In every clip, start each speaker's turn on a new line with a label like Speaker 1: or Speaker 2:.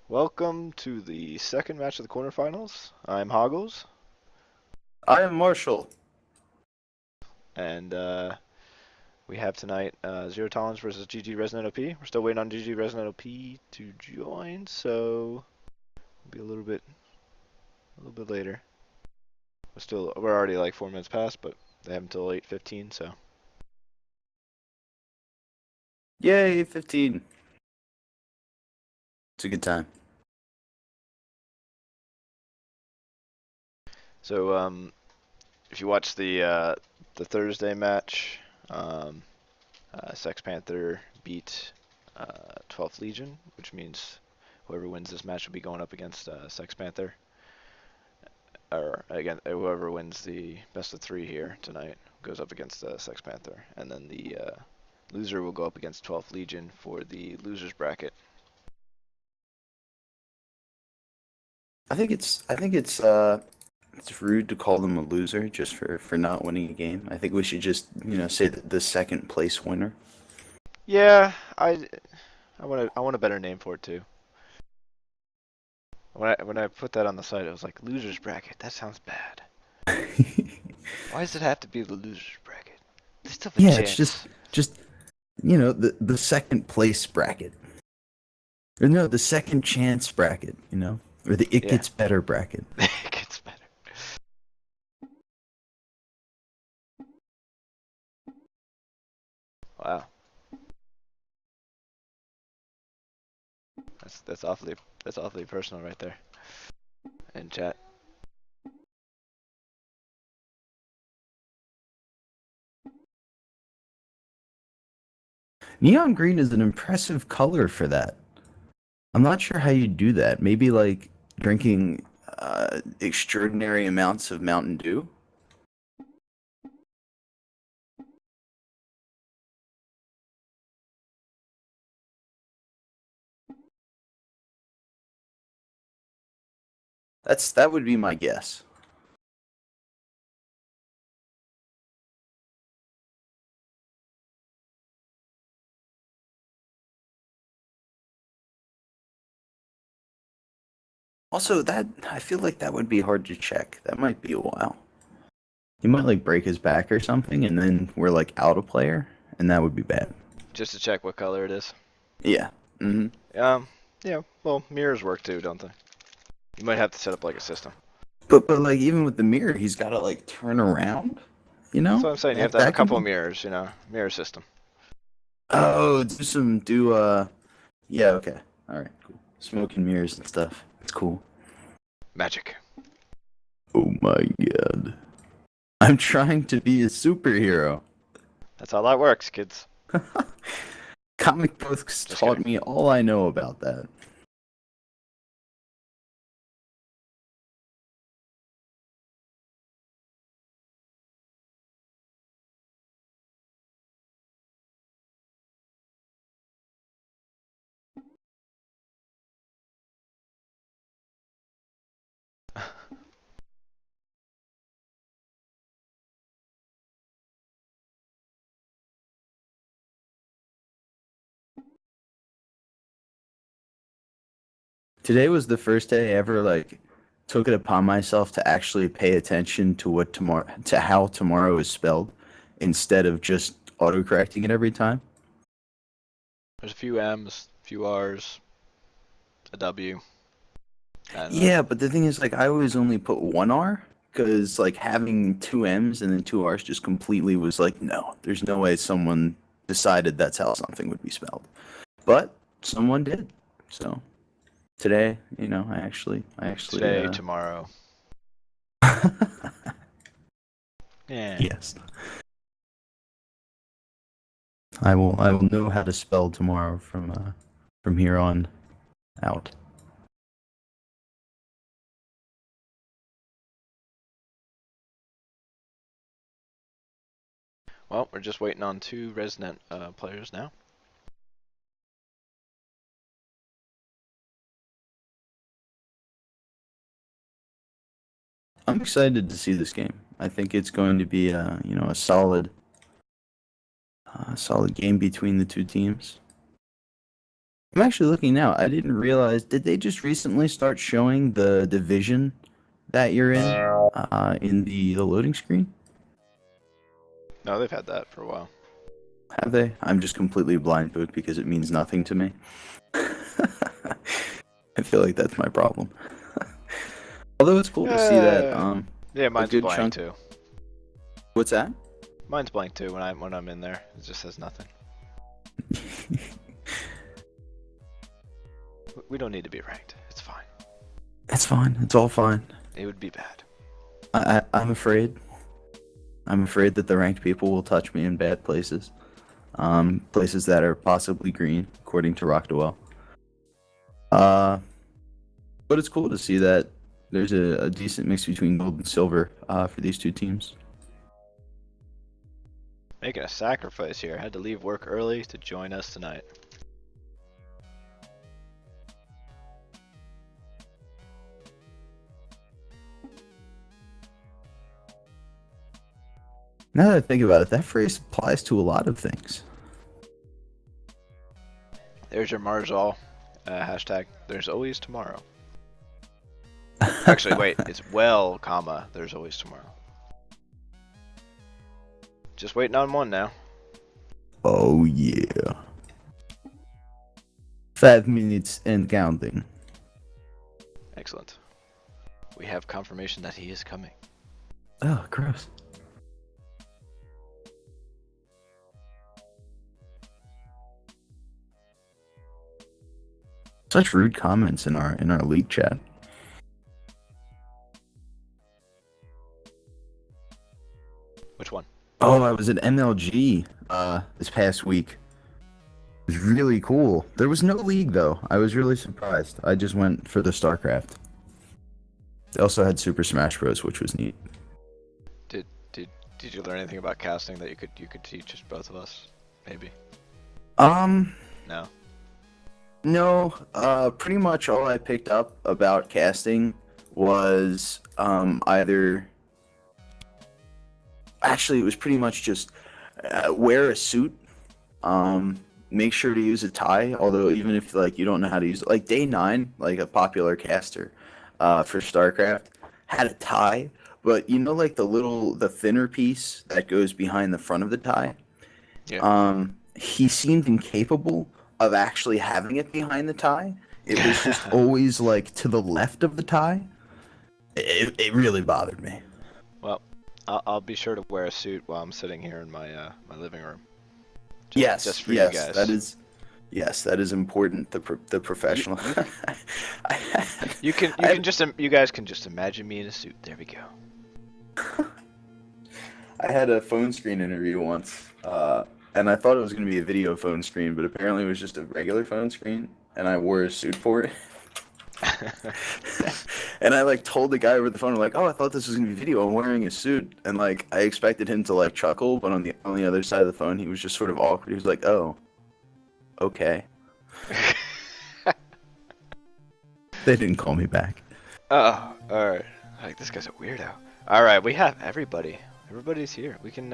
Speaker 1: Welcome to the second match of the quarterfinals. I'm Hoggles,
Speaker 2: I am Marshall.
Speaker 1: and we have tonight Zero Tolerance versus GG Resident OP. We're still waiting on GG Resident OP to join, so it'll be a little bit later. We're already like 4 minutes past, but they have until 8:15, so.
Speaker 2: Yay, 15. It's a good time.
Speaker 1: So if you watch the Thursday match, Sex Panther beat 12th Legion, which means whoever wins this match will be going up against Sex Panther. Or again, whoever wins the best of 3 here tonight goes up against Sex Panther, and then the loser will go up against 12th Legion for the losers bracket.
Speaker 2: I think it's rude to call them a loser just for not winning a game. I think we should just, say that the second place winner.
Speaker 1: Yeah, I want a better name for it too. When I put that on the site, it was like losers bracket. That sounds bad. Why does it have to be the losers bracket? They still have a
Speaker 2: Yeah,
Speaker 1: chance.
Speaker 2: it's just the second place bracket. Or no, the second chance bracket, or the it
Speaker 1: Yeah.
Speaker 2: gets better bracket.
Speaker 1: It gets better. Wow. That's awfully personal right there. In chat.
Speaker 2: Neon green is an impressive color for that. I'm not sure how you do that. Maybe like drinking extraordinary amounts of Mountain Dew. That would be my guess. Also, that I feel like that would be hard to check. That might be a while. He might like break his back or something, and then we're like out a player, and that would be bad.
Speaker 1: Just to check what color it is.
Speaker 2: Yeah.
Speaker 1: Yeah. Well, mirrors work too, don't they? You might have to set up like a system.
Speaker 2: But like even with the mirror, he's got to like turn around.
Speaker 1: That's what I'm saying. You have to have a
Speaker 2: That could
Speaker 1: couple of
Speaker 2: be-
Speaker 1: mirrors, mirror system.
Speaker 2: Oh, Yeah. Okay. All right. Cool. Smoke and mirrors and stuff. It's cool.
Speaker 1: Magic.
Speaker 2: Oh my god. I'm trying to be a superhero.
Speaker 1: That's how that works, kids.
Speaker 2: Comic books
Speaker 1: Just
Speaker 2: taught
Speaker 1: kidding.
Speaker 2: me all I know about that. Today was the first day I ever like took it upon myself to actually pay attention to how tomorrow is spelled instead of just autocorrecting it every time.
Speaker 1: There's a few M's, a few R's, a W. And
Speaker 2: Yeah, but the thing is, like, I always only put one R because, like, having two M's and then two R's just completely was like, no, there's no way someone decided that's how something would be spelled. But someone did. So today, I actually,
Speaker 1: today, tomorrow. Yeah.
Speaker 2: yes, I will know how to spell tomorrow from here on out.
Speaker 1: Well, we're just waiting on two resident players now.
Speaker 2: I'm excited to see this game. I think it's going to be a solid game between the two teams. I'm actually looking now. I didn't realize. Did they just recently start showing the division that you're in the loading screen?
Speaker 1: No, they've had that for a while.
Speaker 2: Have they? I'm just completely blind to it because it means nothing to me. I feel like that's my problem. Although it's cool to see that.
Speaker 1: Yeah, mine's
Speaker 2: good
Speaker 1: blank
Speaker 2: chunk-
Speaker 1: too.
Speaker 2: What's that?
Speaker 1: Mine's blank too when I'm in there. It just says nothing. We don't need to be ranked. It's fine.
Speaker 2: It's fine. It's all fine.
Speaker 1: It would be bad.
Speaker 2: I'm afraid. I'm afraid that the ranked people will touch me in bad places. Places that are possibly green, according to Rockdwell. But it's cool to see that there's a decent mix between gold and silver for these two teams.
Speaker 1: Making a sacrifice here. Had to leave work early to join us tonight.
Speaker 2: Now that I think about it, that phrase applies to a lot of things.
Speaker 1: There's your Marzal hashtag. There's always tomorrow. Actually, wait. It's well, comma. There's always tomorrow. Just waiting on one now.
Speaker 2: Oh yeah. 5 minutes and counting.
Speaker 1: Excellent. We have confirmation that he is coming.
Speaker 2: Oh, gross. Such rude comments in our league chat.
Speaker 1: Which one?
Speaker 2: Oh, I was at MLG this past week. It was really cool. There was no league though. I was really surprised. I just went for the StarCraft. They also had Super Smash Bros, which was neat.
Speaker 1: Did you learn anything about casting that you could teach both of us? Maybe.
Speaker 2: No.
Speaker 1: No.
Speaker 2: Pretty much all I picked up about casting was either. Actually, it was pretty much just wear a suit. Make sure to use a tie. Although even if like you don't know how to use it, like Day9, like a popular caster for StarCraft, had a tie. But you know, like the thinner piece that goes behind the front of the tie.
Speaker 1: Yeah.
Speaker 2: He seemed incapable of actually having it behind the tie. It was just always like to the left of the tie. It really bothered me.
Speaker 1: Well, I'll be sure to wear a suit while I'm sitting here in my my living room.
Speaker 2: Just for
Speaker 1: you guys.
Speaker 2: that is important. The professional.
Speaker 1: You guys can just imagine me in a suit. There we go.
Speaker 2: I had a phone screen interview once, and I thought it was going to be a video phone screen, but apparently it was just a regular phone screen, and I wore a suit for it. And I like told the guy over the phone, like, "Oh, I thought this was gonna be video. I'm wearing a suit." And like, I expected him to like chuckle, but on the other side of the phone, he was just sort of awkward. He was like, "Oh, okay." They didn't call me back.
Speaker 1: Oh, all right. Like this guy's a weirdo. All right, we have everybody. Everybody's here. We can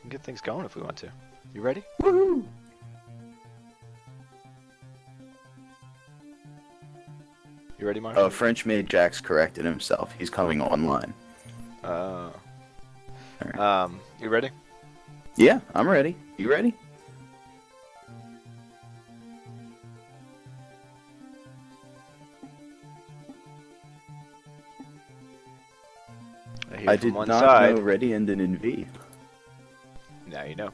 Speaker 1: get things going if we want to. You ready?
Speaker 2: Woohoo!
Speaker 1: You ready, Marshall?
Speaker 2: Oh, French made Jax corrected himself. He's coming online.
Speaker 1: Oh.
Speaker 2: Alright.
Speaker 1: You ready?
Speaker 2: Yeah, I'm ready. You ready?
Speaker 1: hear
Speaker 2: I
Speaker 1: from
Speaker 2: did
Speaker 1: one
Speaker 2: not
Speaker 1: side.
Speaker 2: know ready ended in V.
Speaker 1: Now you know.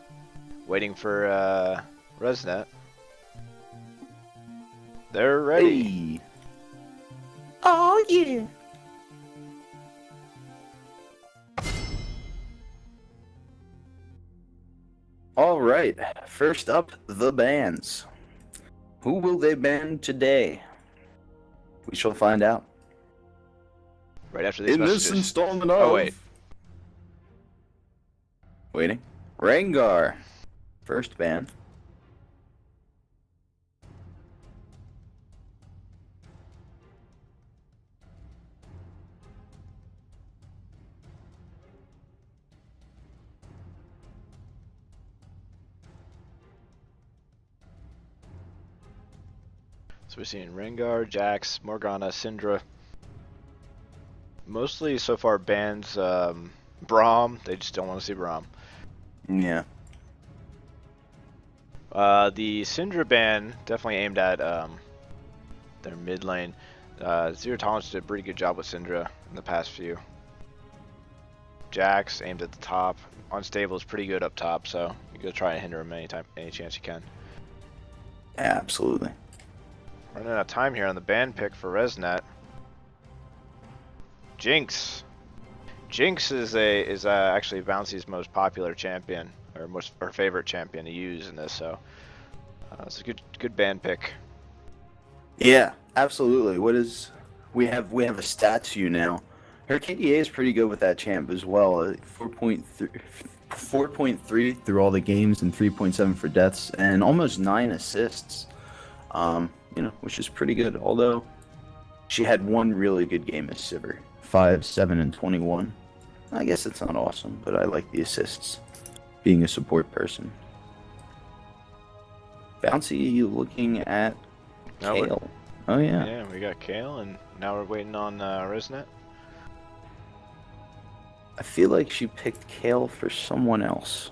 Speaker 1: Waiting for Resnet. They're ready.
Speaker 2: Hey. Oh yeah. All right. First up, the bans. Who will they ban today? We shall find out.
Speaker 1: Right after these
Speaker 2: In
Speaker 1: messages.
Speaker 2: this installment of...
Speaker 1: Oh, wait.
Speaker 2: Waiting. Rengar. First ban.
Speaker 1: So we're seeing Rengar, Jax, Morgana, Syndra. Mostly so far bans Braum. They just don't want to see Braum.
Speaker 2: Yeah.
Speaker 1: The Syndra ban definitely aimed at their mid lane. Zero Tolerance did a pretty good job with Syndra in the past few. Jax aimed at the top. Unstable is pretty good up top, so you gotta try and hinder him any chance you can.
Speaker 2: Absolutely.
Speaker 1: Running out of time here on the ban pick for Resnet. Jinx. Jinx is actually Bouncy's most popular champion, or favorite champion to use in this. So it's a good ban pick.
Speaker 2: Yeah, absolutely. We have a stats view now. Her KDA is pretty good with that champ as well. 4.3 through all the games and 3.7 for deaths and almost 9 assists. Which is pretty good. Although she had one really good game as Sivir, 5, 7, and 21. I guess it's not awesome, but I like the assists. Being a support person. Bouncy looking at Kayle. Oh yeah.
Speaker 1: Yeah, we got Kayle, and now we're waiting on Resnet.
Speaker 2: I feel like she picked Kayle for someone else.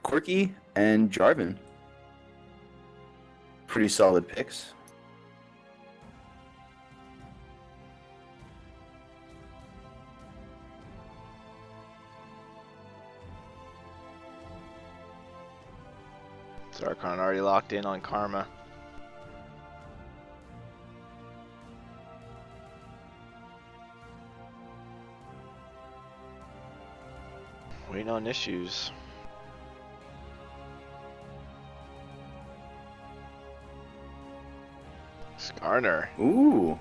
Speaker 2: Corki and Jarvan. Pretty solid picks.
Speaker 1: Zarkon already locked in on Karma. Waiting on issues. Skarner.
Speaker 2: Ooh.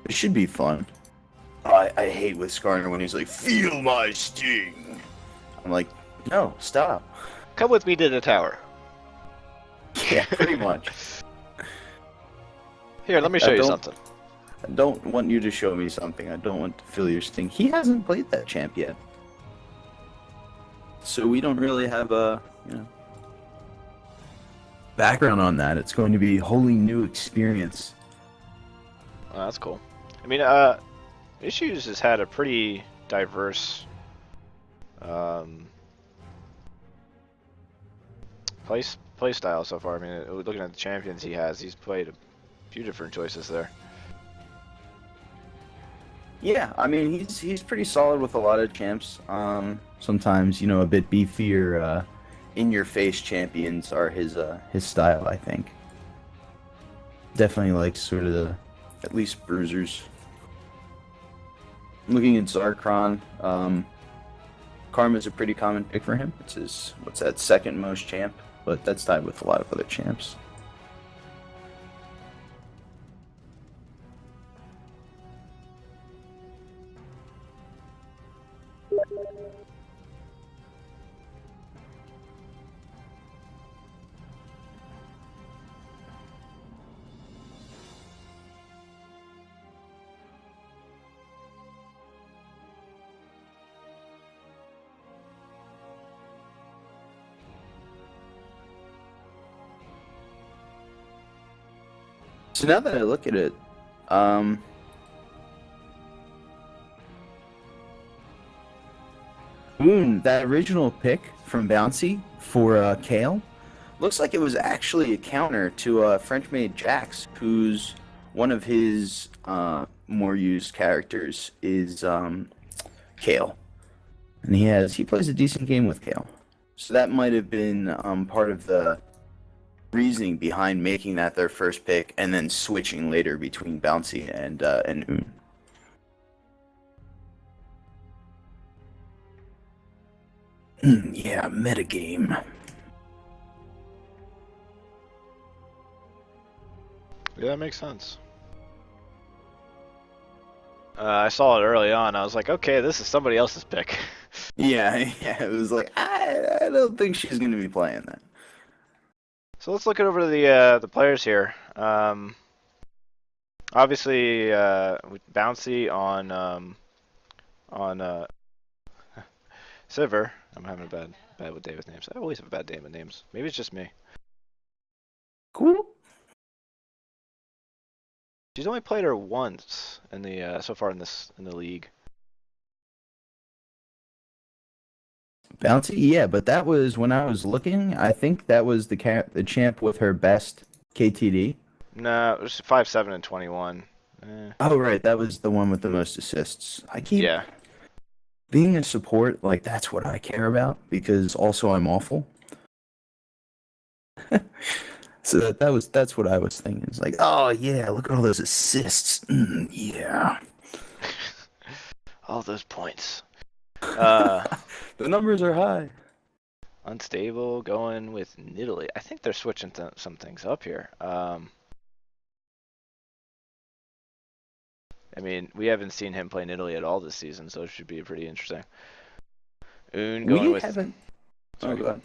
Speaker 2: It should be fun. I hate with Skarner when he's like, feel my sting. I'm like, no, stop.
Speaker 1: Come with me to the tower.
Speaker 2: Yeah, pretty much.
Speaker 1: Here, let me show you something.
Speaker 2: I don't want you to show me something. I don't want to feel your sting. He hasn't played that champ yet. So we don't really have a, background on that. It's going to be a wholly new experience.
Speaker 1: Oh, that's cool. I mean, Issues has had a pretty diverse play style so far. I mean, looking at the champions he's played a few different choices there.
Speaker 2: Yeah, I mean, he's pretty solid with a lot of champs. Sometimes, a bit beefier, in-your-face champions are his style, I think. Definitely like sort of at least bruisers. Looking at Zarkon, Karma's a pretty common pick for him. It's his, what's that, second most champ, but that's tied with a lot of other champs. So now that I look at it, that original pick from Bouncy for Kale looks like it was actually a counter to French-made Jax, who's one of his more used characters is Kale, and he plays a decent game with Kale. So that might have been part of the reasoning behind making that their first pick and then switching later between Bouncy and Un. Yeah, metagame.
Speaker 1: Yeah, that makes sense. I saw it early on. I was like, okay, this is somebody else's pick.
Speaker 2: Yeah, it was like, I don't think she's going to be playing that.
Speaker 1: So let's look over the players here. Obviously, Bouncy on Sivir. I'm having a bad with day with names. I always have a bad day with names. Maybe it's just me.
Speaker 2: Cool.
Speaker 1: She's only played her once in the so far in the league.
Speaker 2: Bouncy, yeah, but that was when I was looking. I think that was the champ with her best KTD.
Speaker 1: No, it was 5-7 and 21.
Speaker 2: Oh right, that was the one with the most assists. I keep being a support, like that's what I care about because also I'm awful. So that's what I was thinking. It's like, oh yeah, look at all those assists. Yeah.
Speaker 1: All those points.
Speaker 2: The numbers are high.
Speaker 1: Unstable going with Nidalee. I think they're switching some things up here. I mean, we haven't seen him play Nidalee at all this season, so it should be pretty interesting. Un going with.
Speaker 2: Haven't.
Speaker 1: Sorry, go ahead.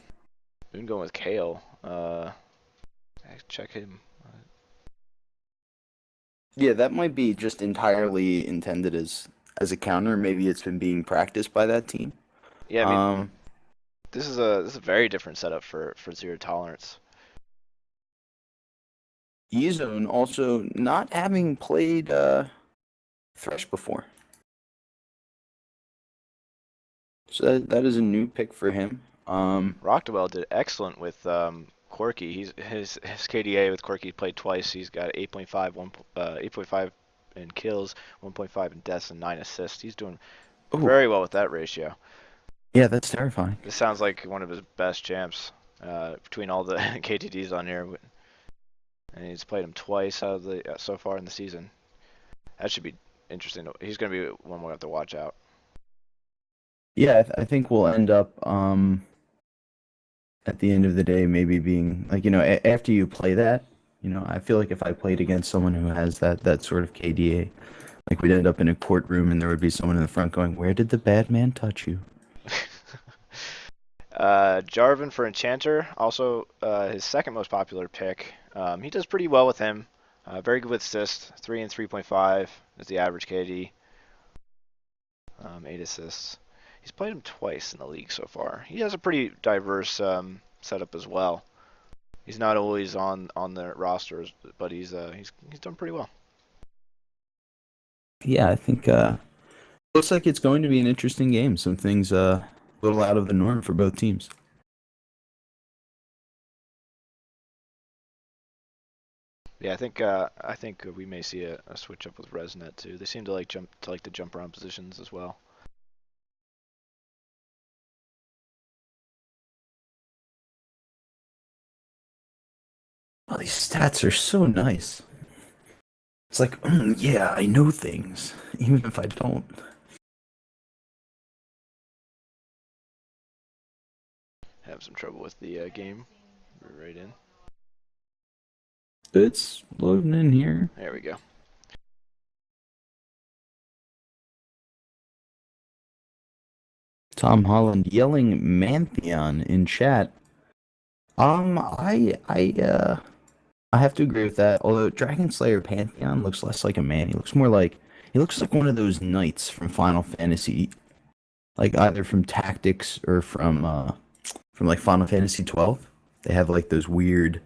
Speaker 1: Un going with Kale. Check him.
Speaker 2: Yeah, that might be just entirely intended as a counter. Maybe it's been being practiced by that team.
Speaker 1: Yeah, I mean, this is a very different setup for Zero Tolerance.
Speaker 2: Yizone also not having played Thresh before. So that is a new pick for him.
Speaker 1: Rocktwell did excellent with Corki. His KDA with Corki played twice. He's got 8.5 in kills, 1.5 in deaths, and 9 assists. He's doing very well with that ratio.
Speaker 2: Yeah, that's terrifying.
Speaker 1: This sounds like one of his best champs between all the KTDs on here, and he's played him twice out of the so far in the season. That should be interesting. He's going to be one we'll have to watch out.
Speaker 2: Yeah, I think we'll end up at the end of the day maybe being like, after you play that, I feel like if I played against someone who has that sort of KDA, like we'd end up in a courtroom and there would be someone in the front going, "Where did the bad man touch you?"
Speaker 1: Jarvan for Enchanter, also his second most popular pick. He does pretty well with him. Very good with assists, 3 and 3.5 is the average KD. 8 assists. He's played him twice in the league so far. He has a pretty diverse setup as well. He's not always on the rosters, but he's done pretty well.
Speaker 2: Yeah, I think looks like it's going to be an interesting game. Some things a little out of the norm for both teams.
Speaker 1: Yeah, I think we may see a switch up with Resnet too. They seem to like to jump around positions as well.
Speaker 2: Oh, these stats are so nice. It's like, yeah, I know things, even if I don't.
Speaker 1: Have some trouble with the game. We're right in.
Speaker 2: It's loading in here.
Speaker 1: There we go.
Speaker 2: Tom Holland yelling Mantheon in chat. I have to agree with that. Although Dragon Slayer Pantheon looks less like a man. He looks like one of those knights from Final Fantasy, like either from Tactics or from like Final Fantasy 12. They have like those weird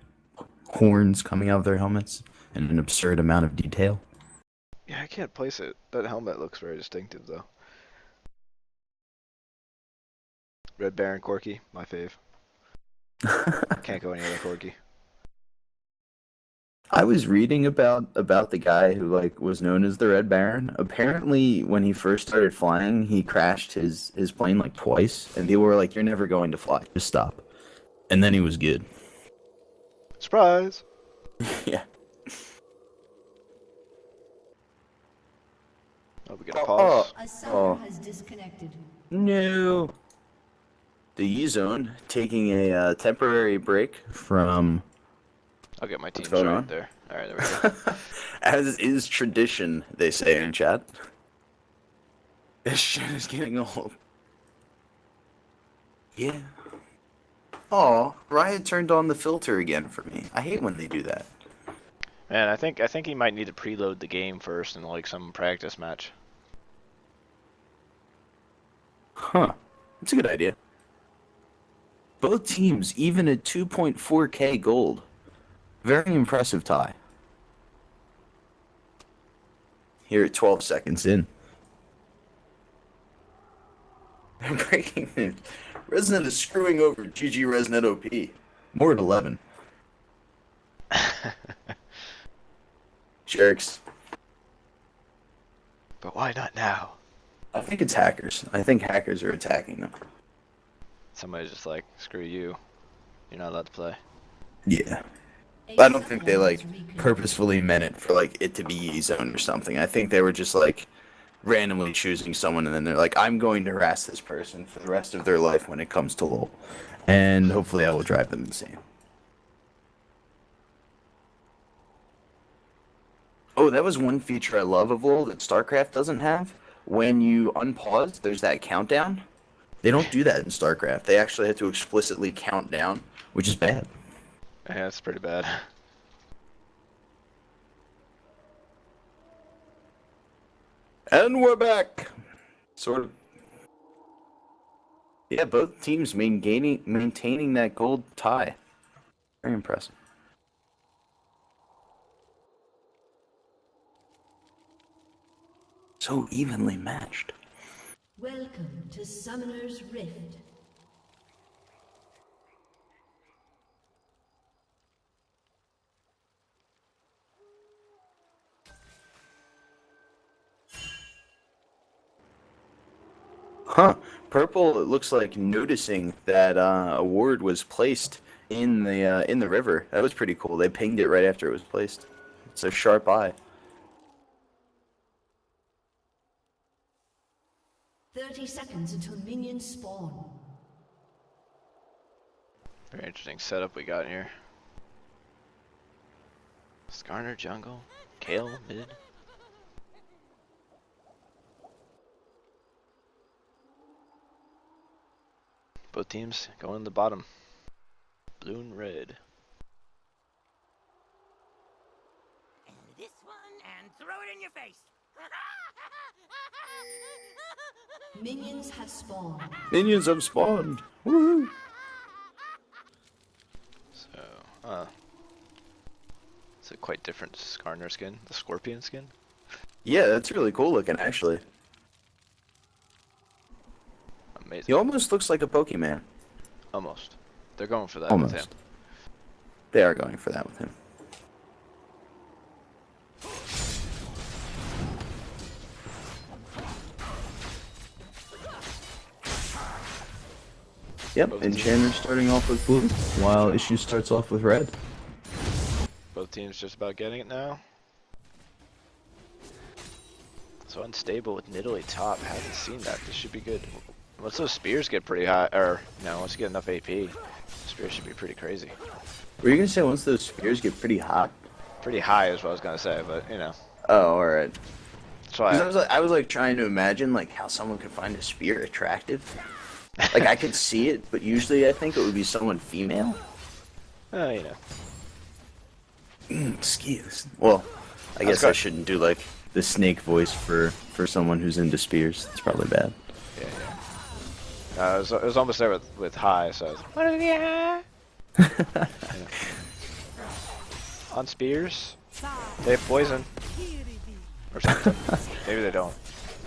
Speaker 2: horns coming out of their helmets and an absurd amount of detail.
Speaker 1: Yeah, I can't place it. That helmet looks very distinctive, though. Red Baron Corki, my fave. Can't go any other Corki.
Speaker 2: I was reading about the guy who like was known as the Red Baron. Apparently, when he first started flying, he crashed his plane like twice, and people were like, "You're never going to fly. Just stop." And then he was good.
Speaker 1: Surprise!
Speaker 2: Yeah.
Speaker 1: Oh, we gotta pause.
Speaker 3: A summoner has disconnected.
Speaker 2: No. The U-Zone taking a temporary break from.
Speaker 1: I'll get my team
Speaker 2: going
Speaker 1: right
Speaker 2: on?
Speaker 1: there. Alright, there we go.
Speaker 2: As is tradition, they say in chat. This shit is getting old. Yeah. Oh, Riot turned on the filter again for me. I hate when they do that.
Speaker 1: Man, I think he might need to preload the game first in like some practice match.
Speaker 2: Huh. That's a good idea. Both teams even at 2.4k gold. Very impressive tie. Here at 12 seconds in. Breaking news. Resnet is screwing over GG Resnet OP. More at 11. Jerks.
Speaker 1: But why not now?
Speaker 2: I think it's hackers. I think hackers are attacking them.
Speaker 1: Somebody's just like, screw you. You're not allowed to play.
Speaker 2: Yeah. I don't think they like purposefully meant it for like it to be E-Zone or something. I think they were just like randomly choosing someone and then they're like, I'm going to harass this person for the rest of their life when it comes to LoL. And hopefully I will drive them insane. Oh, that was one feature I love of LoL that StarCraft doesn't have. When you unpause, there's that countdown. They don't do that in StarCraft. They actually have to explicitly count down, which is bad.
Speaker 1: Yeah, that's pretty bad.
Speaker 2: And we're back. Sort of. Yeah, both teams maintaining that gold tie. Very impressive. So evenly matched.
Speaker 3: Welcome to Summoner's Rift.
Speaker 2: Huh. Purple, it looks like noticing that award was placed in the river. That was pretty cool. They pinged it right after it was placed. It's a sharp eye.
Speaker 3: 30 seconds until minions spawn.
Speaker 1: Very interesting setup we got here. Skarner jungle, Kale mid. Both teams going to the bottom. Blue and red.
Speaker 4: This one and throw it in your face.
Speaker 3: Minions have spawned.
Speaker 2: Minions have spawned. Woohoo!
Speaker 1: So, it's a quite different Skarner skin, the Scorpion skin.
Speaker 2: Yeah, that's really cool looking, actually.
Speaker 1: Amazing.
Speaker 2: He almost looks like a Pokemon.
Speaker 1: Almost. They're going for that
Speaker 2: Almost.
Speaker 1: with him.
Speaker 2: They are going for that with him. Yep, Enchanter starting off with blue, while Issue starts off with red.
Speaker 1: Both teams just about getting it now. So unstable with Nidalee top. Haven't seen that. This should be good. Once those spears get pretty high, or no, once you get enough AP, spears should be pretty crazy.
Speaker 2: Were you gonna say once those spears get pretty hot?
Speaker 1: Pretty high is what I was gonna say, but you know.
Speaker 2: Oh, all right.
Speaker 1: That's
Speaker 2: 'Cause
Speaker 1: why.
Speaker 2: I was like trying to imagine like how someone could find a spear attractive. Like I could see it, but usually I think it would be someone female.
Speaker 1: You know.
Speaker 2: Excuse. Well, I guess
Speaker 1: good.
Speaker 2: I shouldn't do like the snake voice for someone who's into spears. It's probably bad.
Speaker 1: Yeah. It was almost there with high, so. I was, what is the On spears, they have poison or something. Maybe they don't.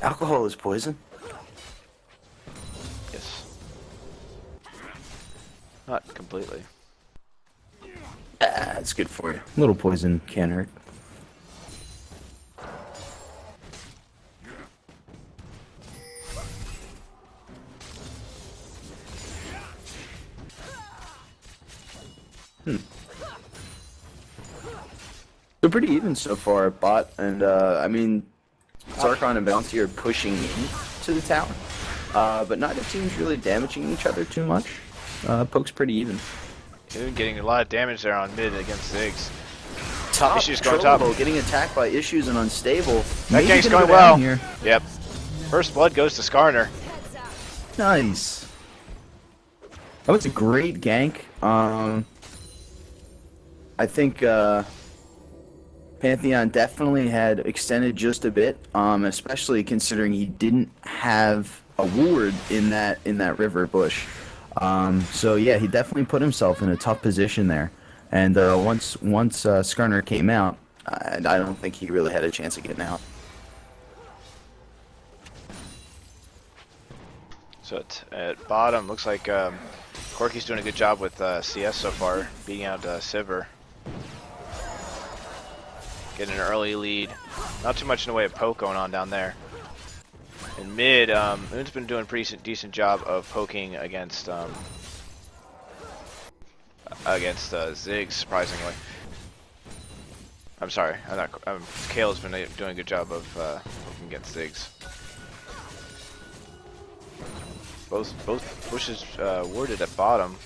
Speaker 2: Alcohol is poison.
Speaker 1: Yes. Not completely.
Speaker 2: Ah, it's good for you. A little poison can't hurt. So pretty even so far, bot, and I mean, Zarkon and Bounty are pushing into the tower, but neither team's really damaging each other too much. Poke's pretty even.
Speaker 1: Even getting a lot of damage there on mid against Ziggs.
Speaker 2: Top
Speaker 1: Issues going top.
Speaker 2: Trovo getting attacked by Issues and Unstable.
Speaker 1: That
Speaker 2: Maybe
Speaker 1: gank's
Speaker 2: gonna
Speaker 1: going
Speaker 2: go down
Speaker 1: well.
Speaker 2: here.
Speaker 1: Yep. First blood goes to Skarner.
Speaker 2: Nice. That was a great gank. I think Pantheon definitely had extended just a bit, especially considering he didn't have a ward in that river bush. So yeah, he definitely put himself in a tough position there. And once Skarner came out, I don't think he really had a chance of getting out.
Speaker 1: So at bottom, looks like Corky's doing a good job with CS so far, beating out Sivir. Getting an early lead. Not too much in the way of poke going on down there. In mid, Moon's been doing a pretty decent job of poking against Ziggs, surprisingly. I'm sorry, Kale's been doing a good job of poking against Ziggs. Both bushes warded at bottom.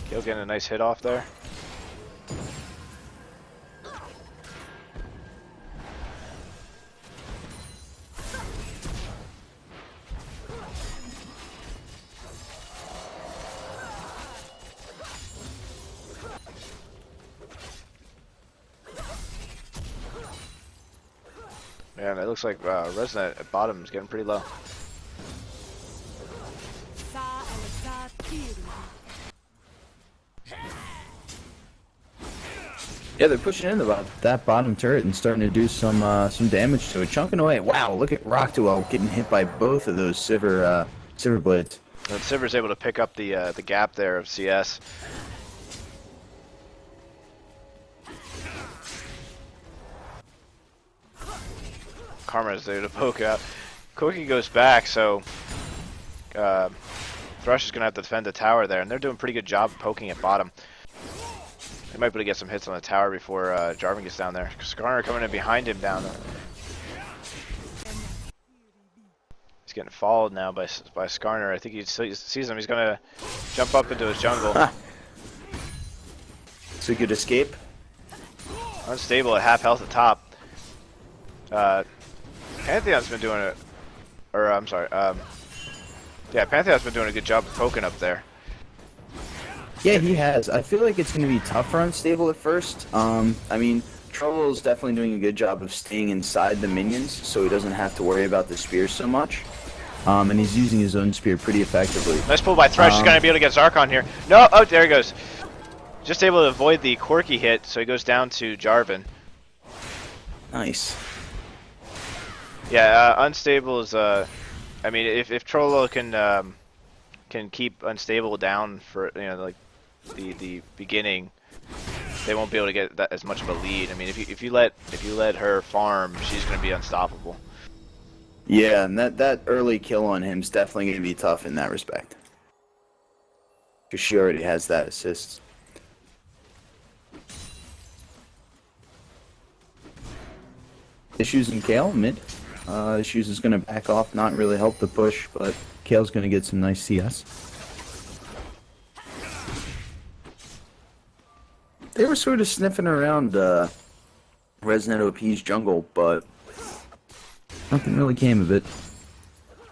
Speaker 1: Kale getting a nice hit off there. Yeah, and it looks like Resnet at bottom is getting pretty low.
Speaker 2: Yeah, they're pushing into that bottom turret and starting to do some damage to it, chunking away. Wow, look at Rockduel getting hit by both of those Sivir blades.
Speaker 1: And Sivir's able to pick up the gap there of CS. Karma's there to poke out. Corky goes back, so Thrush is going to have to defend the tower there, and they're doing a pretty good job of poking at bottom. They might be able to get some hits on the tower before Jarvan gets down there. Skarner coming in behind him down there. He's getting followed now by Skarner. I think he sees him. He's going to jump up into his jungle.
Speaker 2: So he could escape.
Speaker 1: Unstable at half health at top. Pantheon's been doing it, or I'm sorry, yeah, Pantheon's been doing a good job of poking up there.
Speaker 2: Yeah, he has. I feel like it's going to be tough for Unstable at first. I mean, Troll's definitely doing a good job of staying inside the minions, so he doesn't have to worry about the spears so much. And he's using his own spear pretty effectively.
Speaker 1: Nice pull by Thresh. He's going to be able to get Zarkon here. No, oh, there he goes. Just able to avoid the Corky hit, so he goes down to Jarvan.
Speaker 2: Nice.
Speaker 1: Yeah, Unstable is, I mean, if Trollo can keep Unstable down for, you know, like the beginning, they won't be able to get that as much of a lead. I mean, if you let her farm, she's going to be unstoppable.
Speaker 2: Yeah, and that early kill on him is definitely going to be tough in that respect. Because she already has that assist. Issues in Kale, mid. Issues is going to back off, not really help the push, but Kale's going to get some nice CS. They were sort of sniffing around Resident OP's jungle, but nothing really came of it.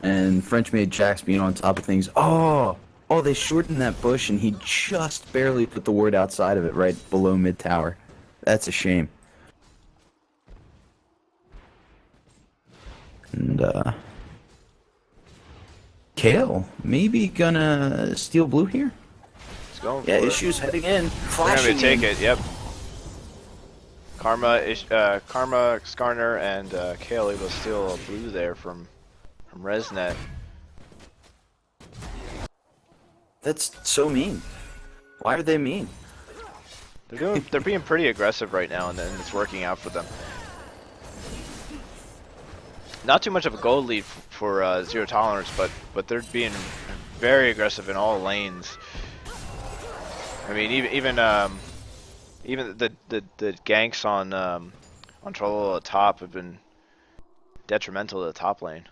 Speaker 2: And French made Jax being on top of things. Oh, they shortened that bush, and he just barely put the ward outside of it, right below mid tower. That's a shame. And Kale maybe gonna steal blue here.
Speaker 1: He's going
Speaker 2: Yeah,
Speaker 1: for it.
Speaker 2: Issues heading in.
Speaker 1: They're
Speaker 2: Flashing
Speaker 1: gonna take
Speaker 2: in.
Speaker 1: it. Yep. Karma, Skarner, and Kale able to steal a blue there from Resnet.
Speaker 2: That's so mean. Why are they mean?
Speaker 1: They're being pretty aggressive right now, and it's working out for them. Not too much of a gold lead for Zero Tolerance, but they're being very aggressive in all lanes. I mean, even the ganks on Trollo at top have been detrimental to the top lane.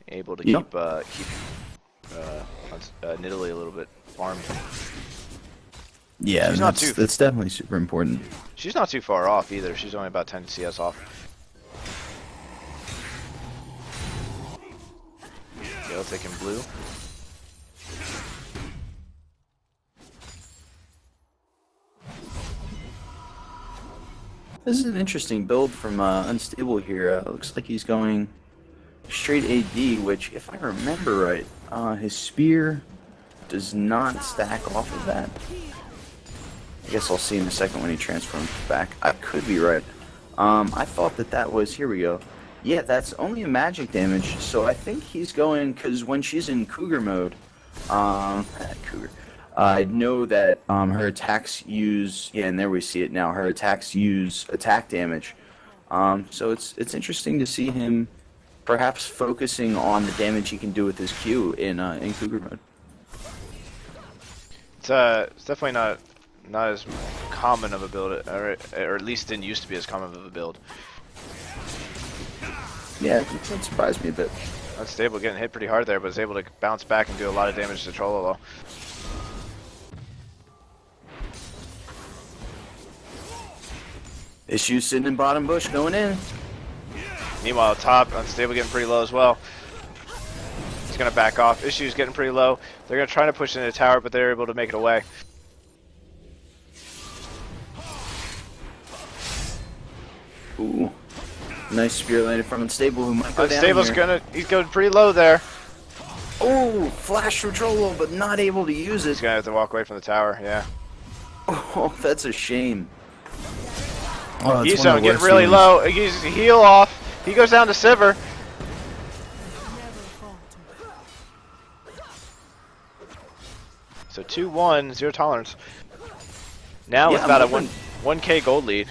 Speaker 1: Able to keep Nidalee a little bit farmed.
Speaker 2: Yeah,
Speaker 1: She's not too-
Speaker 2: that's definitely super important.
Speaker 1: She's not too far off either. She's only about 10 CS off. Gale taking blue.
Speaker 2: This is an interesting build from Unstable here. Looks like he's going straight AD, which, if I remember right, his spear does not stack off of that. I guess I'll see in a second when he transforms back. I could be right. I thought that was... Here we go. Yeah, that's only a magic damage, so I think he's going... Because when she's in Cougar mode... Cougar... I know that her attacks use... Yeah, and there we see it now. Her attacks use attack damage. So it's interesting to see him perhaps focusing on the damage he can do with his Q in Cougar mode.
Speaker 1: It's definitely not as common of a build, or at least didn't used to be as common of a build.
Speaker 2: Yeah, that surprised me a bit.
Speaker 1: Unstable getting hit pretty hard there, but is able to bounce back and do a lot of damage to Trololo.
Speaker 2: Issues sitting in bottom bush, going in.
Speaker 1: Meanwhile, top, Unstable getting pretty low as well. He's gonna back off. Issues getting pretty low. They're gonna try to push into the tower, but they're able to make it away.
Speaker 2: Ooh. Nice spear landed from Unstable, who might go
Speaker 1: Unstable's
Speaker 2: down here.
Speaker 1: he's going pretty low there.
Speaker 2: Oh, flash from Trollo, but not able to use
Speaker 1: He's
Speaker 2: it.
Speaker 1: gonna have to walk away from the tower, yeah.
Speaker 2: Oh, that's a shame. Oh, it's
Speaker 1: He's
Speaker 2: one of the
Speaker 1: getting
Speaker 2: worst
Speaker 1: really
Speaker 2: things.
Speaker 1: low. He's heal off. He goes down to Sivir. So 2-1, Zero Tolerance. Now with
Speaker 2: Yeah,
Speaker 1: about a
Speaker 2: I'm
Speaker 1: 1K gold lead.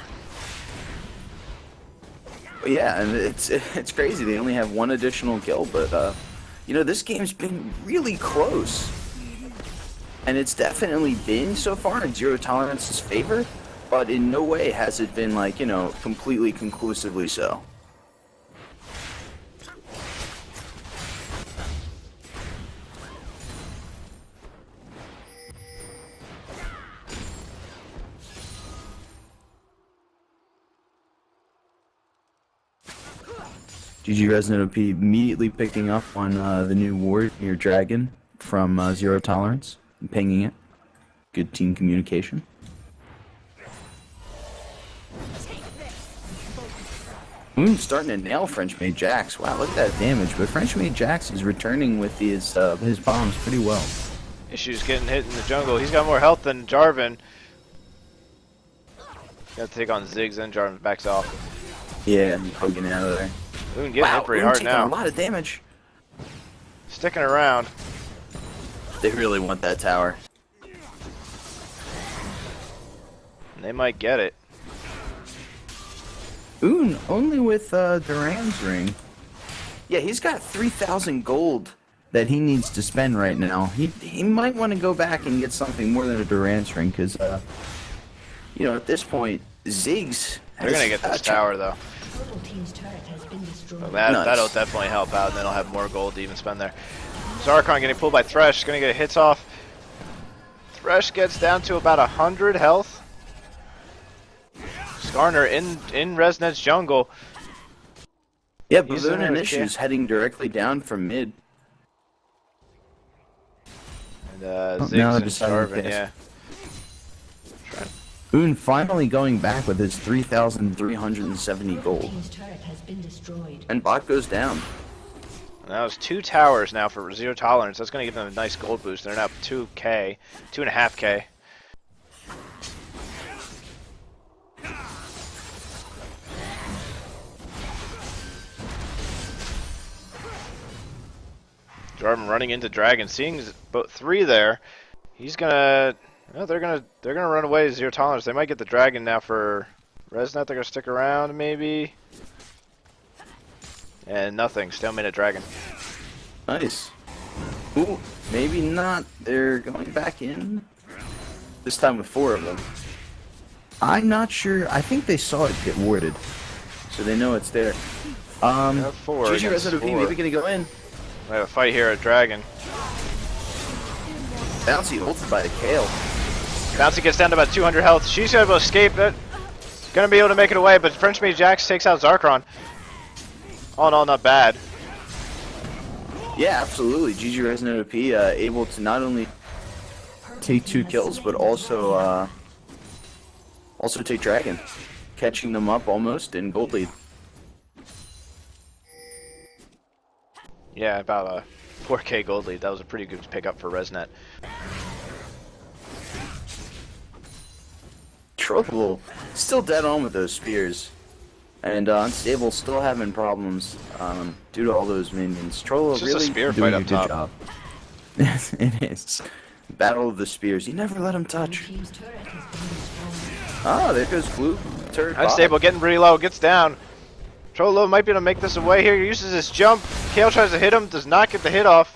Speaker 2: Yeah, and it's crazy. They only have one additional kill, but you know, this game's been really close, and it's definitely been so far in Zero Tolerance's favor, but in no way has it been like, you know, completely conclusively so. GG Resident OP immediately picking up on the new ward near Dragon from Zero Tolerance and pinging it. Good team communication. Starting to nail French-made Jax. Wow, look at that damage. But French-made Jax is returning with his bombs pretty well.
Speaker 1: Issues getting hit in the jungle. He's got more health than Jarvan. Got to take on Ziggs and Jarvan backs off.
Speaker 2: Yeah, and poking out of there.
Speaker 1: Boone getting
Speaker 2: Wow,
Speaker 1: hit pretty
Speaker 2: Boone
Speaker 1: hard
Speaker 2: taking
Speaker 1: now.
Speaker 2: a lot of damage.
Speaker 1: Sticking around.
Speaker 2: They really want that tower.
Speaker 1: And they might get it.
Speaker 2: Boone only with Duran's ring. Yeah, he's got 3,000 gold that he needs to spend right now. He might want to go back and get something more than a Duran's ring, because you know, at this point, Ziggs.
Speaker 1: They're gonna get this tower though.
Speaker 3: Total team's turret has been destroyed. destroyed.
Speaker 1: So
Speaker 2: Nice.
Speaker 1: that'll definitely help out, and then I'll have more gold to even spend there. Zarkon getting pulled by Thresh, gonna get hits off. Thresh gets down to about 100 health. Skarner in Resnet's jungle.
Speaker 2: Yeah,
Speaker 1: He's
Speaker 2: Baboon
Speaker 1: in
Speaker 2: and
Speaker 1: there,
Speaker 2: Issues heading directly down from mid.
Speaker 1: And
Speaker 2: now
Speaker 1: Ziggs
Speaker 2: they're
Speaker 1: and
Speaker 2: deciding to
Speaker 1: Jarvan,
Speaker 2: pass.
Speaker 1: yeah.
Speaker 2: Boone finally going back with his 3,370 gold.
Speaker 3: Team's turret has been destroyed.
Speaker 2: And bot goes down.
Speaker 1: And that was 2 towers now for Zero Tolerance. That's gonna give them a nice gold boost. They're now 2k, 2.5k. Jarvan running into Dragon, seeing both 3 there. He's gonna, well, they're gonna run away. Zero Tolerance. They might get the Dragon now for Resnet. They're gonna stick around maybe. And nothing. Stalemate at Dragon.
Speaker 2: Nice. Ooh, maybe not. They're going back in. This time with 4 of them. I'm not sure. I think they saw it get warded. So they know it's there.
Speaker 1: Got 4
Speaker 2: GG
Speaker 1: against
Speaker 2: Resident
Speaker 1: 4.
Speaker 2: maybe gonna go in.
Speaker 1: We have a fight here at Dragon.
Speaker 2: Bouncy ulted by the Kale.
Speaker 1: Bouncy gets down to about 200 health. She's able to escape it. Gonna be able to make it away, but French Mage Jax takes out Zarkon. All in all, not bad.
Speaker 2: Yeah, absolutely. GG Resident OP able to not only take 2 kills, but also take Dragon, catching them up almost in gold lead.
Speaker 1: Yeah, about a 4k gold lead. That was a pretty good pickup for Resnet.
Speaker 2: Trollable still dead on with those spears, and Unstable still having problems due to all those minions. Trollo
Speaker 1: It's just a
Speaker 2: really
Speaker 1: spear
Speaker 2: doing
Speaker 1: fight
Speaker 2: a
Speaker 1: up
Speaker 2: good
Speaker 1: top.
Speaker 2: job. Yes, it is. Battle of the spears. You never let them touch.
Speaker 3: Team's turret has been destroyed.
Speaker 2: Oh, there goes Blue. Turret
Speaker 1: Unstable, getting pretty low, gets down. Trollo might be able to make this away here. He uses his jump. Kale tries to hit him, does not get the hit off.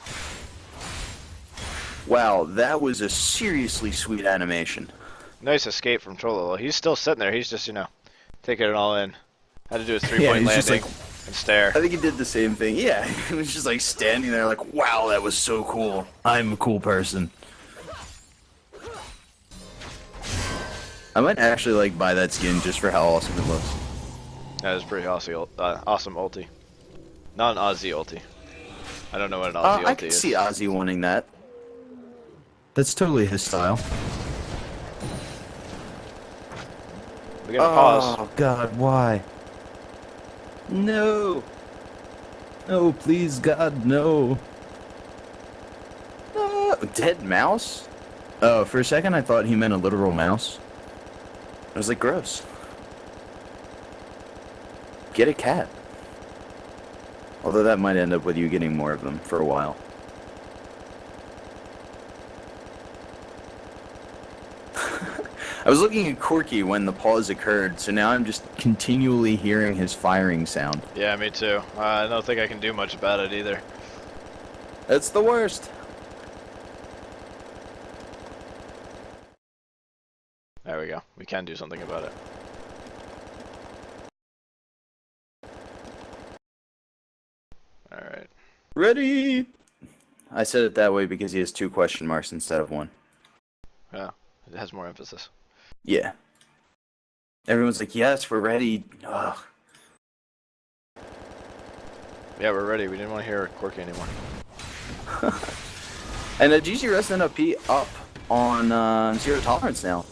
Speaker 2: Wow, that was a seriously sweet animation.
Speaker 1: Nice escape from Trollo. He's still sitting there. He's just, taking it all in. Had to do his 3-point
Speaker 2: Yeah, he's just
Speaker 1: landing and stare.
Speaker 2: I think he did the same thing. Yeah, he was just like standing there like, wow, that was so cool. I'm a cool person. I might actually like buy that skin just for how awesome it looks.
Speaker 1: That is pretty awesome, awesome ulti. Not an Aussie ulti. I don't know what an Aussie
Speaker 2: I
Speaker 1: ulti
Speaker 2: can
Speaker 1: is.
Speaker 2: see Ozzy wanting that. That's totally his style.
Speaker 1: We gotta pause.
Speaker 2: Oh God, why? No. No, please, God, no. Dead mouse? Oh, for a second I thought he meant a literal mouse. I was like, gross. Get a cat. Although that might end up with you getting more of them for a while. I was looking at Corky when the pause occurred, so now I'm just continually hearing his firing sound.
Speaker 1: Yeah, me too. I don't think I can do much about it either.
Speaker 2: That's the worst.
Speaker 1: There we go. We can do something about it. Alright.
Speaker 2: Ready? I said it that way because he has 2 question marks instead of 1.
Speaker 1: Yeah, it has more emphasis.
Speaker 2: Yeah. Everyone's like, yes, we're ready. Ugh.
Speaker 1: Yeah, we're ready. We didn't want to hear Corky anymore.
Speaker 2: And GG Resident up on Zero Tolerance now.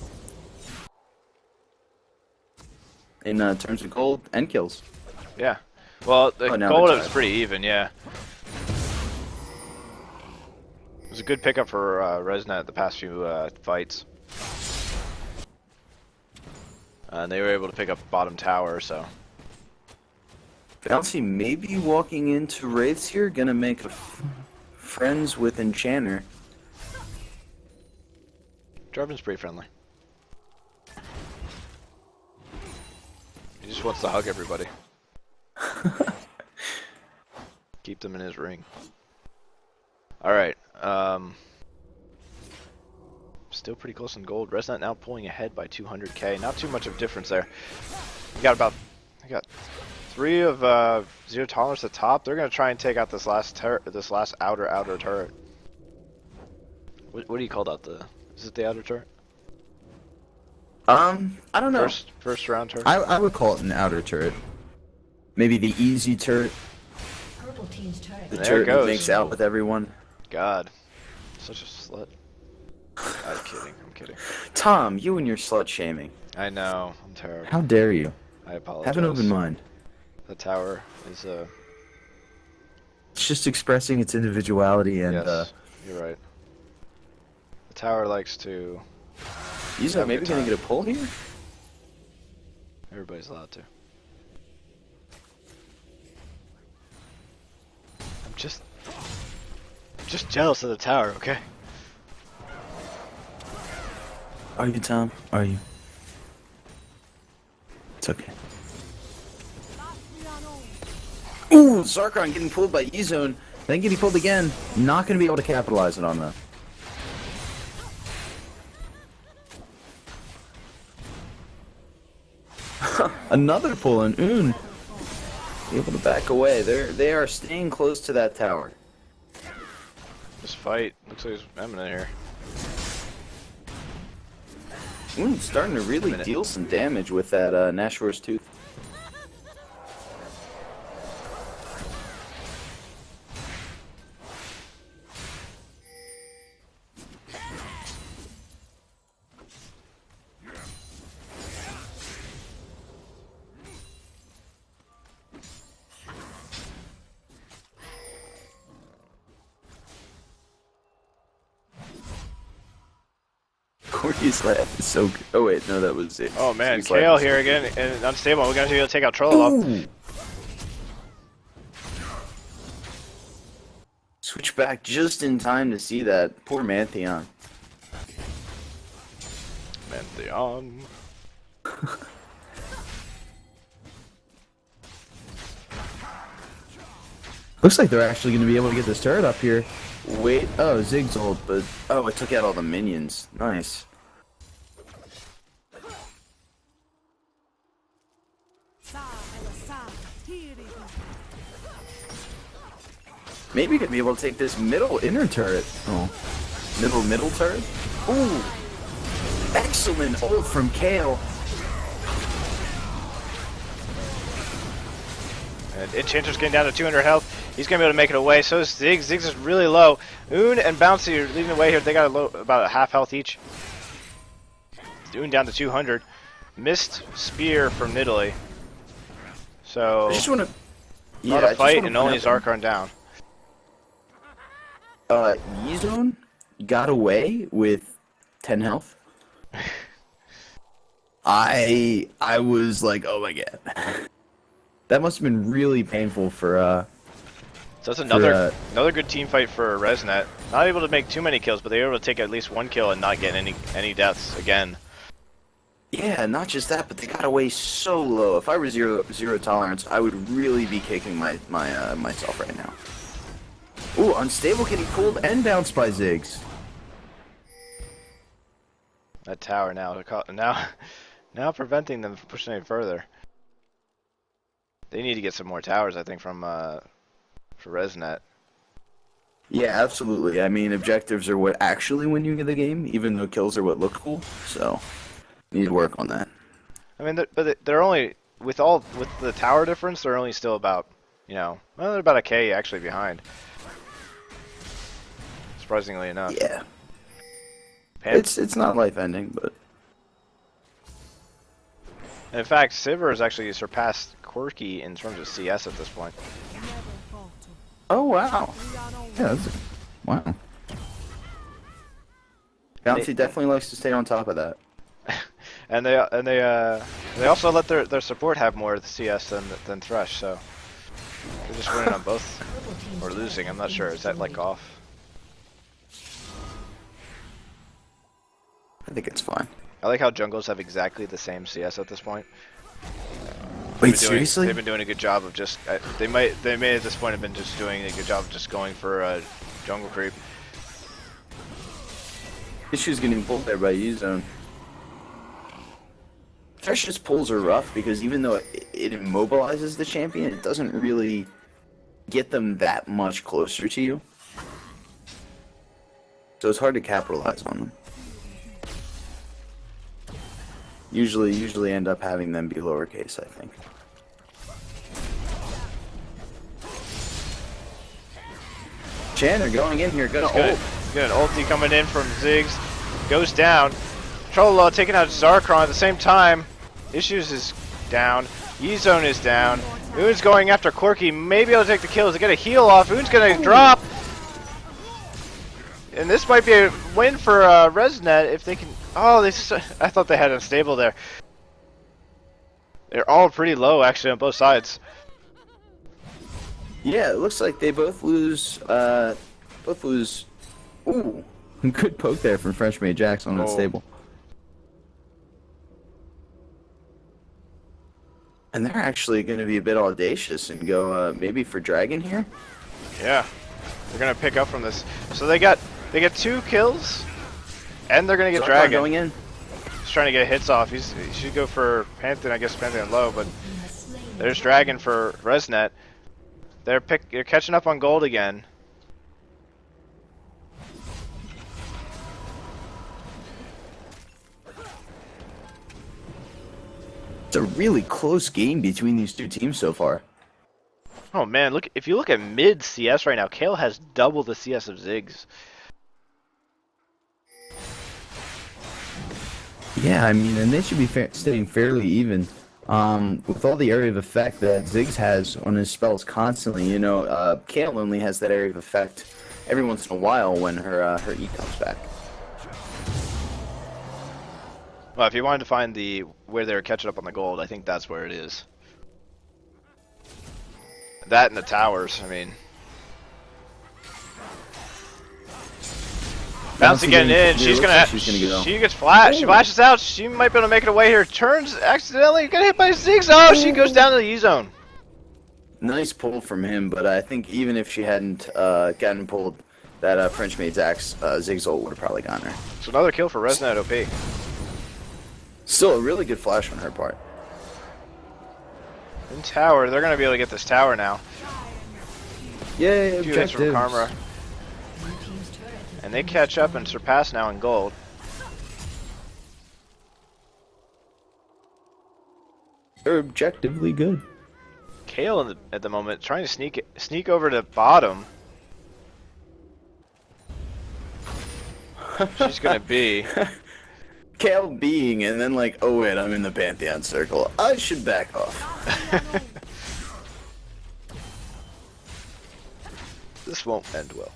Speaker 2: In terms of gold and kills.
Speaker 1: Yeah. Well, the
Speaker 2: now
Speaker 1: gold
Speaker 2: they're
Speaker 1: was
Speaker 2: tied.
Speaker 1: pretty even, yeah. It was a good pickup for Resnet the past few fights. And they were able to pick up bottom tower, so.
Speaker 2: Bouncy maybe walking into Wraiths here, gonna make friends with Enchanter.
Speaker 1: Jarvan's pretty friendly. He just wants to hug everybody. Keep them in his ring. Alright, still pretty close in gold. Resnet now pulling ahead by 200k. Not too much of a difference there. We got 3 of Zero Tolerance at top. They're gonna try and take out this last outer turret. What do you call that? Is it the outer turret?
Speaker 2: I don't know.
Speaker 1: First round turret.
Speaker 2: I would call it an outer turret. Maybe the easy turret.
Speaker 3: Purple team's turret.
Speaker 2: The
Speaker 1: There it
Speaker 2: turret that
Speaker 1: goes.
Speaker 2: makes out with everyone.
Speaker 1: God, such a slut. I'm kidding. I'm kidding.
Speaker 2: Tom, you and your slut shaming.
Speaker 1: I know. I'm terrible.
Speaker 2: How dare you?
Speaker 1: I apologize.
Speaker 2: Have an open mind.
Speaker 1: The tower is
Speaker 2: It's just expressing its individuality and
Speaker 1: yes, you're right. The tower likes to.
Speaker 2: He's
Speaker 1: have a
Speaker 2: maybe
Speaker 1: good
Speaker 2: gonna
Speaker 1: time.
Speaker 2: get a pull here?
Speaker 1: Everybody's allowed to. I'm just jealous of the tower, okay?
Speaker 2: Are you, Tom? Are you? It's okay. Ooh, Zarkon getting pulled by E-Zone. Then getting pulled again. Not going to be able to capitalize it on that. Another pull and Oon able to back away. They are staying close to that tower.
Speaker 1: This fight looks like it's imminent here.
Speaker 2: Oon starting to really deal some damage with that Nashor's Tooth. Corky's laugh is so good. Oh wait, no, that was it.
Speaker 1: Oh man,
Speaker 2: His laugh
Speaker 1: Kale
Speaker 2: is so
Speaker 1: here again and unstable. We're gonna be able to take out Trollop.
Speaker 2: Ooh. Switch back just in time to see that. Poor Mantheon.
Speaker 1: Mantheon.
Speaker 2: Looks like they're actually going to be able to get this turret up here. Wait, oh, Zig's ult, but oh, it took out all the minions. Nice. Maybe you could be able to take this middle inner turret. Oh, middle turret. Ooh, excellent ult from Kale.
Speaker 1: And Enchanter's getting down to 200 health. He's gonna be able to make it away. So is Ziggs. Ziggs is really low. Oon and Bouncy are leading the way here. They got about a half health each. Oon down to 200. Missed spear from Nidalee. So
Speaker 2: I just want to.
Speaker 1: not a fight and only Zarkon down.
Speaker 2: Yizone got away with 10 health. I was like, oh my god. That must have been really painful for
Speaker 1: So that's another good team fight for Resnet. Not able to make too many kills, but they were able to take at least one kill and not get any deaths again.
Speaker 2: yeah, not just that, but they got away so low. If I were zero tolerance, I would really be kicking myself right now. Ooh, Unstable getting pulled and bounced by Ziggs.
Speaker 1: That tower now preventing them from pushing any further. They need to get some more towers, I think, from for Resnet.
Speaker 2: Yeah, absolutely. I mean, objectives are what actually win you the game, even though kills are what look cool. So, need to work on that.
Speaker 1: I mean, but they're only with the tower difference. They're only still about, well, they're about a K actually behind. Surprisingly enough.
Speaker 2: Yeah. It's not life ending, but
Speaker 1: And in fact, Sivir has actually surpassed Quirky in terms of CS at this point.
Speaker 2: oh wow. Yeah, wow. Bouncy definitely likes to stay on top of that.
Speaker 1: And they also let their support have more CS than Thresh, so they're just winning on both or losing. I'm not sure. Is that like off?
Speaker 2: I think it's fine.
Speaker 1: I like how jungles have exactly the same CS at this point.
Speaker 2: Wait, seriously?
Speaker 1: They've been doing a good job of just. They may at this point have been just doing a good job of just going for jungle creep.
Speaker 2: Issue's getting pulled there by U-Zone. Thresh's pulls are rough because even though it immobilizes the champion, it doesn't really get them that much closer to you. So it's hard to capitalize on them. Usually end up having them be lowercase, I think. Chandler going in here, gonna ult.
Speaker 1: Good ulti coming in from Ziggs. Goes down. Trololo taking out Zarkron at the same time. Issues is down. Yizone is down. Oon's going after Corki. Maybe he'll take the kills to get a heal off. Oon's gonna drop. And this might be a win for Resnet if they can. Oh, I thought they had him stable there. They're all pretty low actually on both sides.
Speaker 2: Yeah, it looks like they both lose. Ooh, good poke there from French Mage Jax on unstable. And they're actually going to be a bit audacious and go maybe for Dragon here.
Speaker 1: Yeah, they're gonna pick up from this. So they get 2 kills, and they're gonna get
Speaker 2: Zarkon
Speaker 1: Dragon.
Speaker 2: going in.
Speaker 1: He's trying to get hits off. He should go for Pantheon. I guess Pantheon low, but there's Dragon for Resnet. They're catching up on gold again.
Speaker 2: It's a really close game between these two teams so far.
Speaker 1: Oh man, look! If you look at mid CS right now, Kayle has double the CS of Ziggs.
Speaker 2: Yeah, I mean, and they should be staying fairly even. With all the area of effect that Ziggs has on his spells constantly, you know, Kayle only has that area of effect every once in a while when her E comes back.
Speaker 1: Well, if you wanted to find where they're catching up on the gold, I think that's where it is. That and the towers, I mean. Bouncy getting in, she gets flashed, she flashes out, she might be able to make it away here, turns, accidentally, get hit by Ziggs, oh, she goes down to the E-zone.
Speaker 2: Nice pull from him, but I think even if she hadn't gotten pulled, that French Maid's axe, Ziggs ult would have probably gotten her.
Speaker 1: So another kill for Resnet OP.
Speaker 2: Still a really good flash on her part.
Speaker 1: In tower, they're going to be able to get this tower now.
Speaker 2: Yay,
Speaker 1: A few hits from
Speaker 2: objectives.
Speaker 1: Karma. And they catch up and surpass now in gold.
Speaker 2: They're objectively good.
Speaker 1: Kayle at the moment trying to sneak over to bottom. She's gonna be.
Speaker 2: Kayle being, and then like, oh wait, I'm in the Pantheon circle. I should back off.
Speaker 1: This won't end well.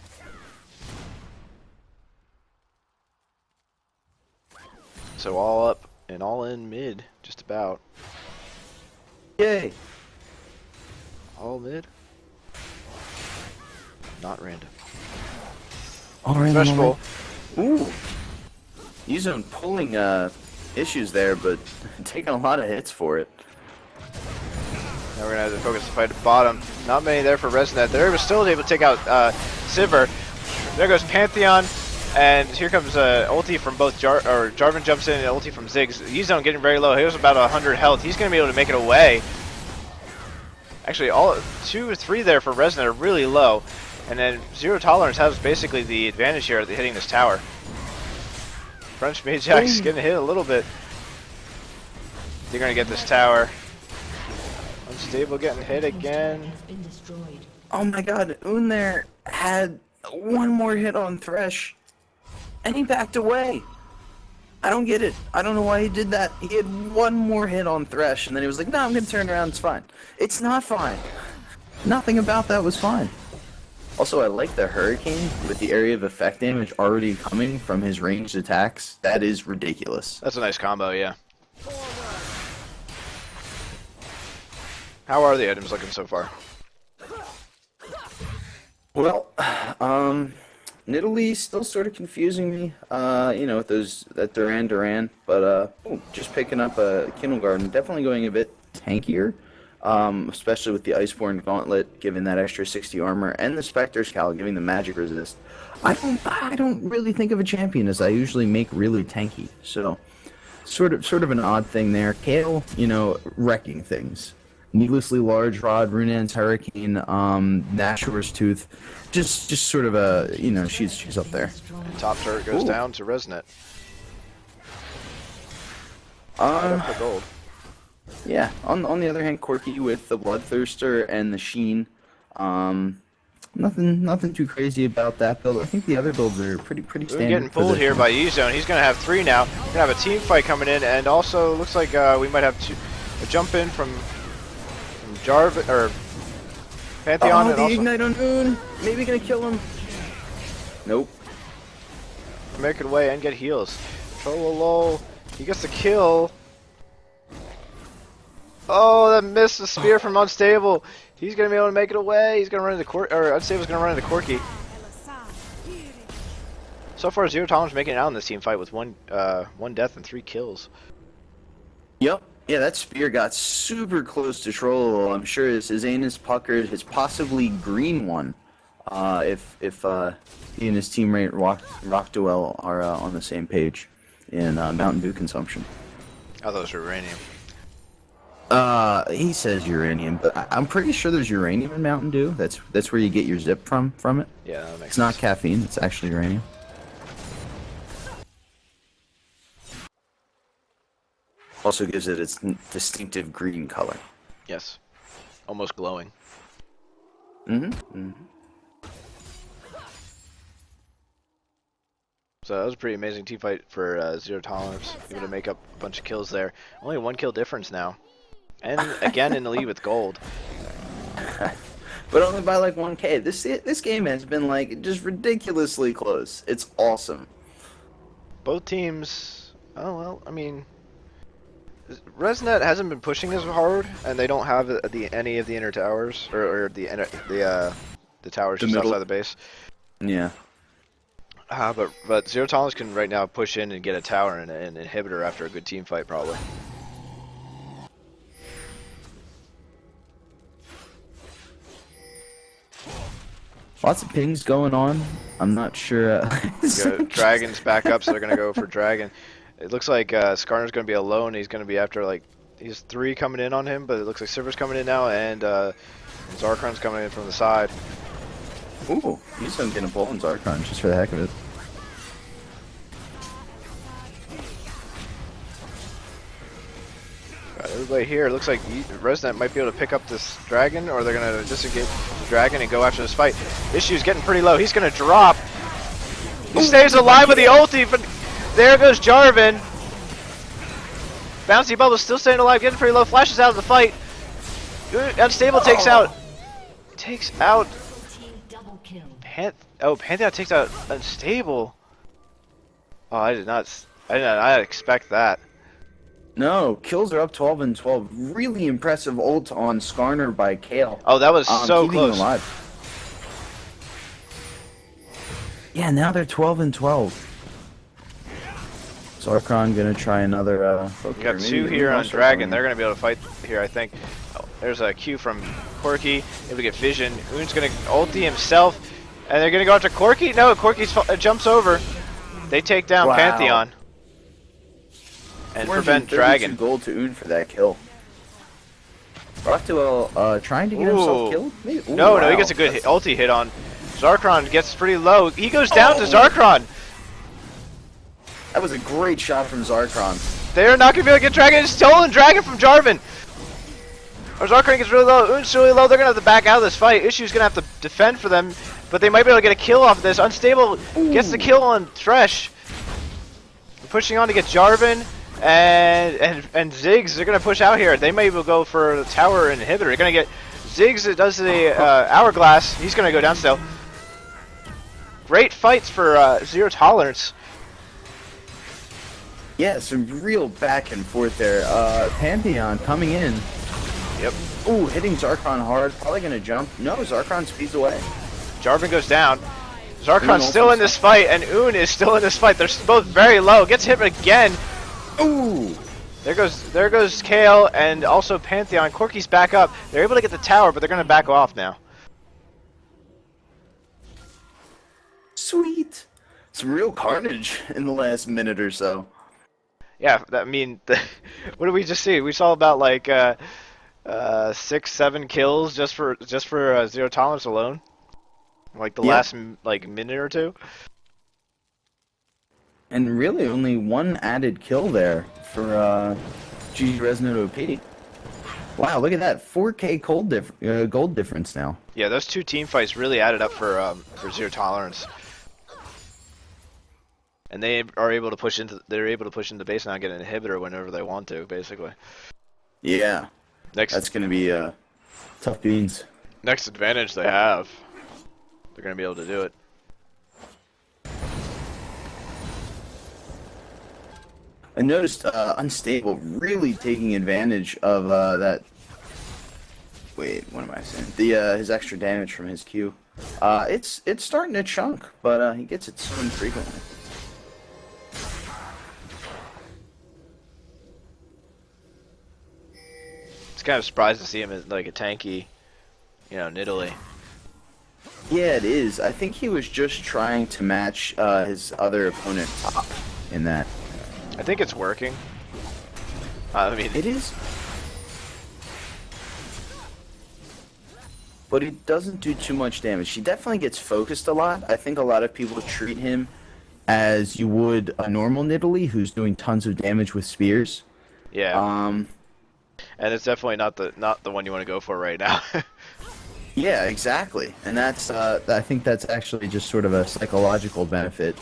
Speaker 1: So all up and all in mid, just about.
Speaker 2: Yay.
Speaker 1: All mid. Not random.
Speaker 2: All right,
Speaker 1: Vegetable.
Speaker 2: Ooh. Yizone pulling issues there, but taking a lot of hits for it.
Speaker 1: Now we're gonna have to focus the fight at bottom. Not many there for Resnet. They're still able to take out Sivir. There goes Pantheon. And here comes ulti from both Jarvan jumps in and ulti from Ziggs. Yizone getting very low. He was about 100 health. He's going to be able to make it away. Actually, all 2 or 3 there for Resnet are really low. And then Zero Tolerance has basically the advantage here at hitting this tower. French Mage Jax getting hit a little bit. They're going to get this tower. Unstable getting hit again.
Speaker 2: Oh my god, Oon there had one more hit on Thresh. And he backed away. I don't get it. I don't know why he did that. He had one more hit on Thresh, and then he was like, no, I'm going to turn around. It's fine. It's not fine. Nothing about that was fine. Also, I like the Hurricane with the area of effect damage already coming from his ranged attacks. That is ridiculous.
Speaker 1: That's a nice combo, yeah. How are the items looking so far?
Speaker 2: Well, Nidalee still sort of confusing me, you know, with that Duran, but just picking up a Kindlegarden, definitely going a bit tankier, especially with the Iceborne Gauntlet giving that extra 60 armor, and the Spectre's Cowl giving the magic resist. I don't really think of a champion as I usually make really tanky, so sort of an odd thing there. Kale, wrecking things. Needlessly large rod, Runan's Hurricane, Nashor's Tooth, just sort of a she's up there.
Speaker 1: Top turret goes
Speaker 2: Ooh.
Speaker 1: down to Resnet. Right up the gold.
Speaker 2: Yeah. On the other hand, Corky with the Bloodthirster and the Sheen. Nothing too crazy about that build. I think the other builds are pretty
Speaker 1: We're
Speaker 2: standard.
Speaker 1: getting
Speaker 2: for
Speaker 1: pulled
Speaker 2: this
Speaker 1: here
Speaker 2: one.
Speaker 1: by E-Zone. He's going to have 3 now. We're going to have a team fight coming in, and also looks like we might have a jump in from Jarvan, or Pantheon, and
Speaker 2: the
Speaker 1: also
Speaker 2: Ignite on Oon. Maybe gonna kill him. Nope.
Speaker 1: make it away and get heals. Trololo, he gets the kill. Oh, that missed the spear from Unstable. He's going to be able to make it away. He's going to run into Unstable's going to run into Corky. So far, Zero Tolerance making it out in this team fight with one death and 3 kills.
Speaker 2: Yep. Yeah, that spear got super close to Trollolo. I'm sure his anus puckered, his possibly green one. If he and his teammate Rockduel are on the same page in Mountain Dew consumption.
Speaker 1: Oh, those are uranium.
Speaker 2: He says uranium, but I'm pretty sure there's uranium in Mountain Dew. That's where you get your zip from it.
Speaker 1: Yeah, that makes
Speaker 2: It's not
Speaker 1: sense.
Speaker 2: caffeine. It's actually uranium. Also gives it its distinctive green color.
Speaker 1: Yes. Almost glowing.
Speaker 2: Mm-hmm.
Speaker 1: So that was a pretty amazing team fight for Zero Tolerance. Able to make up a bunch of kills there. Only a 1 kill difference now. And again in the lead with gold.
Speaker 2: But only by like 1K. This game has been like just ridiculously close. It's awesome.
Speaker 1: Both teams, oh well, I mean, Resnet hasn't been pushing as hard, and they don't have any of the inner towers or the towers
Speaker 2: The
Speaker 1: just
Speaker 2: middle.
Speaker 1: outside the base.
Speaker 2: Yeah.
Speaker 1: But Zero Tolerance can right now push in and get a tower and an inhibitor after a good team fight probably.
Speaker 2: Lots of pings going on. I'm not sure.
Speaker 1: Dragon's back up, so they're gonna go for Dragon. It looks like Skarner's gonna be alone. He's gonna be after like he's 3 coming in on him, but it looks like Silver's coming in now, and Zarkron's coming in from the side.
Speaker 2: Ooh, he's gonna get a pull on Zarkon just for the heck of it.
Speaker 1: Got everybody here. It looks like Resnet might be able to pick up this Dragon, or they're gonna disengage the Dragon and go after this fight. Issue's getting pretty low. He's gonna drop. He stays alive with the ulti, but there goes Jarvan. Bouncy Bubble still staying alive, getting pretty low. Flashes out of the fight. Unstable takes out
Speaker 3: Team double kill.
Speaker 1: Pantheon takes out Unstable. Oh, I did not expect that.
Speaker 2: No, kills are up 12 and 12. Really impressive ult on Skarner by Kale.
Speaker 1: Oh, that was so
Speaker 2: keeping him
Speaker 1: close.
Speaker 2: alive. Yeah, now they're 12 and 12. Zarkon gonna try another.
Speaker 1: We got 2 here on Dragon. They're going to be able to fight here, I think. Oh, there's a Q from Corky. Able to get vision. Un's going to ulti himself. And they're going to go after Corky? No, Corky jumps over. They take down
Speaker 2: Wow.
Speaker 1: Pantheon. And prevent Dragon.
Speaker 2: Gold to Un for that kill. Rockduel trying to get himself
Speaker 1: Ooh.
Speaker 2: killed? Maybe? Ooh,
Speaker 1: No, he
Speaker 2: wow.
Speaker 1: gets a good ulti hit on. Zarkron gets pretty low. He goes down to Zarkron.
Speaker 2: That was a great shot from Zarkon.
Speaker 1: They're not going to be able to get Dragon. It's stolen Dragon from Jarvan. Or Zarkron gets really low. Un's really low. They're going to have to back out of this fight. Issue's going to have to defend for them. But they might be able to get a kill off of this. Unstable gets the kill on Thresh. Pushing on to get Jarvan. And Ziggs are going to push out here. They may will go for the tower inhibitor. They're going to get Ziggs that does the hourglass. He's going to go down still. Great fights for Zero Tolerance.
Speaker 2: Yeah, some real back and forth there. Pantheon coming in.
Speaker 1: Yep.
Speaker 2: Ooh, hitting Zarkon hard. Probably gonna jump. No, Zarkon speeds away.
Speaker 1: Jarvan goes down. Zarkon's
Speaker 2: Un
Speaker 1: still
Speaker 2: also
Speaker 1: in this fight, and Un is still in this fight. They're both very low. Gets hit again.
Speaker 2: Ooh!
Speaker 1: There goes Kale and also Pantheon. Corky's back up. They're able to get the tower, but they're going to back off now.
Speaker 2: Sweet! Some real carnage in the last minute or so.
Speaker 1: Yeah, I mean, what did we just see? We saw about like 6, 7 kills just for zero tolerance alone. Like the
Speaker 2: Yep.
Speaker 1: last like minute or two.
Speaker 2: And really only one added kill there for GG Resonant OP. Wow, look at that. 4K gold difference now.
Speaker 1: Yeah, those two team fights really added up for zero tolerance. And they are able to push into base now and get an inhibitor whenever they want to, basically.
Speaker 2: Yeah,
Speaker 1: Next
Speaker 2: that's going to be tough beans.
Speaker 1: next advantage they have. They're gonna be able to do it.
Speaker 2: I noticed Unstable really taking advantage of that. Wait, what am I saying? His extra damage from his Q. It's starting to chunk, but he gets it so infrequently.
Speaker 1: It's kind of surprised to see him as like a tanky, Nidalee.
Speaker 2: Yeah, it is. I think he was just trying to match his other opponent top in that.
Speaker 1: I think it's working. I mean,
Speaker 2: It is. But he doesn't do too much damage. He definitely gets focused a lot. I think a lot of people treat him as you would a normal Nidalee who's doing tons of damage with spears.
Speaker 1: yeah,
Speaker 2: Um,
Speaker 1: and it's definitely not the one you want to go for right now.
Speaker 2: yeah, exactly. And that's I think that's actually just sort of a psychological benefit.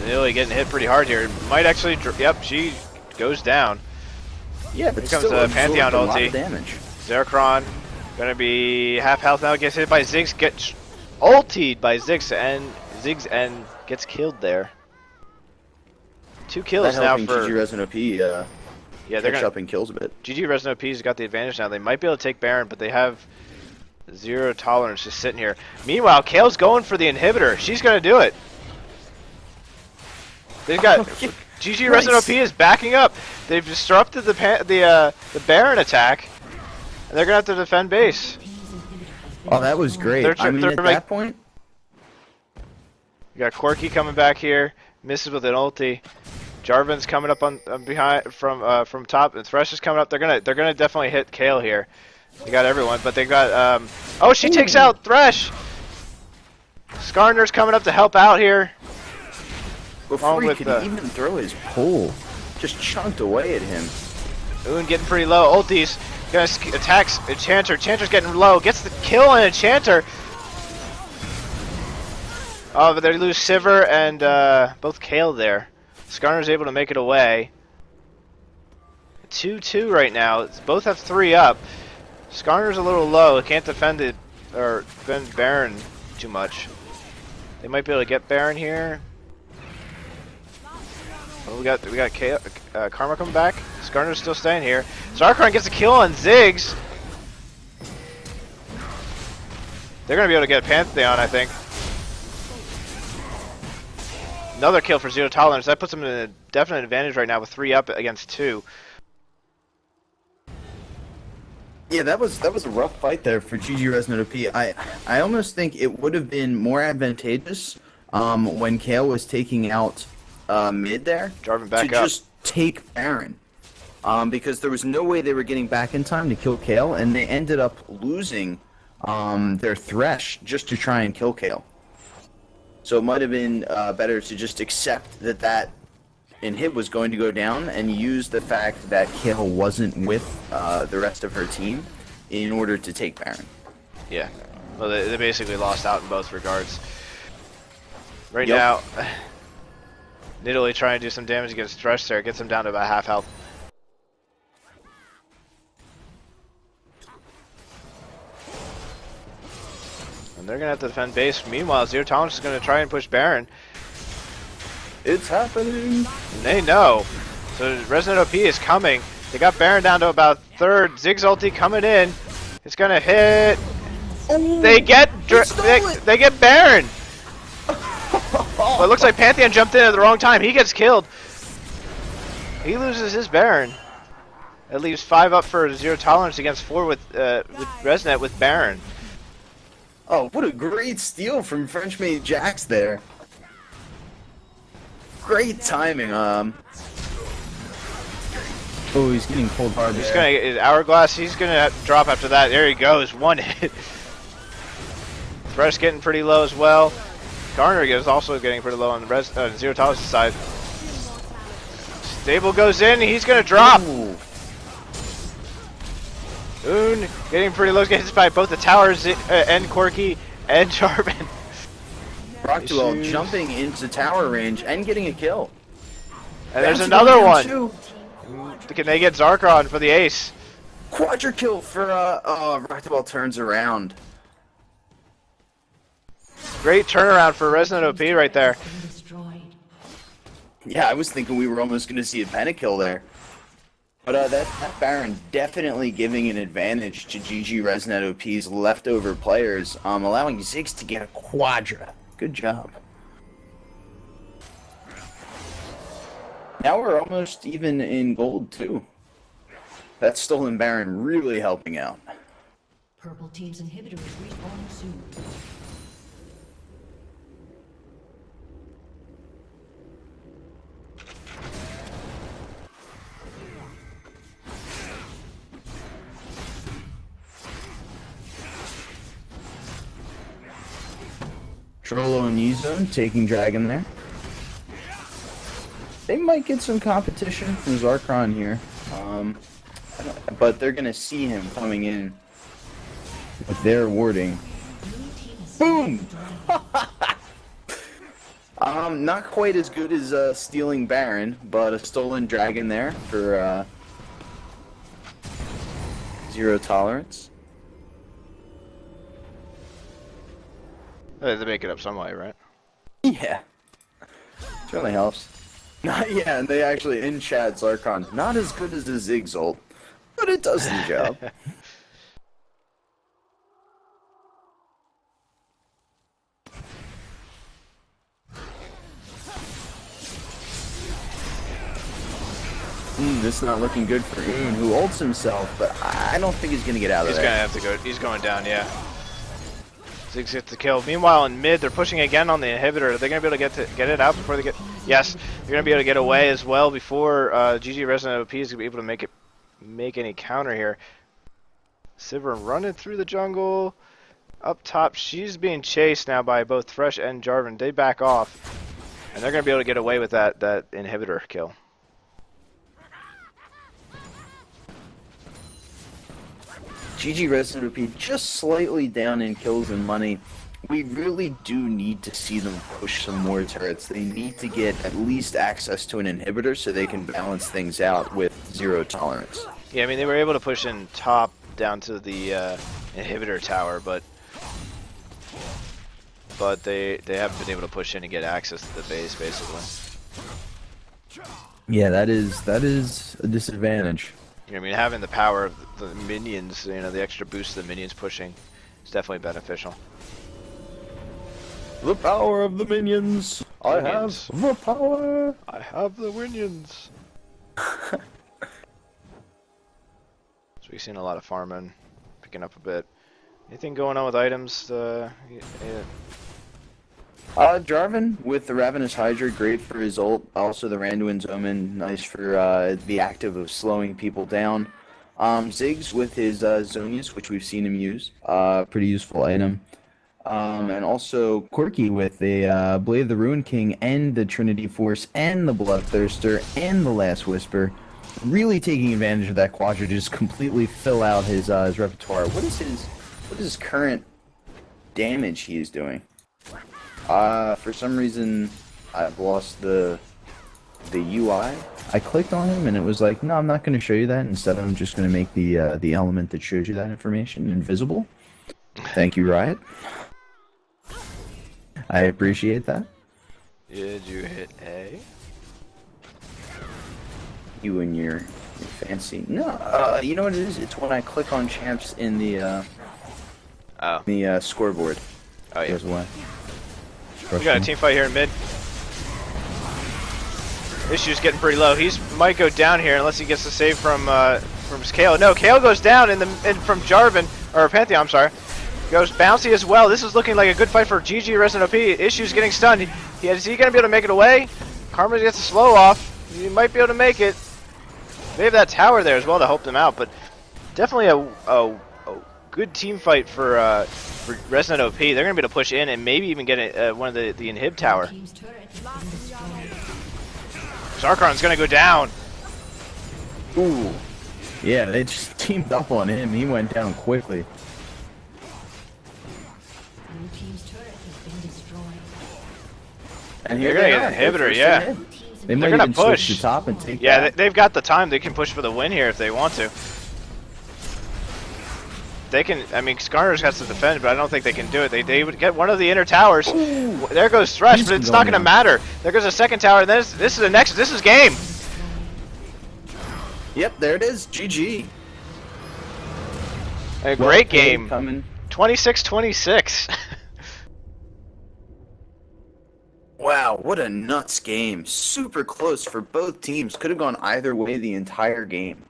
Speaker 1: Nidalee getting hit pretty hard here. Might actually, yep, she goes down.
Speaker 2: Yeah, but
Speaker 1: Here comes
Speaker 2: still
Speaker 1: the
Speaker 2: absorbed
Speaker 1: Pantheon
Speaker 2: a lot
Speaker 1: ulti.
Speaker 2: of damage.
Speaker 1: Zerkron gonna be half health now. Gets hit by Ziggs. Gets ultied by Ziggs and gets killed there. 2 kills
Speaker 2: That
Speaker 1: now
Speaker 2: helping
Speaker 1: for
Speaker 2: GG Resin OP
Speaker 1: yeah. They're
Speaker 2: catch
Speaker 1: gonna
Speaker 2: up in kills a bit.
Speaker 1: GG Resin OP's got the advantage now. They might be able to take Baron, but they have zero tolerance just sitting here. Meanwhile, Kale's going for the inhibitor. She's gonna do it. They've got GG Resin OP is backing up. They've disrupted the Baron attack, and they're gonna have to defend base.
Speaker 2: Oh, that was great.
Speaker 1: They're-
Speaker 2: I mean,
Speaker 1: they're
Speaker 2: at
Speaker 1: like-
Speaker 2: that point,
Speaker 1: You got Corki coming back here, misses with an ulti. Jarvan's coming up on behind from top, and Thresh is coming up. They're gonna definitely hit Kale here. They got everyone, but they got oh, she takes out Thresh. Skarner's coming up to help out here.
Speaker 2: before
Speaker 1: Along
Speaker 2: he
Speaker 1: with
Speaker 2: could
Speaker 1: the-
Speaker 2: even throw his pull, just chunked away at him.
Speaker 1: Oon getting pretty low. Ultis gonna attacks Enchanter. Enchanter's getting low. Gets the kill on Enchanter. Oh, but they lose Sivir and both Kale there. Skarner's able to make it away. 2-2 right now. Both have 3 up. Skarner's a little low. Can't defend it or defend Baron too much. They might be able to get Baron here. Oh, we got Karma coming back. Skarner's still staying here. Zarkron gets a kill on Ziggs. They're gonna be able to get Pantheon, I think. Another kill for zero tolerance. That puts them in a definite advantage right now with 3 up against 2.
Speaker 2: Yeah, that was a rough fight there for GG Resonant OP. I almost think it would have been more advantageous when Kale was taking out mid there
Speaker 1: Jarvan back
Speaker 2: to
Speaker 1: up.
Speaker 2: just take Baron. Because there was no way they were getting back in time to kill Kale, and they ended up losing their Thresh just to try and kill Kale. So it might have been better to just accept that inhib was going to go down and use the fact that Kale wasn't with the rest of her team in order to take Baron.
Speaker 1: Yeah. Well, they basically lost out in both regards. Right
Speaker 2: Yep.
Speaker 1: now, Nidalee trying to do some damage against Thresh there. Gets him down to about half health. And they're going to have to defend base. Meanwhile, Zero Tolerance is going to try and push Baron.
Speaker 2: It's happening!
Speaker 1: And they know. So Resident OP is coming. They got Baron down to about third. Ziggs ulti coming in. It's going to hit. They get they get Baron. Well, it looks like Pantheon jumped in at the wrong time. He gets killed. He loses his Baron. It leaves 5 up for Zero Tolerance against 4 with Resnet with Baron.
Speaker 2: Oh, what a great steal from Frenchmade Jax there. Great timing. Oh, he's getting cold hard
Speaker 1: He's
Speaker 2: there.
Speaker 1: gonna get his hourglass. He's gonna drop after that. There he goes. One hit. Thresh getting pretty low as well. Garner is also getting pretty low on the Zero Tolerance side. Stable goes in. He's gonna drop.
Speaker 2: Ooh.
Speaker 1: Boone getting pretty low. Gets hit by both the towers and Corki and Jarvan.
Speaker 2: Rockwell
Speaker 1: Issues.
Speaker 2: jumping into tower range and getting a kill.
Speaker 1: And there's
Speaker 2: Bouncy
Speaker 1: another
Speaker 2: down
Speaker 1: one.
Speaker 2: too.
Speaker 1: Can they get Zarkon for the ace?
Speaker 2: Quadra kill for Rockwell turns around.
Speaker 1: Great turnaround for Resonant OP right there.
Speaker 3: Been destroyed.
Speaker 2: Yeah, I was thinking we were almost going to see a pentakill there. But that Baron definitely giving an advantage to GG Resnet OP's leftover players, allowing Ziggs to get a Quadra. Good job. Now we're almost even in gold too. That stolen Baron really helping out.
Speaker 3: Purple team's inhibitor is respawning soon.
Speaker 2: Trollo and Yuzone taking Dragon there. They might get some competition from Zarkon here. But they're gonna see him coming in with their warding. Boom! Not quite as good as stealing Baron, but a stolen Dragon there for Zero Tolerance.
Speaker 1: They make it up some way, right?
Speaker 2: Yeah. Certainly helps. Yeah, and they actually in chat Zarkon, not as good as the Ziggs ult, but it does the job. This is not looking good for Oon, who ults himself, but I don't think he's gonna get out of
Speaker 1: He's
Speaker 2: there.
Speaker 1: gonna have to go. He's going down, yeah. Ziggs gets the kill. Meanwhile, in mid, they're pushing again on the inhibitor. They're gonna be able to get it out before they get. Yes, they're gonna be able to get away as well before GG Resident OP is gonna be able to make any counter here. Sivir running through the jungle. Up top, she's being chased now by both Thresh and Jarvan. They back off, and they're gonna be able to get away with that inhibitor kill.
Speaker 2: GG Resident OP just slightly down in kills and money. We really do need to see them push some more turrets. They need to get at least access to an inhibitor so they can balance things out with Zero Tolerance.
Speaker 1: Yeah, I mean they were able to push in top down to the inhibitor tower, but they haven't been able to push in and get access to the base basically.
Speaker 2: Yeah, that is a disadvantage.
Speaker 1: You know, I mean, having the power of the minions, you know, the extra boost of the minions pushing is definitely beneficial.
Speaker 2: The power of the minions.
Speaker 1: Minions.
Speaker 2: I have the power.
Speaker 1: I have the minions. So we've seen a lot of farming, picking up a bit. Anything going on with items?
Speaker 2: Jarvan with the Ravenous Hydra, great for his ult. Also the Randuin's Omen, nice for the active of slowing people down. Ziggs with his Zonius, which we've seen him use, pretty useful item. And also Corki with the Blade of the Ruin King and the Trinity Force and the Bloodthirster and the Last Whisper. Really taking advantage of that Quadra to just completely fill out his repertoire. What is his current damage he is doing? For some reason, I've lost the UI. I clicked on him and it was like, no, I'm not going to show you that. Instead, I'm just going to make the element that shows you that information invisible. Thank you, Riot. I appreciate that.
Speaker 1: Did you hit A?
Speaker 2: You and your fancy. No, you know what it is? It's when I click on champs in the scoreboard.
Speaker 1: Oh yeah.
Speaker 2: Goes away.
Speaker 1: We got a team fight here in mid. Issue's getting pretty low. He's might go down here unless he gets the save from Kayle. No, Kayle goes down from Jarvan or Pantheon. I'm sorry. Goes bouncy as well. This is looking like a good fight for GG Resident OP. Issue's getting stunned. Is he gonna be able to make it away? Karma gets a slow off. He might be able to make it. They have that tower there as well to help them out, but definitely a good team fight for Resnet OP. They're gonna be able to push in and maybe even get one of the inhib tower.
Speaker 3: Team's turret has been destroyed.
Speaker 1: Zarkar's gonna go down.
Speaker 2: Ooh. Yeah, they just teamed up on him. He went down quickly.
Speaker 3: Blue team's turret has been destroyed.
Speaker 2: And
Speaker 1: They're
Speaker 2: here
Speaker 1: gonna
Speaker 2: they
Speaker 1: get
Speaker 2: are.
Speaker 1: an
Speaker 2: They're
Speaker 1: inhibitor,
Speaker 2: first
Speaker 1: yeah.
Speaker 2: ahead.
Speaker 3: Blue team's
Speaker 2: They
Speaker 3: inhibitor
Speaker 2: might
Speaker 1: They're gonna
Speaker 2: even switch
Speaker 1: push.
Speaker 2: to top and take
Speaker 1: Yeah,
Speaker 2: that.
Speaker 1: they've got the time. They can push for the win here if they want to. They can. I mean, Skarner has to defend, but I don't think they can do it. They would get one of the inner towers.
Speaker 2: Ooh.
Speaker 1: There goes Thresh,
Speaker 2: He's
Speaker 1: but it's
Speaker 2: going
Speaker 1: not going to
Speaker 2: down.
Speaker 1: matter. There goes a second tower, and this is the next. This is game.
Speaker 2: Yep, there it is. GG.
Speaker 1: A
Speaker 2: Well
Speaker 1: great
Speaker 2: played,
Speaker 1: game.
Speaker 2: Coming.
Speaker 1: 26-26.
Speaker 2: Wow, what a nuts game. Super close for both teams. Could have gone either way the entire game.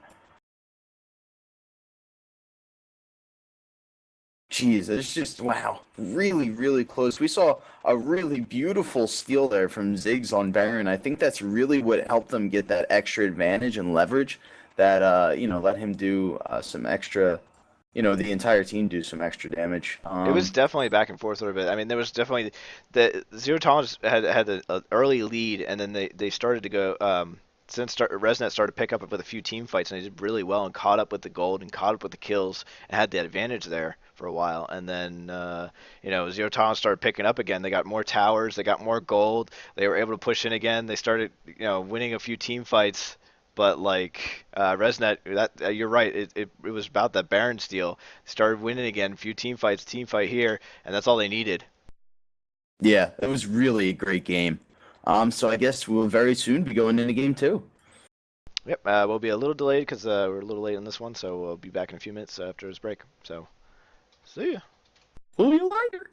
Speaker 2: Jeez, it's just, wow. Really, really close. We saw a really beautiful steal there from Ziggs on Baron. I think that's really what helped them get that extra advantage and leverage that, let him do some extra, the entire team do some extra damage.
Speaker 1: It was definitely back and forth a little bit. I mean, there was definitely the Zero Tolerance had an early lead, and then they started to go. Resnet started to pick up with a few team fights, and they did really well and caught up with the gold and caught up with the kills and had the advantage there for a while. And then Zero Tolerance started picking up again. They got more towers, they got more gold. They were able to push in again. They started winning a few team fights. But like Resnet, you're right. It was about that Baron steal. Started winning again. Few team fight here, and that's all they needed.
Speaker 2: Yeah, it was really a great game. So I guess we'll very soon be going into game 2.
Speaker 1: Yep. We'll be a little delayed because we're a little late on this one, so we'll be back in a few minutes after his break. So, see ya.
Speaker 2: See you later.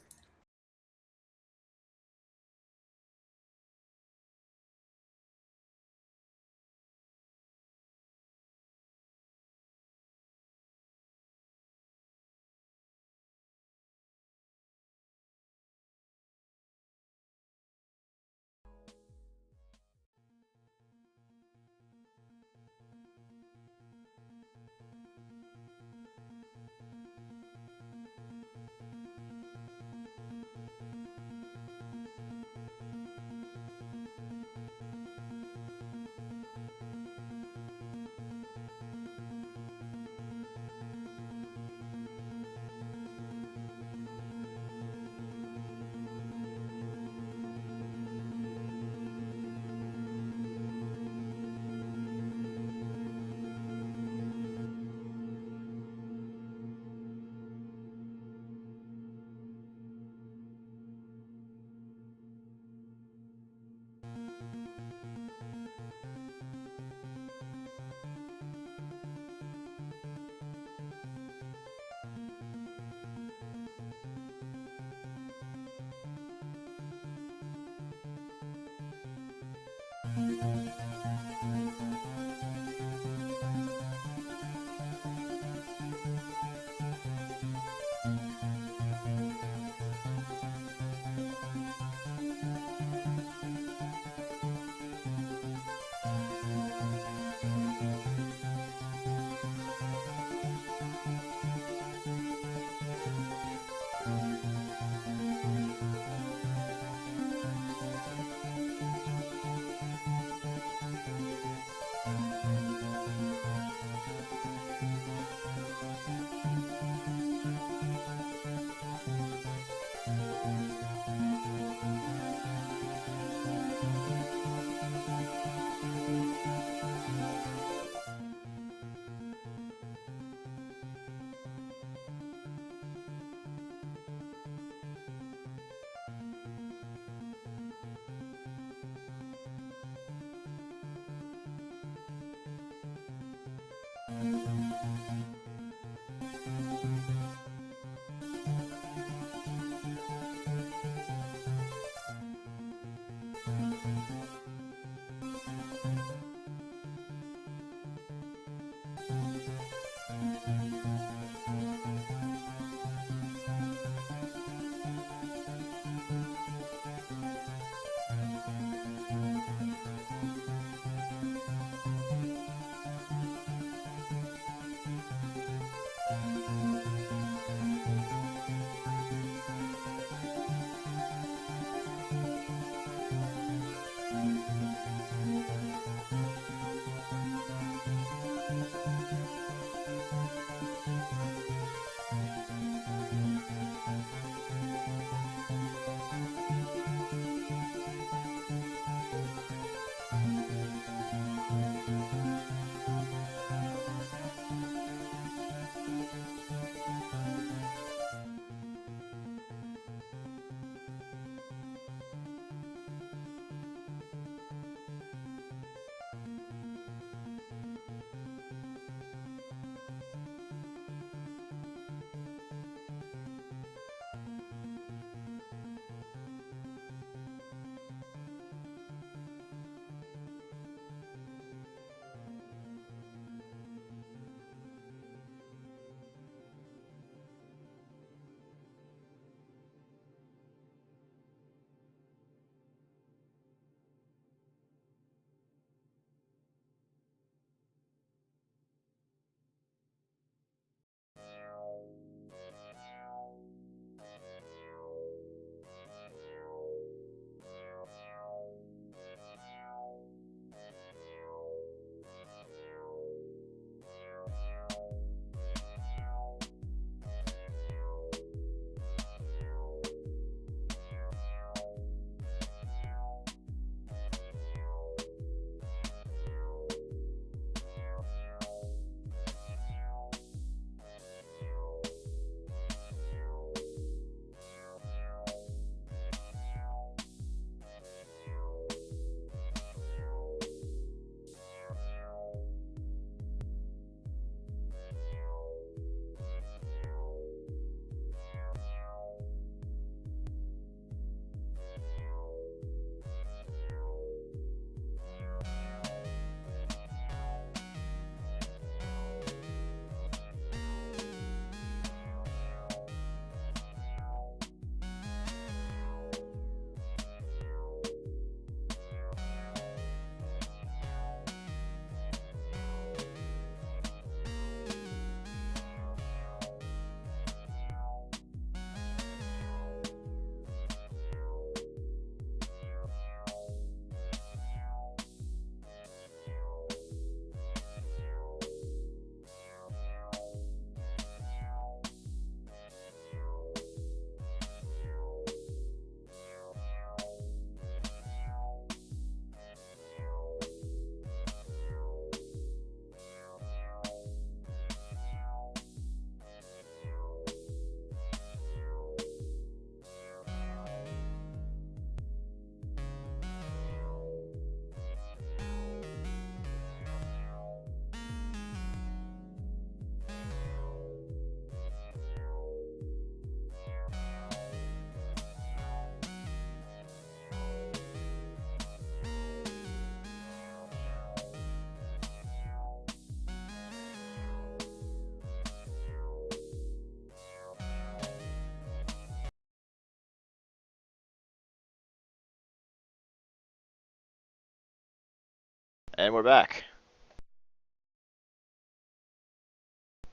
Speaker 1: And we're back.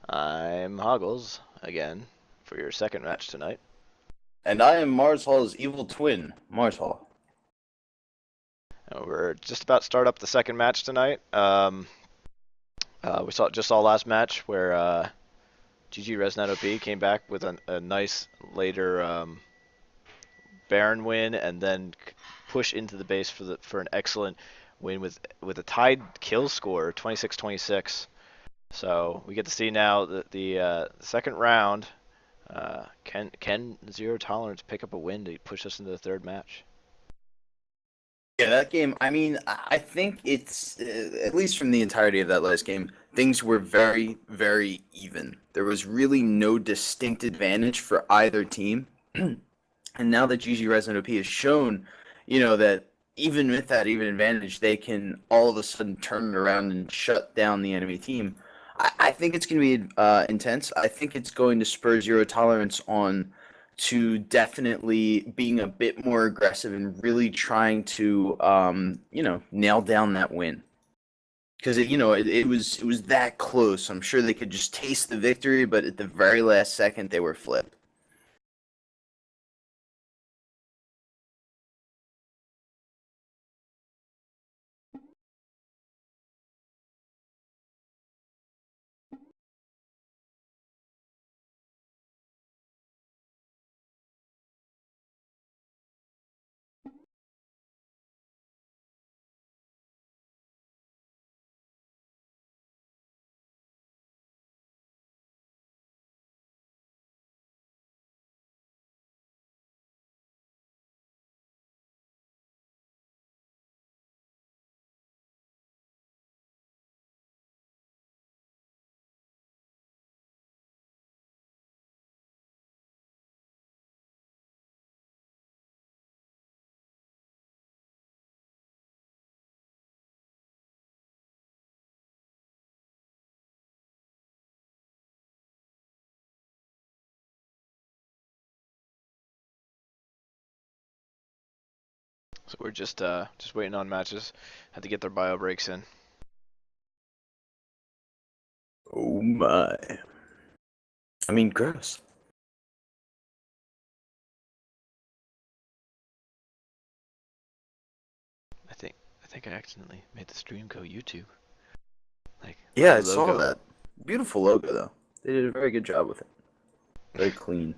Speaker 1: I'm Hoggles again for your second match tonight.
Speaker 2: And I am Mars Hall's evil twin, Mars Hall.
Speaker 1: We're just about to start up the second match tonight. We saw last match where GG Resnet OP came back with a nice later Baron win, and then push into the base for an excellent win with a tied kill score, 26-26. So we get to see now the second round. Can Zero Tolerance pick up a win to push us into the third match?
Speaker 2: Yeah, that game, I mean, I think it's, at least from the entirety of that last game, things were very, very even. There was really no distinct advantage for either team. And now that GG Resident OP has shown, that even with that even advantage, they can all of a sudden turn it around and shut down the enemy team. I think it's going to be intense. I think it's going to spur Zero Tolerance on to definitely being a bit more aggressive and really trying to, nail down that win. Because it was that close. I'm sure they could just taste the victory, but at the very last second, they were flipped.
Speaker 1: So we're just waiting on matches. Had to get their bio breaks in.
Speaker 2: Oh my. I mean, gross.
Speaker 1: I think I accidentally made the stream go YouTube.
Speaker 2: Yeah,
Speaker 1: the
Speaker 2: I saw
Speaker 1: logo.
Speaker 2: that. Beautiful logo, though. They did a very good job with it. Very clean.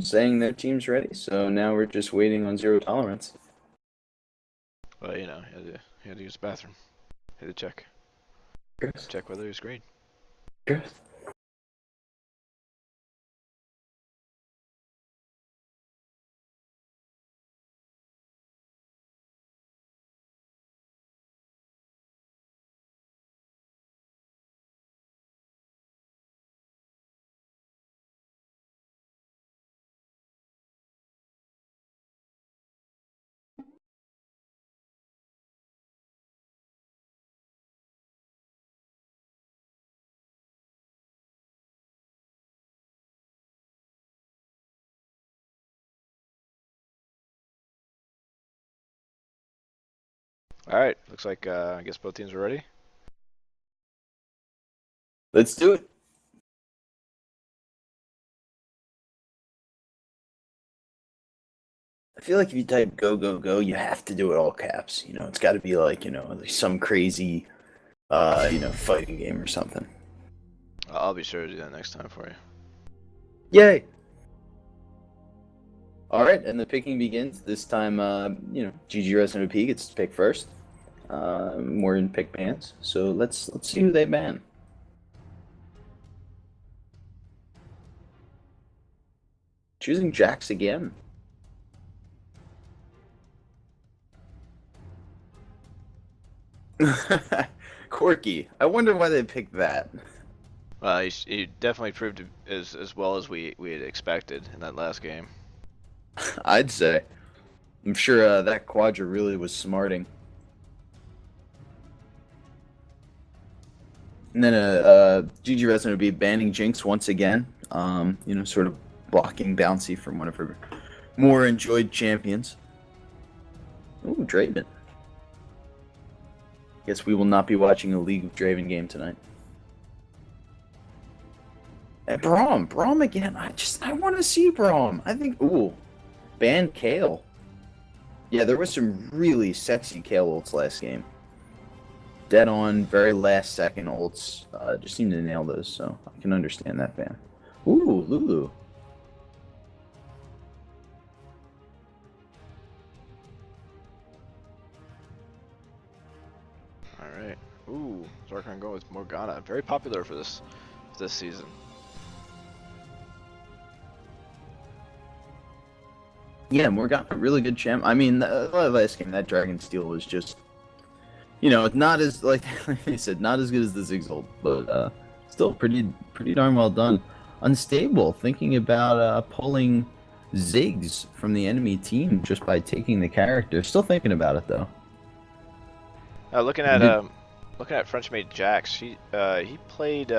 Speaker 2: Saying their team's ready, so now we're just waiting on Zero Tolerance.
Speaker 1: Well, he had to use the bathroom. Had to check
Speaker 2: Gross.
Speaker 1: whether he was green.
Speaker 2: Gross.
Speaker 1: All right, looks like I guess both teams are ready.
Speaker 2: Let's do it. I feel like if you type go, go, go, you have to do it all caps. It's got to be like, some crazy, fighting game or something.
Speaker 1: I'll be sure to do that next time for you.
Speaker 2: Yay! All right, and the picking begins. This time, GG Resident OP gets to pick first. More in pick bans. So let's see who they ban. Choosing Jax again. Corky. I wonder why they picked that.
Speaker 1: He definitely proved as well as we had expected in that last game.
Speaker 2: I'd say. I'm sure that Quadra really was smarting. And then GG Resident would be banning Jinx once again. Sort of blocking Bouncy from one of her more enjoyed champions. Ooh, Draven. Guess we will not be watching a League of Draven game tonight. And Braum again. I want to see Braum. I think, ban Kale. Yeah, there was some really sexy Kale ults last game. Dead on, very last second ults. Just seemed to nail those, so I can understand that ban. Ooh, Lulu.
Speaker 1: Alright. Ooh, Zarkon Go with Morgana. Very popular for this season.
Speaker 2: Yeah, Morgana, really good champ. I mean, the last game, that Dragon Steel was just, not as, like I said, not as good as the Zigzult, but still pretty darn well done. Unstable, thinking about pulling Ziggs from the enemy team just by taking the character. Still thinking about it, though.
Speaker 1: Looking at French-made Jax, he's played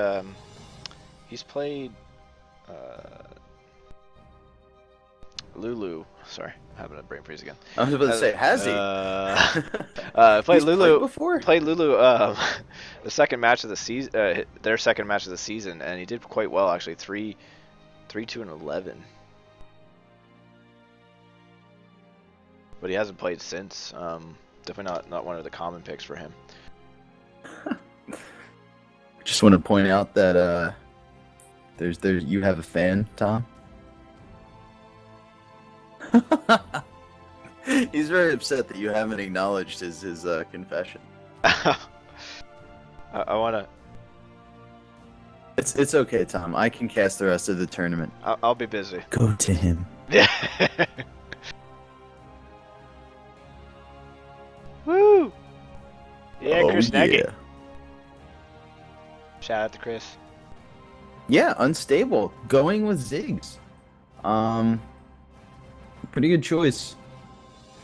Speaker 1: Lulu. Sorry, I'm having a brain freeze again.
Speaker 2: I was about to say, has he?
Speaker 1: Played
Speaker 2: He's
Speaker 1: Lulu
Speaker 2: played before?
Speaker 1: Played Lulu. The second match of the season, their second match of the season, and he did quite well actually. 3-2 and 11. But he hasn't played since. Definitely not one of the common picks for him.
Speaker 2: Just want to point out that you have a fan, Tom. He's very upset that you haven't acknowledged his confession.
Speaker 1: I wanna.
Speaker 2: It's okay, Tom. I can cast the rest of the tournament.
Speaker 1: I'll be busy.
Speaker 2: Go to him.
Speaker 1: Yeah. Woo! Yeah, Chris Nagy.
Speaker 2: Yeah.
Speaker 1: Shout out to Chris.
Speaker 2: Yeah, unstable. Going with Ziggs. Pretty good choice.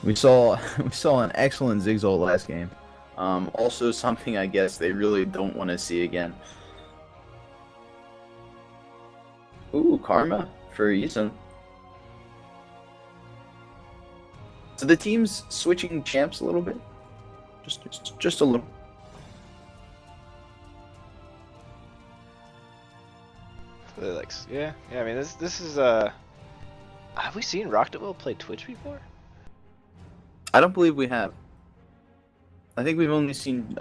Speaker 2: We saw an excellent Ziggs ult last game. Also something I guess they really don't want to see again. Ooh, Karma for Ethan. So the team's switching champs a little bit. Just a little.
Speaker 1: Yeah. I mean, this is Have we seen Rocketwell play Twitch before?
Speaker 2: I don't believe we have. I think we've only seen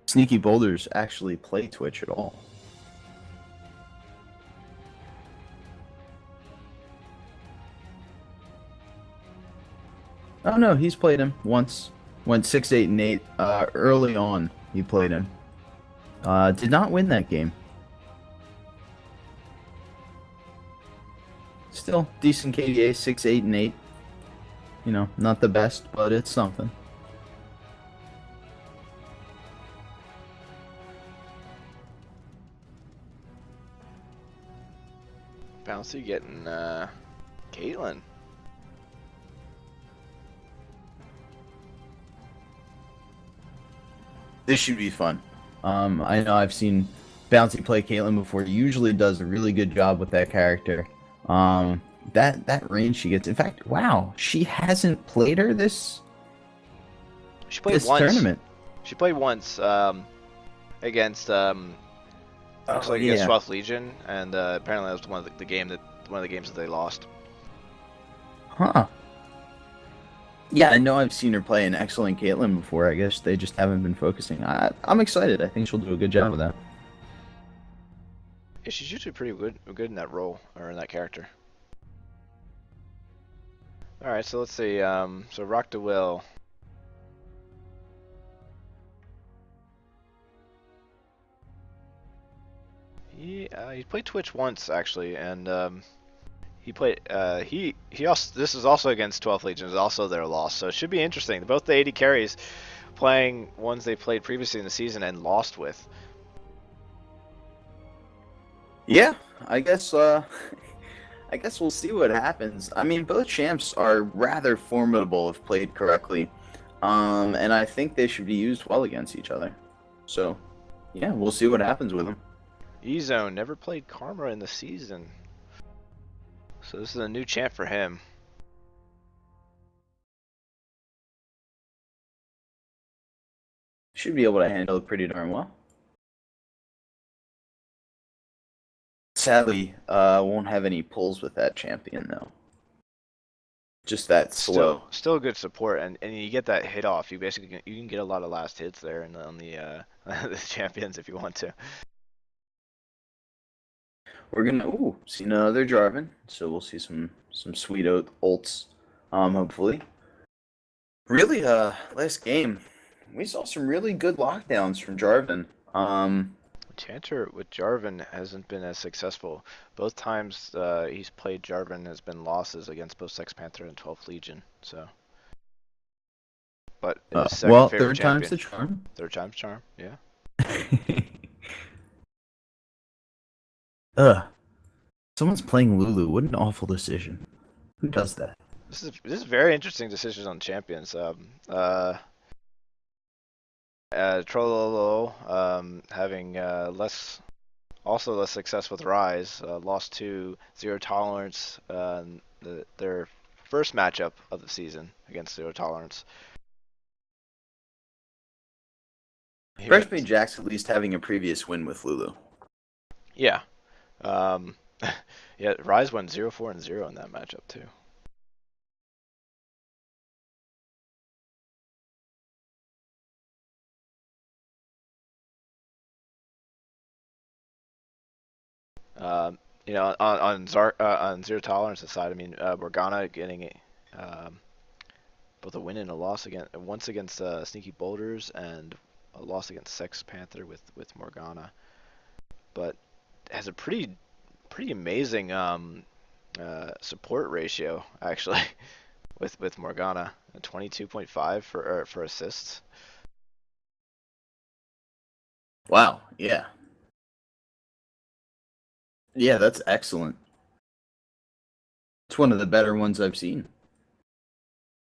Speaker 2: Sneaky Boulders actually play Twitch at all. Oh no, he's played him once. Went 6-8 and 8 early on. He played him. Did not win that game. Still decent KDA, 6-8 and 8. Not the best, but it's something.
Speaker 1: Bouncy getting Caitlyn.
Speaker 2: This should be fun. I know I've seen Bouncy play Caitlyn before. He usually does a really good job with that character. That range she gets. In fact, wow, she hasn't played her this
Speaker 1: Once.
Speaker 2: tournament.
Speaker 1: She played once against Swath Legion, and apparently that was one of the games that they lost.
Speaker 2: Huh. Yeah, I know I've seen her play an excellent Caitlyn before. I guess they just haven't been focusing. I'm excited. I think she'll do a good job with that.
Speaker 1: Yeah, she's usually pretty good in that role or in that character. All right, so let's see. So Rock to Will. He played Twitch once actually, and he played he also, this is also against 12th Legion, is also their loss, so it should be interesting. Both the AD carries playing ones they played previously in the season and lost with.
Speaker 2: Yeah, I guess I guess we'll see what happens. I mean, both champs are rather formidable if played correctly. And I think they should be used well against each other. So, yeah, we'll see what happens with them.
Speaker 1: E-Zone never played Karma in the season, so this is a new champ for him.
Speaker 2: Should be able to handle it pretty darn well. Sadly, won't have any pulls with that champion though. Just that slow.
Speaker 1: Still good support, and you get that hit off. You basically you can get a lot of last hits there on the the champions if you want to.
Speaker 2: We're gonna see another Jarvan, so we'll see some sweet ults, hopefully. Really, last game, we saw some really good lockdowns from Jarvan.
Speaker 1: Chanter with Jarvan hasn't been as successful. Both times he's played Jarvan has been losses against both Sex Panther and 12th Legion. So, but his second
Speaker 2: well,
Speaker 1: favorite
Speaker 2: third
Speaker 1: champion.
Speaker 2: time's the charm.
Speaker 1: Third time's charm. Yeah.
Speaker 2: Ugh. Someone's playing Lulu. What an awful decision. Who does that?
Speaker 1: This is very interesting decisions on champions. Trollolo having less success with Rise, lost to Zero Tolerance their first matchup of the season against Zero Tolerance.
Speaker 2: Fresh Meat Jack's at least having a previous win with Lulu.
Speaker 1: Yeah. Yeah, Rise went 0-4-0 in that matchup too. You know, on Zero Tolerance side, I mean, Morgana getting both a win and a loss once against Sneaky Boulders and a loss against Sex Panther with Morgana, but has a pretty amazing support ratio actually with Morgana, 22.5 for assists.
Speaker 2: Wow. Yeah. Yeah, that's excellent. It's one of the better ones I've seen.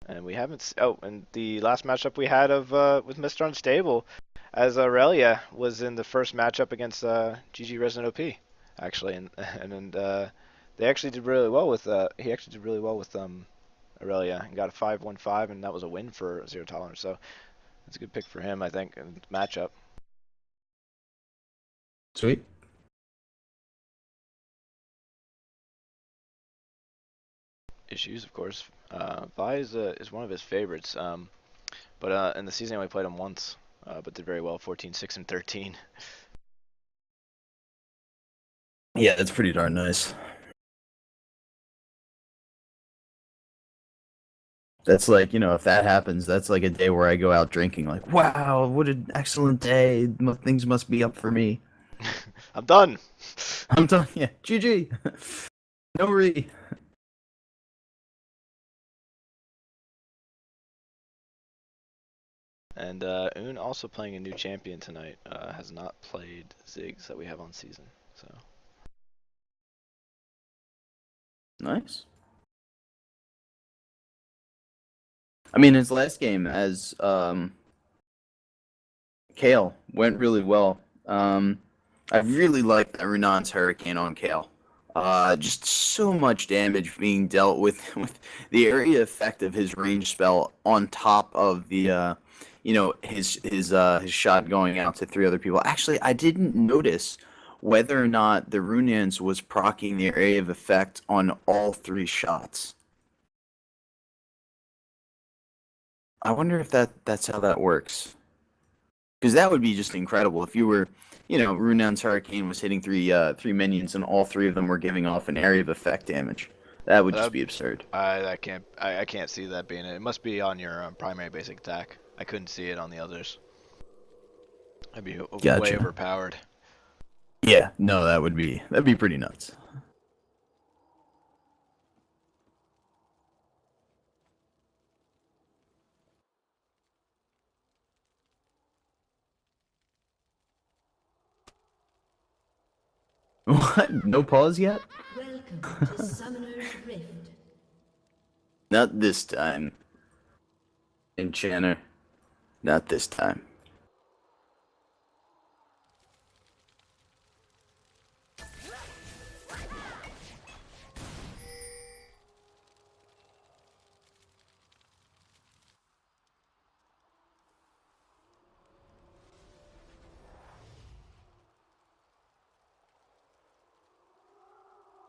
Speaker 1: And we haven't. And the last matchup we had of with Mr. Unstable, as Aurelia was in the first matchup against GG Resident OP, actually, and they actually did really well with. He actually did really well with Aurelia and got a 5-1-5, and that was a win for Zero Tolerance. So it's a good pick for him, I think, in the matchup.
Speaker 2: Sweet.
Speaker 1: Issues, of course. Vi is one of his favorites, but in the season I only played him once, but did very well, 14, 6, and 13.
Speaker 2: Yeah, that's pretty darn nice. That's like, if that happens, that's like a day where I go out drinking, like, wow, what an excellent day. Things must be up for me.
Speaker 1: I'm done.
Speaker 2: I'm done. Yeah, GG. No re.
Speaker 1: And Un also playing a new champion tonight. Has not played Ziggs that we have on season. So
Speaker 2: Nice. I mean, his last game as Kale went really well. I really like that Runan's Hurricane on Kale. Just so much damage being dealt with the area effect of his range spell on top of the his shot going out to 3 other people. Actually, I didn't notice whether or not the Runans was proccing the area of effect on all 3 shots. I wonder if that's how that works. Because that would be just incredible if you were, Runan's Hurricane was hitting 3 minions and all 3 of them were giving off an area of effect damage. That would just be absurd.
Speaker 1: I can't see that being it. It must be on your primary basic attack. I couldn't see it on the others. That'd be way
Speaker 2: Gotcha.
Speaker 1: overpowered.
Speaker 2: Yeah, no, that'd be pretty nuts. What? No pause yet?
Speaker 3: Welcome to Summoner's Rift.
Speaker 2: Not this time. Enchanter. Not this time.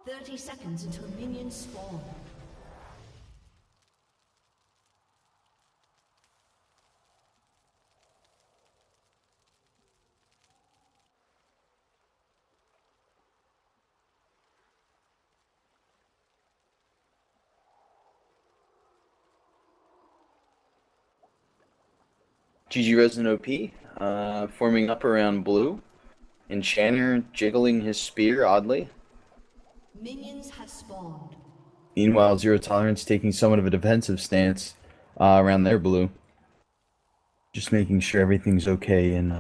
Speaker 3: Thirty seconds until minions spawn.
Speaker 2: GG Resin OP, forming up around blue. Enchanter jiggling his spear oddly.
Speaker 3: Minions have spawned.
Speaker 2: Meanwhile, Zero Tolerance taking somewhat of a defensive stance around their blue. Just making sure everything's okay in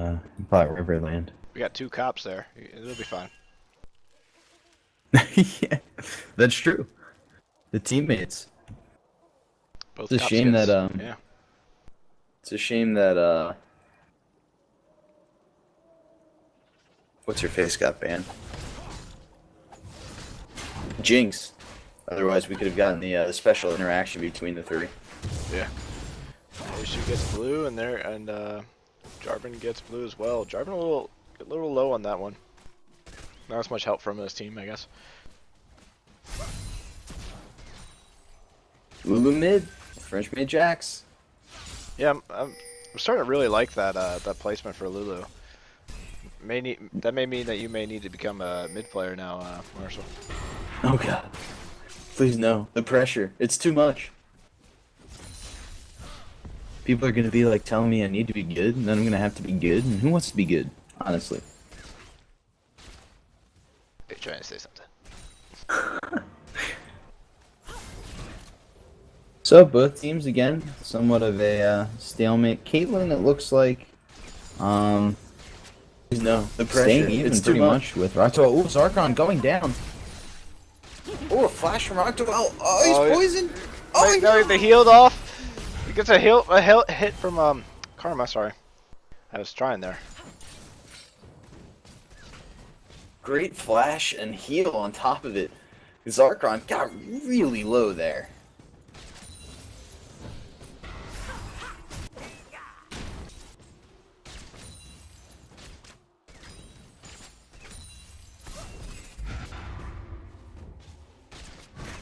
Speaker 2: Pot Riverland.
Speaker 1: We got 2 cops there. It'll be fine.
Speaker 2: Yeah, that's true. The teammates.
Speaker 1: Both
Speaker 2: It's a
Speaker 1: cops
Speaker 2: shame
Speaker 1: gets-
Speaker 2: that
Speaker 1: yeah.
Speaker 2: It's a shame that what's her face got banned? Jinx. Otherwise, we could have gotten the special interaction between the three.
Speaker 1: Yeah. She gets blue, and Jarvan gets blue as well. Jarvan a little low on that one. Not as much help from his team, I guess.
Speaker 2: Lulu mid, French mid Jax.
Speaker 1: Yeah, I'm starting to really like that that placement for Lulu. That may mean that you may need to become a mid player now, Marshall.
Speaker 2: Oh god. Please no. The pressure. It's too much. People are gonna be like telling me I need to be good, and then I'm gonna have to be good, and who wants to be good? Honestly.
Speaker 1: You're trying to say something.
Speaker 2: So both teams again, somewhat of a stalemate. Caitlyn, it looks like, no, the pressure. Staying even
Speaker 5: It's
Speaker 2: pretty
Speaker 5: too
Speaker 2: much with Rakto. Oh, Zarkon going down. Oh, a flash from Rakto. Oh, he's
Speaker 1: Oh, yeah.
Speaker 2: poisoned. Oh,
Speaker 1: Wait, no, they healed off. He gets a hit from Karma. Sorry, I was trying there.
Speaker 2: great flash and heal on top of it. Zarkon got really low there.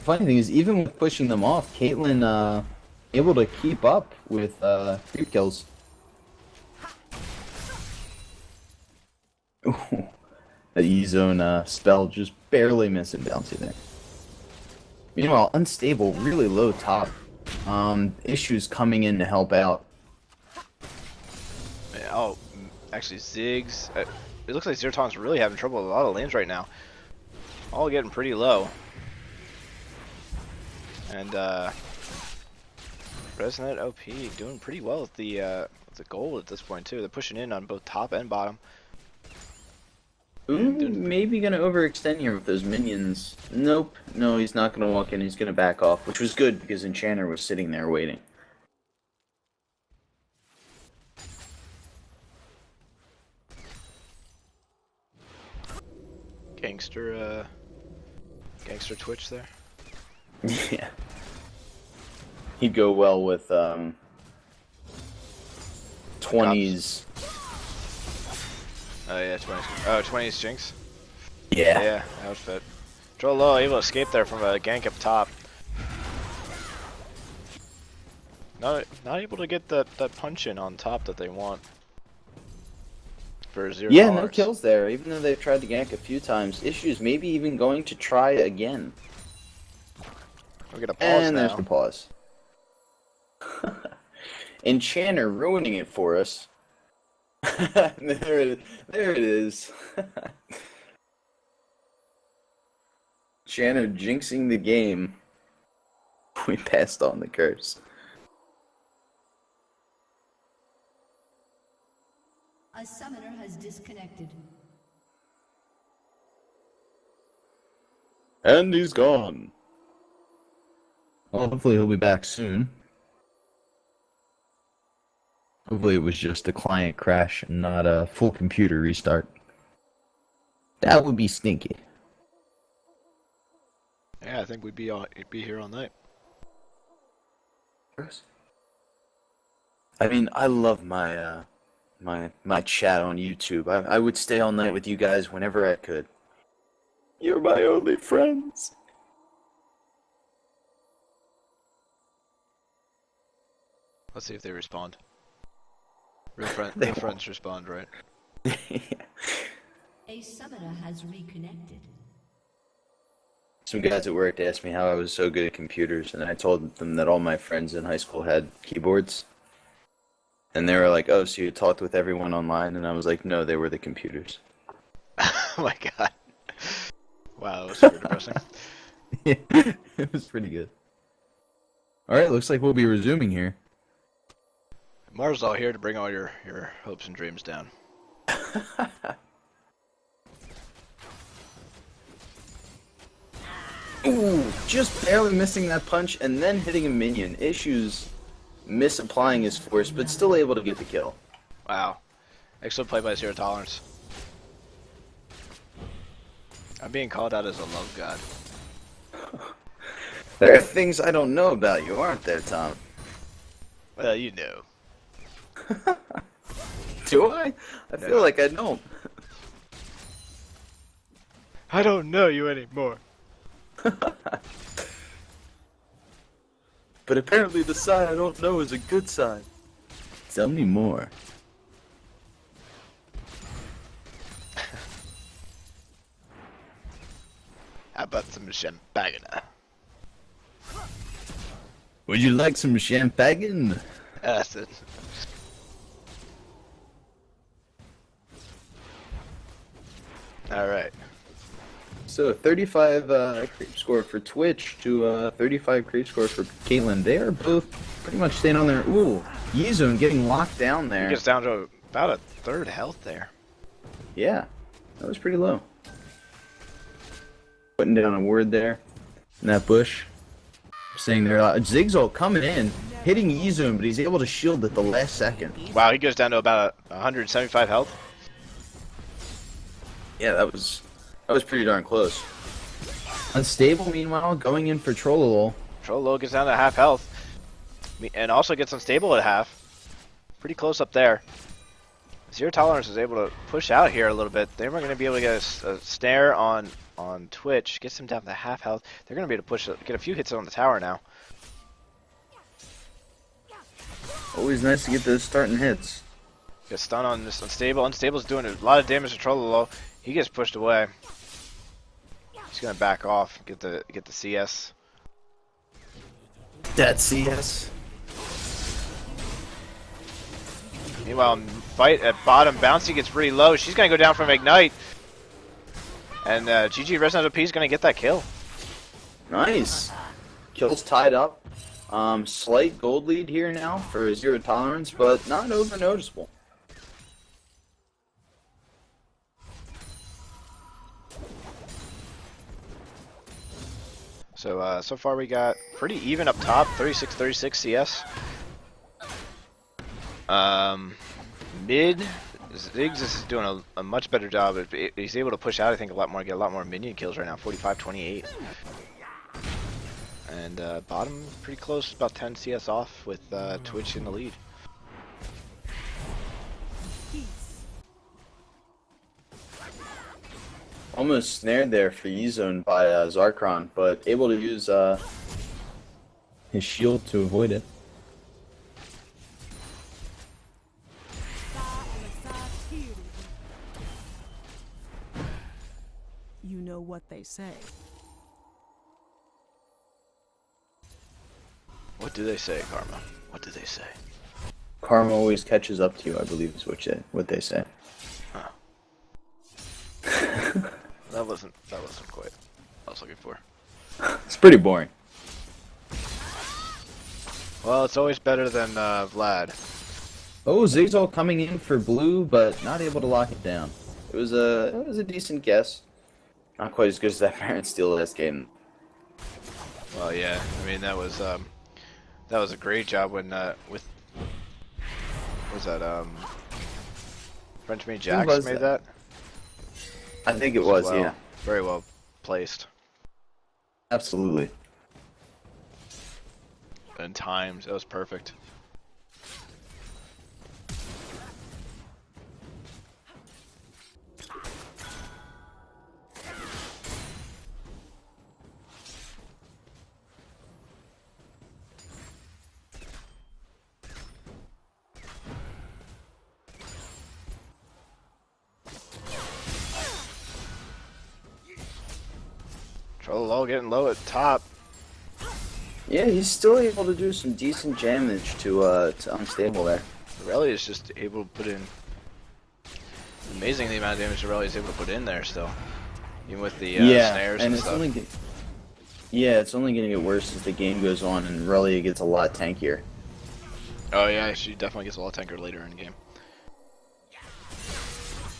Speaker 2: Funny thing is, even with pushing them off, Caitlyn able to keep up with creep kills. Ooh, that E-zone spell just barely missing bounty there. Meanwhile, Unstable, really low top. Issues coming in to help out.
Speaker 1: Oh, actually, Ziggs. It looks like Zerton's really having trouble with a lot of lanes right now. All getting pretty low. And Resnet OP doing pretty well with the gold at this point too. They're pushing in on both top and bottom.
Speaker 2: Ooh, maybe gonna overextend here with those minions. Nope, no, he's not gonna walk in. He's gonna back off, which was good because Enchanter was sitting there waiting.
Speaker 1: Gangster Twitch there.
Speaker 2: Yeah. He'd go well with 20s.
Speaker 1: Oh yeah, 20s. Oh, 20s Jinx.
Speaker 2: Yeah.
Speaker 1: Yeah, outfit. Troll low, able to escape there from a gank up top. Not able to get that punch in on top that they want. For $0.
Speaker 2: Yeah, no kills there, even though they've tried to gank a few times. Issues maybe even going to try again.
Speaker 1: We get a pause
Speaker 2: And
Speaker 1: now.
Speaker 2: there's the pause. Enchanter ruining it for us. There it is. Shanna jinxing the game. We passed on the curse.
Speaker 3: A summoner has disconnected.
Speaker 2: And he's gone. Well, hopefully he'll be back soon. Hopefully it was just a client crash and not a full computer restart. That would be stinky.
Speaker 1: Yeah, I think we'd be here all night.
Speaker 2: I mean, I love my my chat on YouTube. I would stay all night with you guys whenever I could. You're my only friends.
Speaker 1: Let's see if they respond. Real
Speaker 2: They
Speaker 1: friends respond, right?
Speaker 3: A summoner has reconnected.
Speaker 2: Some guys at work asked me how I was so good at computers, and I told them that all my friends in high school had keyboards. And they were like, "Oh, so you talked with everyone online?" And I was like, "No, they were the computers."
Speaker 1: Oh my god. Wow, that was super depressing.
Speaker 2: It was pretty good. Alright, looks like we'll be resuming here.
Speaker 1: Mars all here to bring all your hopes and dreams down.
Speaker 2: Ooh, just barely missing that punch and then hitting a minion. Issues misapplying his force, but still able to get the kill.
Speaker 1: Wow. Excellent play by Zero Tolerance. I'm being called out as a love god.
Speaker 2: There are things I don't know about you, aren't there, Tom?
Speaker 1: Well, you know.
Speaker 2: Do I? I feel like I don't.
Speaker 1: I don't know you anymore.
Speaker 2: But apparently the side I don't know is a good side. Tell me more.
Speaker 1: How about some champagne?
Speaker 2: Would you like some champagne?
Speaker 1: That's it. Alright.
Speaker 2: So 35 creep score for Twitch to 35 creep score for Caitlyn. They are both pretty much staying on their. Ooh, Yizun getting locked down
Speaker 1: He
Speaker 2: there.
Speaker 1: gets down to about a third health there.
Speaker 2: Yeah, that was pretty low. Putting down a word there in that bush. Saying there, Zigzal coming in, hitting Yizun, but he's able to shield at the last second.
Speaker 1: Wow, he goes down to about 175 health.
Speaker 2: Yeah, that was pretty darn close. Unstable, meanwhile, going in for Trollolol.
Speaker 1: Trollo gets down to half health. And also gets unstable at half. Pretty close up there. Zero Tolerance is able to push out here a little bit. They were going to be able to get a snare on Twitch. Gets him down to half health. They're going to be able to push, get a few hits on the tower now.
Speaker 2: Always nice to get those starting hits.
Speaker 1: Get stun on this Unstable. Unstable's doing a lot of damage to Trollolo. He gets pushed away. He's going to back off, get the CS.
Speaker 2: That CS.
Speaker 1: Meanwhile, fight at bottom. Bouncy gets pretty low. She's going to go down from Ignite. And GG Resident OP is going to get that kill.
Speaker 2: Nice. Kills tied up. Slight gold lead here now for Zero Tolerance, but not over noticeable.
Speaker 1: So, so far we got pretty even up top, 36-36 CS. Mid, Ziggs is doing a much better job. He's able to push out, I think, get a lot more minion kills right now, 45-28. And bottom, pretty close, about 10 CS off with Twitch in the lead.
Speaker 2: Almost snared there for Yizun by Zarkron, but able to use his shield to avoid it.
Speaker 5: You know what they say.
Speaker 1: What do they say, Karma? What do they say?
Speaker 2: Karma always catches up to you, I believe is what they say.
Speaker 1: Huh. That wasn't quite. I was looking for.
Speaker 2: It's pretty boring.
Speaker 1: Well, it's always better than Vlad.
Speaker 2: Oh, Zigzag coming in for blue, but not able to lock it down. It was a decent guess. Not quite as good as that Baron Steel last game.
Speaker 1: Well, yeah. I mean, that was a great job when with was that French Maid Jax
Speaker 2: was
Speaker 1: made
Speaker 2: that?
Speaker 1: that.
Speaker 2: I think it was,
Speaker 1: Well,
Speaker 2: yeah.
Speaker 1: Very well placed.
Speaker 2: Absolutely.
Speaker 1: And times, it was perfect. Trololo getting low at top.
Speaker 2: Yeah, he's still able to do some decent damage to Unstable there.
Speaker 1: Aurelia is just able to put in amazing the amount of damage Aurelia is able to put in there still, even with the snares and
Speaker 2: it's
Speaker 1: stuff.
Speaker 2: it's only going to get worse as the game goes on, and Aurelia gets a lot tankier.
Speaker 1: Oh yeah, she definitely gets a lot tanker later in the game.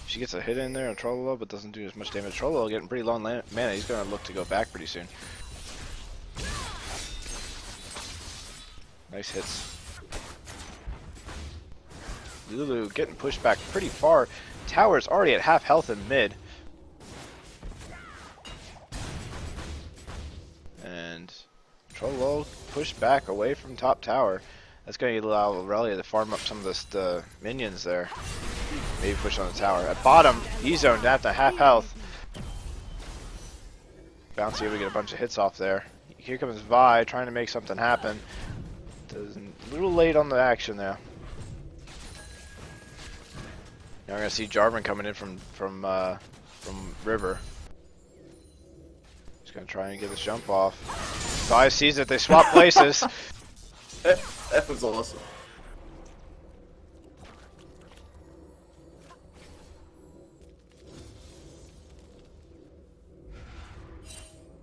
Speaker 1: She gets a hit in there on Trololo, but doesn't do as much damage. Trololo getting pretty low on mana. He's gonna look to go back pretty soon. Nice hits. Lulu getting pushed back pretty far. Tower's already at half health in mid. And Trololo pushed back away from top tower. That's going to allow Aurelia to farm up some of the minions there. Maybe push on the tower. At bottom, E-Zone down to half health. Bouncy able to get a bunch of hits off there. Here comes Vi trying to make something happen. A little late on the action there. Now we're gonna see Jarvan coming in from River. He's gonna try and get his jump off. Vi sees it. They swap places.
Speaker 2: That was awesome.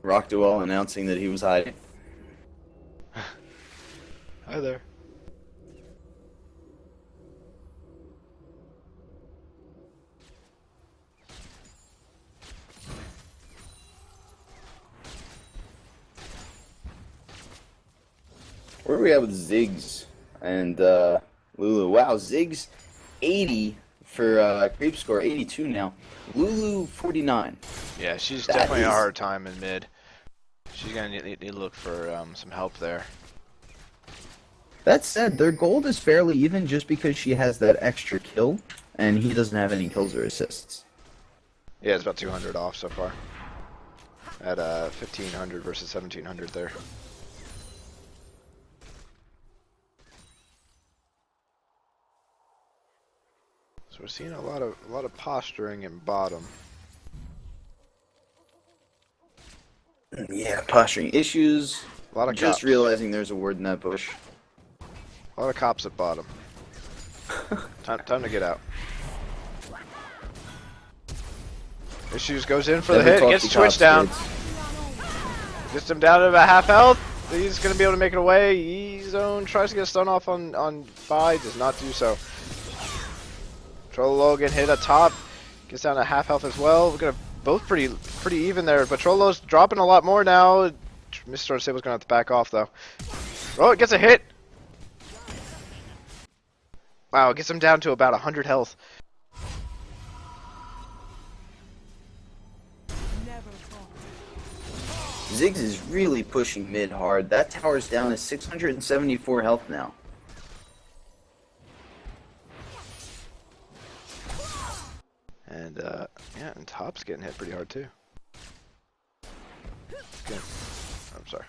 Speaker 2: Rock Duel announcing that he was hiding.
Speaker 1: Hi there.
Speaker 2: Where are we at with Ziggs and Lulu? Wow, Ziggs 80 for creep score, 82 now. Lulu 49.
Speaker 1: Yeah, she's
Speaker 2: That
Speaker 1: definitely
Speaker 2: is-
Speaker 1: a hard time in mid. She's gonna need to look for some help there.
Speaker 2: That said, their gold is fairly even just because she has that extra kill, and he doesn't have any kills or assists.
Speaker 1: Yeah, it's about 200 off so far. At 1500 versus 1700 there. So we're seeing a lot of posturing in bottom.
Speaker 2: Yeah, posturing issues.
Speaker 1: A lot of
Speaker 2: Just
Speaker 1: cops.
Speaker 2: realizing there's a word in that bush.
Speaker 1: A lot of cops at bottom. Time to get out. Issues goes in for the
Speaker 2: Never
Speaker 1: hit,
Speaker 2: talk
Speaker 1: gets
Speaker 2: to
Speaker 1: Twitch
Speaker 2: cops,
Speaker 1: down.
Speaker 2: kids.
Speaker 1: Gets him down to about half health. He's gonna be able to make it away. E-Zone tries to get a stun off on Fi, does not do so. Trololo getting hit at top, gets down to half health as well. We're gonna both pretty even there, but Trololo's dropping a lot more now. Mr. Unstable's gonna have to back off though. Oh, it gets a hit. Wow, it gets him down to about 100 health.
Speaker 5: Never fall.
Speaker 2: Ziggs is really pushing mid hard. That tower's down to 674 health now.
Speaker 1: And yeah, and top's getting hit pretty hard too. Okay. I'm sorry.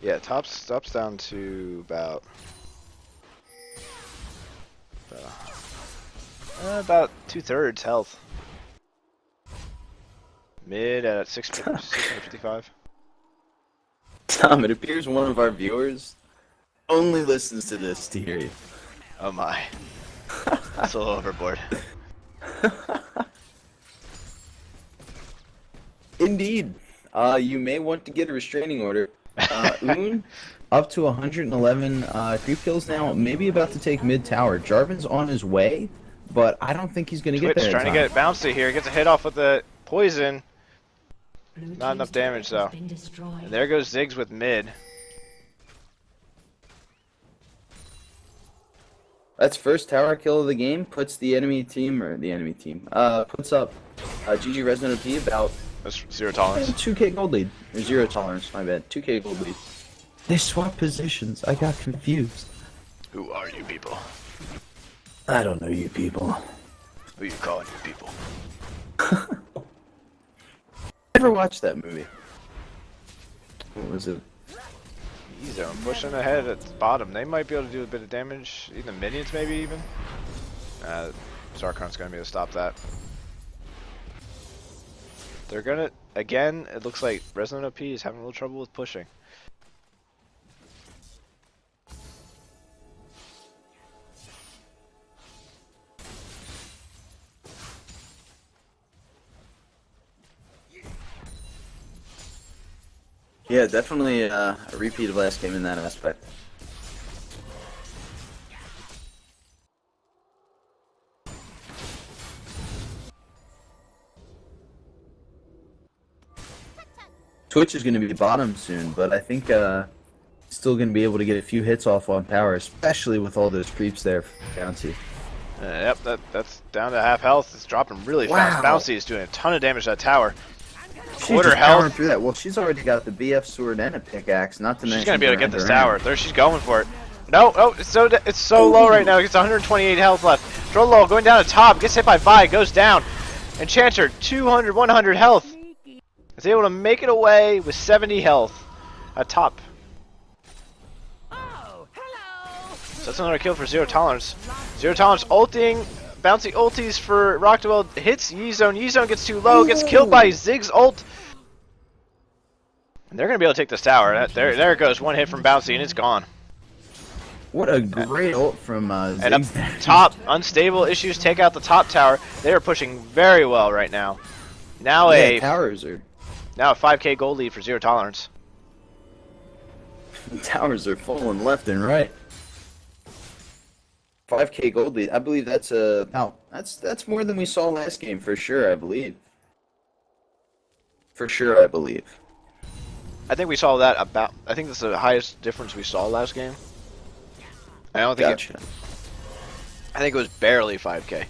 Speaker 1: Yeah, top's down to about 2/3 health. Mid at 655.
Speaker 2: Tom, it appears one of our viewers only listens to this to hear you.
Speaker 1: Oh my. That's a little overboard.
Speaker 2: Indeed. You may want to get a restraining order. Un, up to 111 creep kills now, maybe about to take mid tower. Jarvan's on his way, but I don't think he's going to get
Speaker 1: Twitch
Speaker 2: there.
Speaker 1: trying to get bouncy here. Gets a hit off with the poison.
Speaker 3: Blue
Speaker 1: Not
Speaker 3: team's
Speaker 1: enough damage,
Speaker 3: turret has
Speaker 1: though.
Speaker 3: been destroyed.
Speaker 1: And there goes Ziggs with mid.
Speaker 2: That's first tower kill of the game. Puts the enemy team, puts up GG Resident OP about
Speaker 1: That's 0 tolerance.
Speaker 2: 2k gold lead. Or 0 tolerance, my bad. 2k gold lead. They swapped positions. I got confused.
Speaker 1: Who are you people?
Speaker 2: I don't know you people.
Speaker 1: Who you calling you people?
Speaker 2: Never watched that movie. What was it?
Speaker 1: E-Zone pushing ahead at the bottom. They might be able to do a bit of damage. Even minions, maybe even. Zarkon's gonna be able to stop that. They're gonna again. It looks like Resident OP is having a little trouble with pushing.
Speaker 2: Yeah, definitely a repeat of last game in that aspect. Twitch is going to be bottom soon, but I think still going to be able to get a few hits off on power, especially with all those creeps there for Bouncy.
Speaker 1: Yep, that's down to half health. It's dropping really fast.
Speaker 2: Wow.
Speaker 1: Bouncy is doing a ton of damage to that tower.
Speaker 2: She's
Speaker 1: Quarter
Speaker 2: just powering
Speaker 1: health.
Speaker 2: through that. Well, she's already got the BF sword and a pickaxe, not to mention.
Speaker 1: She's gonna be able to get this
Speaker 2: her
Speaker 1: tower. There, she's going for it. No, oh, it's so low right now. It's 128 health left. Drollo going down to top, gets hit by Vi, goes down. Enchanter, 200, 100 health. Is able to make it away with 70 health at top.
Speaker 4: Oh, hello!
Speaker 1: So that's another kill for 0 tolerance. 0 tolerance ulting, bouncy ulties for Rocktwell, hits Yi-Zone. Yi-Zone gets too low, gets killed by Ziggs ult. And they're gonna be able to take this tower. There it goes, one hit from Bouncy and it's gone.
Speaker 2: What a great ult from
Speaker 1: And up
Speaker 2: Ziggs.
Speaker 1: top, unstable issues take out the top tower. They are pushing very well right now. Now
Speaker 2: Yeah, towers are
Speaker 1: now a 5k gold lead for 0 tolerance.
Speaker 2: towers are falling left and right. 5k gold lead. I believe that's that's more than we saw last game for sure. I believe. For sure, I believe.
Speaker 1: I think we saw that about. I think that's the highest difference we saw last game. I don't think.
Speaker 2: Gotcha.
Speaker 1: I think it was barely 5k.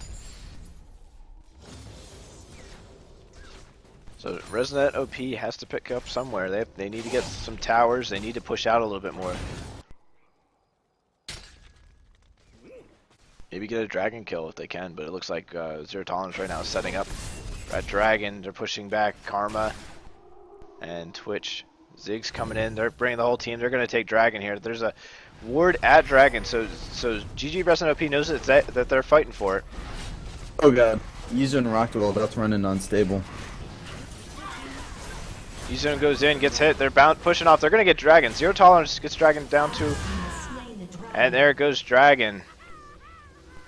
Speaker 1: So Resnet OP has to pick up somewhere. They need to get some towers. They need to push out a little bit more. Maybe get a dragon kill if they can, but it looks like 0 tolerance right now is setting up. Red Dragon, they're pushing back Karma and Twitch. Ziggs coming in. They're bringing the whole team. They're going to take Dragon here. There's a ward at Dragon, so GG Resident OP knows that they're fighting for it.
Speaker 2: Oh god. Yuzu and Rocktwell, that's running unstable.
Speaker 1: Yuzone goes in, gets hit. They're pushing off. They're going to get Dragon. 0 tolerance gets Dragon down to,
Speaker 3: Slain the dragon.
Speaker 1: and there goes Dragon.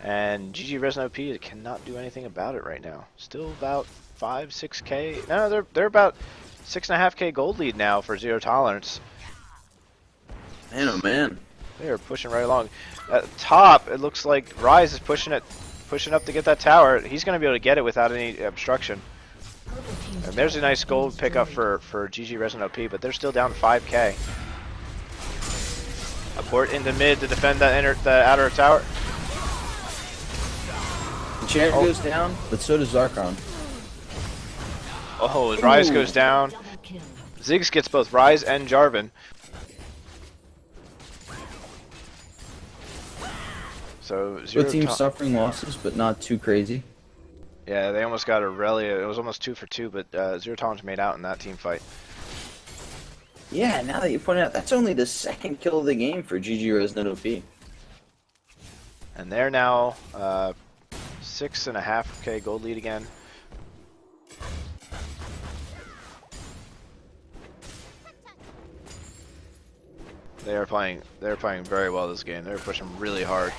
Speaker 1: And GG Resident OP cannot do anything about it right now. Still about 5-6k. No, they're about 6.5k gold lead now for 0 tolerance.
Speaker 2: Man, oh man.
Speaker 1: They are pushing right along. At the top, it looks like Rise is pushing up to get that tower. He's going to be able to get it without any obstruction.
Speaker 3: Purple team's
Speaker 1: And there's a
Speaker 3: turret
Speaker 1: nice
Speaker 3: has been
Speaker 1: gold pickup
Speaker 3: destroyed.
Speaker 1: for GG Resident OP, but they're still down 5k. Abort into mid to defend the outer tower.
Speaker 2: Enchanter goes down, but so does Zarkon.
Speaker 1: Oh, as Rise goes down.
Speaker 3: Double kill.
Speaker 1: Ziggs gets both Rise and Jarvan. So
Speaker 2: Both
Speaker 1: 0
Speaker 2: teams suffering losses, but not too crazy.
Speaker 1: Yeah, they almost got Aurelia. It was almost 2 for 2, but 0 tolerance made out in that team fight.
Speaker 2: Yeah, now that you point out, that's only the second kill of the game for GG Resident OP.
Speaker 1: And they're now 6.5k gold lead again. They're playing very well this game. They're pushing really hard.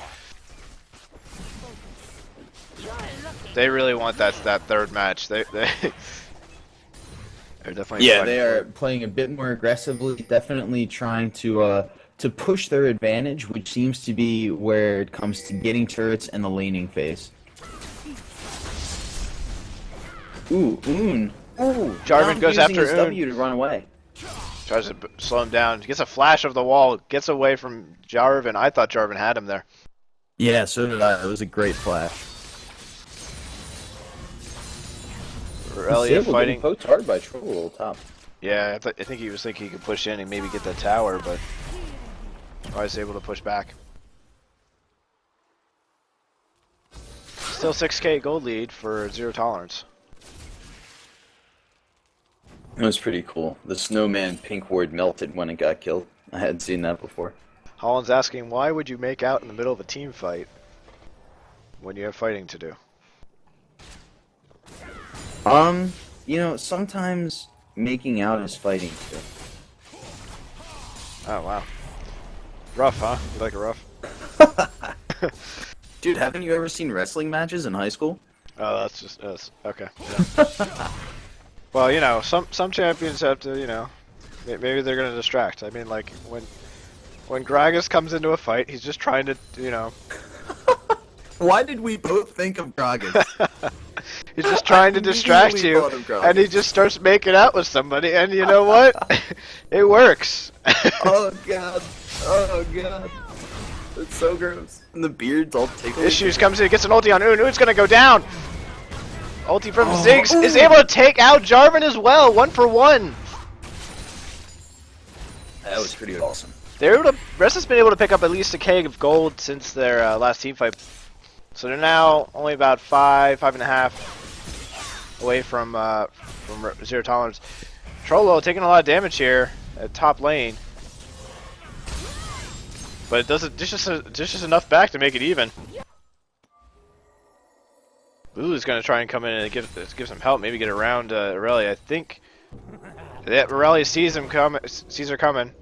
Speaker 1: They really want that third match. They They're definitely
Speaker 2: Yeah,
Speaker 1: fighting
Speaker 2: they
Speaker 1: for
Speaker 2: are
Speaker 1: it.
Speaker 2: playing a bit more aggressively. Definitely trying to push their advantage, which seems to be where it comes to getting turrets and the laning phase. Ooh, Oon. Ooh,
Speaker 1: Jarvan
Speaker 2: now
Speaker 1: goes
Speaker 2: using
Speaker 1: after
Speaker 2: his
Speaker 1: Oon.
Speaker 2: W to run away.
Speaker 1: Tries to slow him down. Gets a flash of the wall. Gets away from Jarvan. I thought Jarvan had him there.
Speaker 2: Yeah, so did I. It was a great flash.
Speaker 1: Aurelia fighting.
Speaker 2: Poked hard by Troll top.
Speaker 1: Yeah, I think he was thinking he could push in and maybe get that tower, but I was able to push back. Still 6k gold lead for Zero Tolerance.
Speaker 2: It was pretty cool. The snowman pink ward melted when it got killed. I hadn't seen that before.
Speaker 1: Holland's asking, why would you make out in the middle of a team fight when you have fighting to do?
Speaker 2: You know, sometimes making out is fighting too.
Speaker 1: Oh, wow. Rough, huh? You like it rough?
Speaker 2: Dude, haven't you ever seen wrestling matches in high school?
Speaker 1: Oh, that's just us. Okay. Yeah. Well, you know, some champions have to, you know, maybe they're gonna distract. I mean, like when Gragas comes into a fight, he's just trying to, you know,
Speaker 2: Why did we both think of Gragas?
Speaker 1: he's just trying to distract
Speaker 2: immediately
Speaker 1: you,
Speaker 2: thought of Gragas.
Speaker 1: and he just starts making out with somebody, and you know what? It works.
Speaker 2: Oh god. Oh god. It's so gross. And the beard's all tickled.
Speaker 1: Issues comes in, gets an ulti on Oon. Oon's gonna go down. Ulti from
Speaker 2: Oh,
Speaker 1: Ziggs is
Speaker 2: Oon.
Speaker 1: able to take out Jarvan as well, 1-for-1.
Speaker 2: That was pretty awesome.
Speaker 1: They're able to. Rest has been able to pick up at least a keg of gold since their last team fight. So they're now only about 5.5 away from Zero Tolerance. Trollo taking a lot of damage here at top lane, but it doesn't. Just enough back to make it even. Lulu's gonna try and come in and give some help, maybe get around Aurelia. I think that Aurelia sees her coming.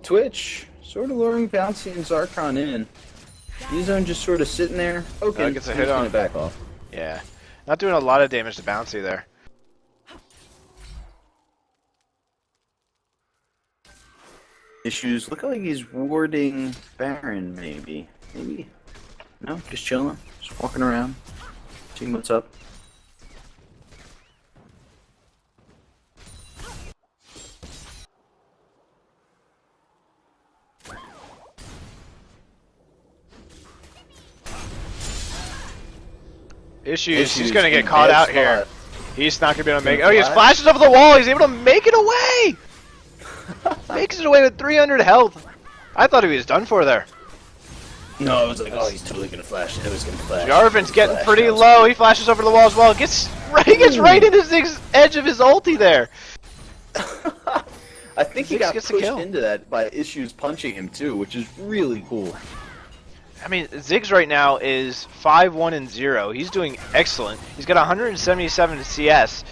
Speaker 2: Twitch, sort of luring Bouncy and Zarkon in. Z-Zone just sort of sitting there. Okay,
Speaker 1: gets a hit on.
Speaker 2: back off.
Speaker 1: Yeah, not doing a lot of damage to Bouncy there.
Speaker 2: Issues. Look like he's warding Baron, maybe. Maybe. No, just chilling. Just walking around. Seeing what's up.
Speaker 1: Issues. He's gonna get caught out here. He's not gonna be able to make it. Oh, he just
Speaker 2: Flash?
Speaker 1: flashes over the wall. He's able to make it away. Makes it away with 300 health. I thought he was done for there.
Speaker 2: No, I was like, oh, he's totally gonna flash. It was gonna flash.
Speaker 1: Jarvan's getting
Speaker 2: Flash,
Speaker 1: pretty
Speaker 2: that was
Speaker 1: low.
Speaker 2: cool.
Speaker 1: He flashes over the wall as well. He gets right into Zig's edge of his ulti there.
Speaker 2: I think he
Speaker 1: Ziggs
Speaker 2: got
Speaker 1: gets the
Speaker 2: pushed
Speaker 1: kill.
Speaker 2: into that by Issues punching him too, which is really cool.
Speaker 1: I mean, Ziggs right now is 5-1-0. He's doing excellent. He's got 177 CS.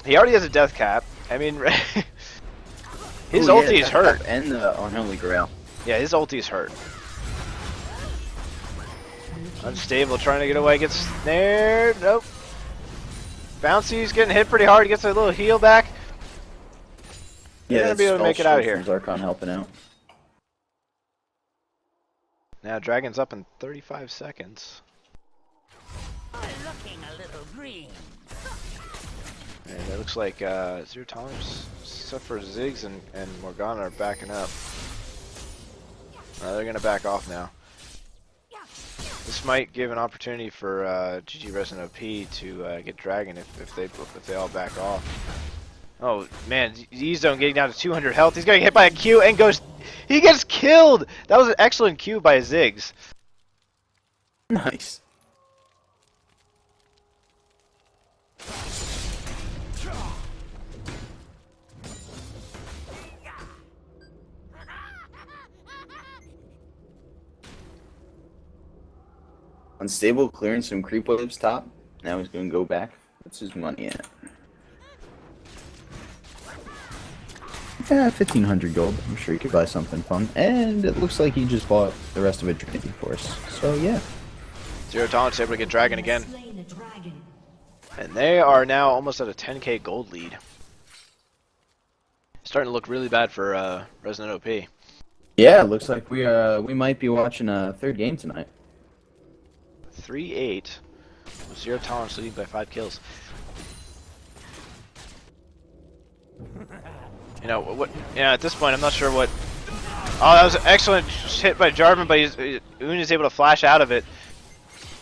Speaker 1: He already has a death cap. I mean, his
Speaker 2: Ooh, yeah,
Speaker 1: ulti is hurt.
Speaker 2: And the Unholy Grail.
Speaker 1: Yeah, his ulti is hurt. Unstable, trying to get away, gets snared. Nope. Bouncy's getting hit pretty hard. He gets a little heal back. They're gonna
Speaker 2: that's
Speaker 1: be able to make it out of
Speaker 2: Spell
Speaker 1: here.
Speaker 2: Shield from Zarkon helping out.
Speaker 1: Now Dragon's up in 35 seconds.
Speaker 4: Looking a little green.
Speaker 1: And it looks like Zero Tolerance, except for Ziggs and Morgana, are backing up. They're gonna back off now. This might give an opportunity for GG Resident OP to get Dragon if they all back off. Oh man, Z-Zone getting down to 200 health. He's getting hit by a Q and he gets killed. That was an excellent Q by Ziggs.
Speaker 2: Nice. Unstable clearing some creep waves top. Now he's gonna go back. What's his money at? Yeah, 1,500 gold. I'm sure he could buy something fun. And it looks like he just bought the rest of a Trinity Force. So yeah.
Speaker 1: Zero Tolerance able to get Dragon again.
Speaker 3: Slain a dragon.
Speaker 1: And they are now almost at a 10k gold lead. Starting to look really bad for Resident OP.
Speaker 2: Yeah, it looks like we might be watching a third game tonight.
Speaker 1: 3-8. With Zero Tolerance leading by 5 kills. You know what? Yeah, at this point, I'm not sure what. Oh, that was an excellent hit by Jarvan, but Oon is able to flash out of it.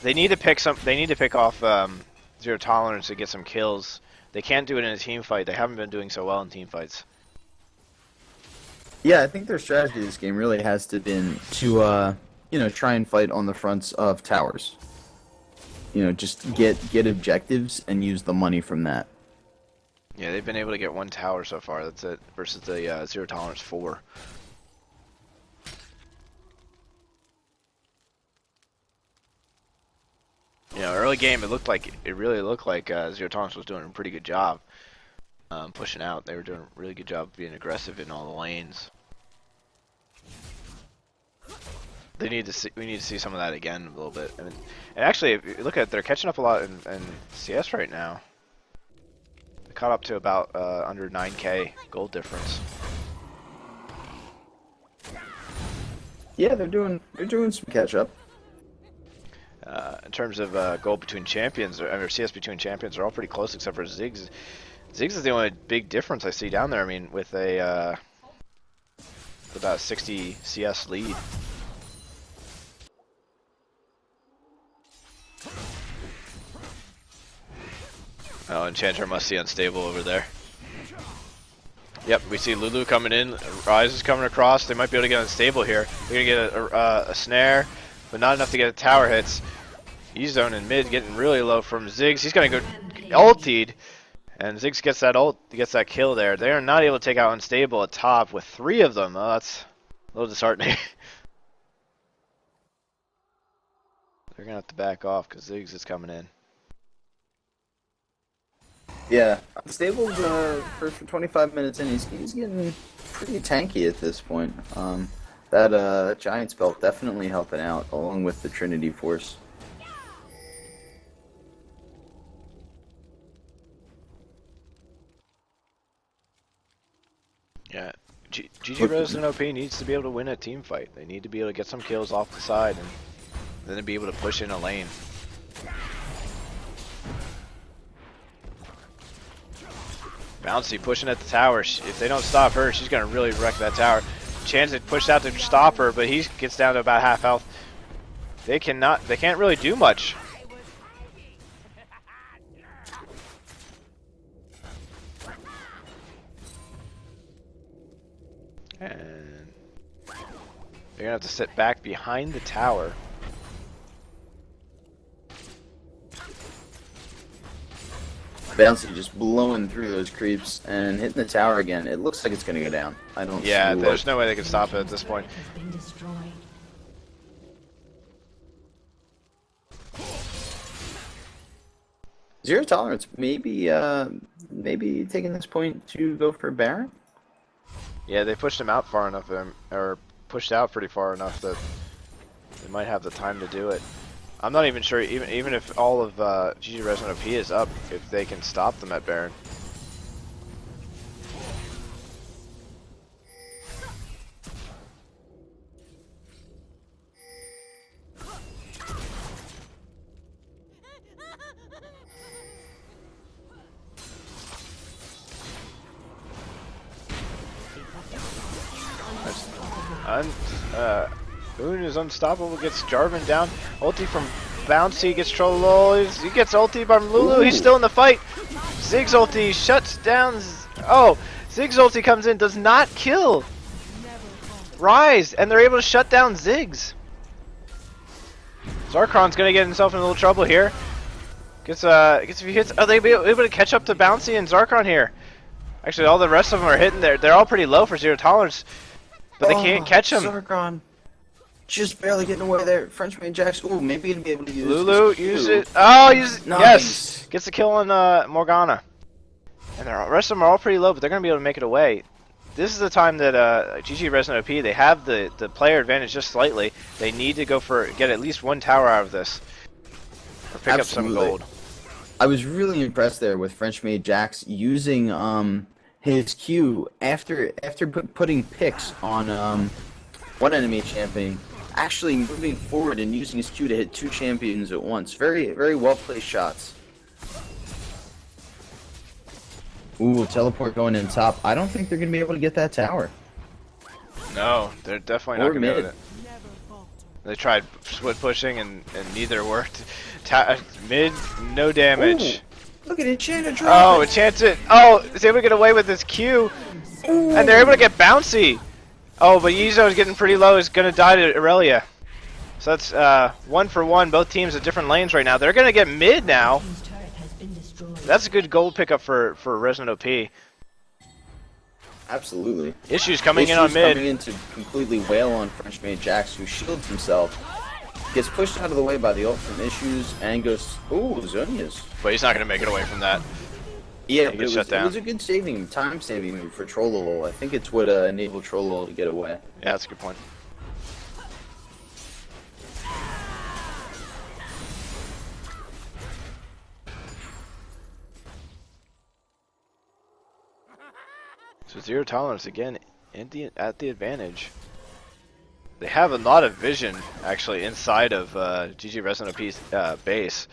Speaker 1: They need to pick some. They need to pick off Zero Tolerance to get some kills. They can't do it in a team fight. They haven't been doing so well in team fights.
Speaker 2: Yeah, I think their strategy this game really has to been to try and fight on the fronts of towers. Just get objectives and use the money from that.
Speaker 1: Yeah, they've been able to get 1 tower so far. That's it. Versus the Zero Tolerance 4. Early game, it really looked like Zero Tolerance was doing a pretty good job pushing out. They were doing a really good job being aggressive in all the lanes. We need to see some of that again a little bit. And actually, if you look at it, they're catching up a lot in CS right now. They caught up to about under 9k gold difference.
Speaker 2: Yeah, they're doing some catch up.
Speaker 1: In terms of gold between champions, or CS between champions, are all pretty close except for Ziggs. Ziggs is the only big difference I see down there. I mean, with about 60 CS lead. Oh, Enchanter must see unstable over there. Yep, we see Lulu coming in. Rise is coming across. They might be able to get unstable here. They're gonna get a snare, but not enough to get tower hits. E-zone in mid getting really low from Ziggs. He's gonna go ultied, and Ziggs gets that kill there. They are not able to take out unstable at top with 3 of them. Oh, that's a little disheartening. They're gonna have to back off because Ziggs is coming in.
Speaker 2: Yeah, Stable's for 25 minutes in, he's getting pretty tanky at this point. That Giant's Belt definitely helping out, along with the Trinity Force.
Speaker 1: Yeah, GG Resident OP needs to be able to win a team fight. They need to be able to get some kills off the side and then be able to push in a lane. Bouncy pushing at the tower. If they don't stop her, she's gonna really wreck that tower. Chance it pushed out to stop her, but he gets down to about half health. They can't really do much. And they're gonna have to sit back behind the tower.
Speaker 2: Bouncy just blowing through those creeps and hitting the tower again. It looks like it's gonna go down. I don't.
Speaker 1: Yeah,
Speaker 2: see
Speaker 1: there's no way they can stop it at this point.
Speaker 3: Has been destroyed.
Speaker 2: Zero Tolerance, maybe taking this point to go for Baron.
Speaker 1: Yeah, they pushed him out far enough, or pushed out pretty far enough that they might have the time to do it. I'm not even sure, even if all of GG Resident OP is up, if they can stop them at Baron. Boone is unstoppable, gets Jarvan down. Ulti from Bouncy, gets Troll. He gets ulti from Lulu. He's still in the fight. Ziggs ulti shuts down. Oh, Ziggs ulti comes in, does not kill Rise, and they're able to shut down Ziggs. Zarkron's gonna get himself in a little trouble here. Gets a few hits. Are they able to catch up to Bouncy and Zarkron here? Actually, all the rest of them are hitting there. They're all pretty low for Zero Tolerance, but they can't catch him.
Speaker 2: Zarkron just barely getting away there. Frenchman Jax. Ooh, maybe he'd be able to use
Speaker 1: Lulu, use it. Oh, use it.
Speaker 2: Nice.
Speaker 1: Yes. Gets the kill on Morgana. And the rest of them are all pretty low, but they're going to be able to make it away. This is the time that GG Resident OP, they have the player advantage just slightly. They need to get at least 1 tower out of this. pick up some
Speaker 2: Absolutely.
Speaker 1: gold.
Speaker 2: I was really impressed there with French Made Jax using his Q after putting picks on one enemy champion, actually moving forward and using his Q to hit 2 champions at once. Very well placed shots. Ooh, teleport going in top. I don't think they're gonna be able to get that tower.
Speaker 1: No, they're definitely not
Speaker 2: Or
Speaker 1: going to
Speaker 2: mid.
Speaker 1: do it. They tried split pushing and neither worked. Mid, no damage.
Speaker 2: Ooh, look at Enchanted
Speaker 1: Oh,
Speaker 2: drop.
Speaker 1: Enchanted. Oh, is able to get away with his Q. And they're able to get bouncy. Oh, but Yizo is getting pretty low. Is going to die to Irelia. So that's 1 for 1. Both teams at different lanes right now. They're going to get mid now.
Speaker 3: Team's turret has been destroyed.
Speaker 1: That's a good gold pickup for Resident OP.
Speaker 2: Absolutely.
Speaker 1: Issues coming in on mid.
Speaker 2: Coming in to completely wail on French Made Jax, who shields himself. Gets pushed out of the way by the ult from Issues and goes, ooh, Zhonya's.
Speaker 1: But he's not going to make it away from that.
Speaker 2: Yeah,
Speaker 1: He
Speaker 2: but
Speaker 1: gets shut
Speaker 2: it
Speaker 1: down.
Speaker 2: was a good time saving move for Trollolol. I think it's what enabled Trollolol to get away.
Speaker 1: Yeah, that's a good point. So Zero Tolerance again at the advantage. They have a lot of vision actually inside of GG Resident OP's base.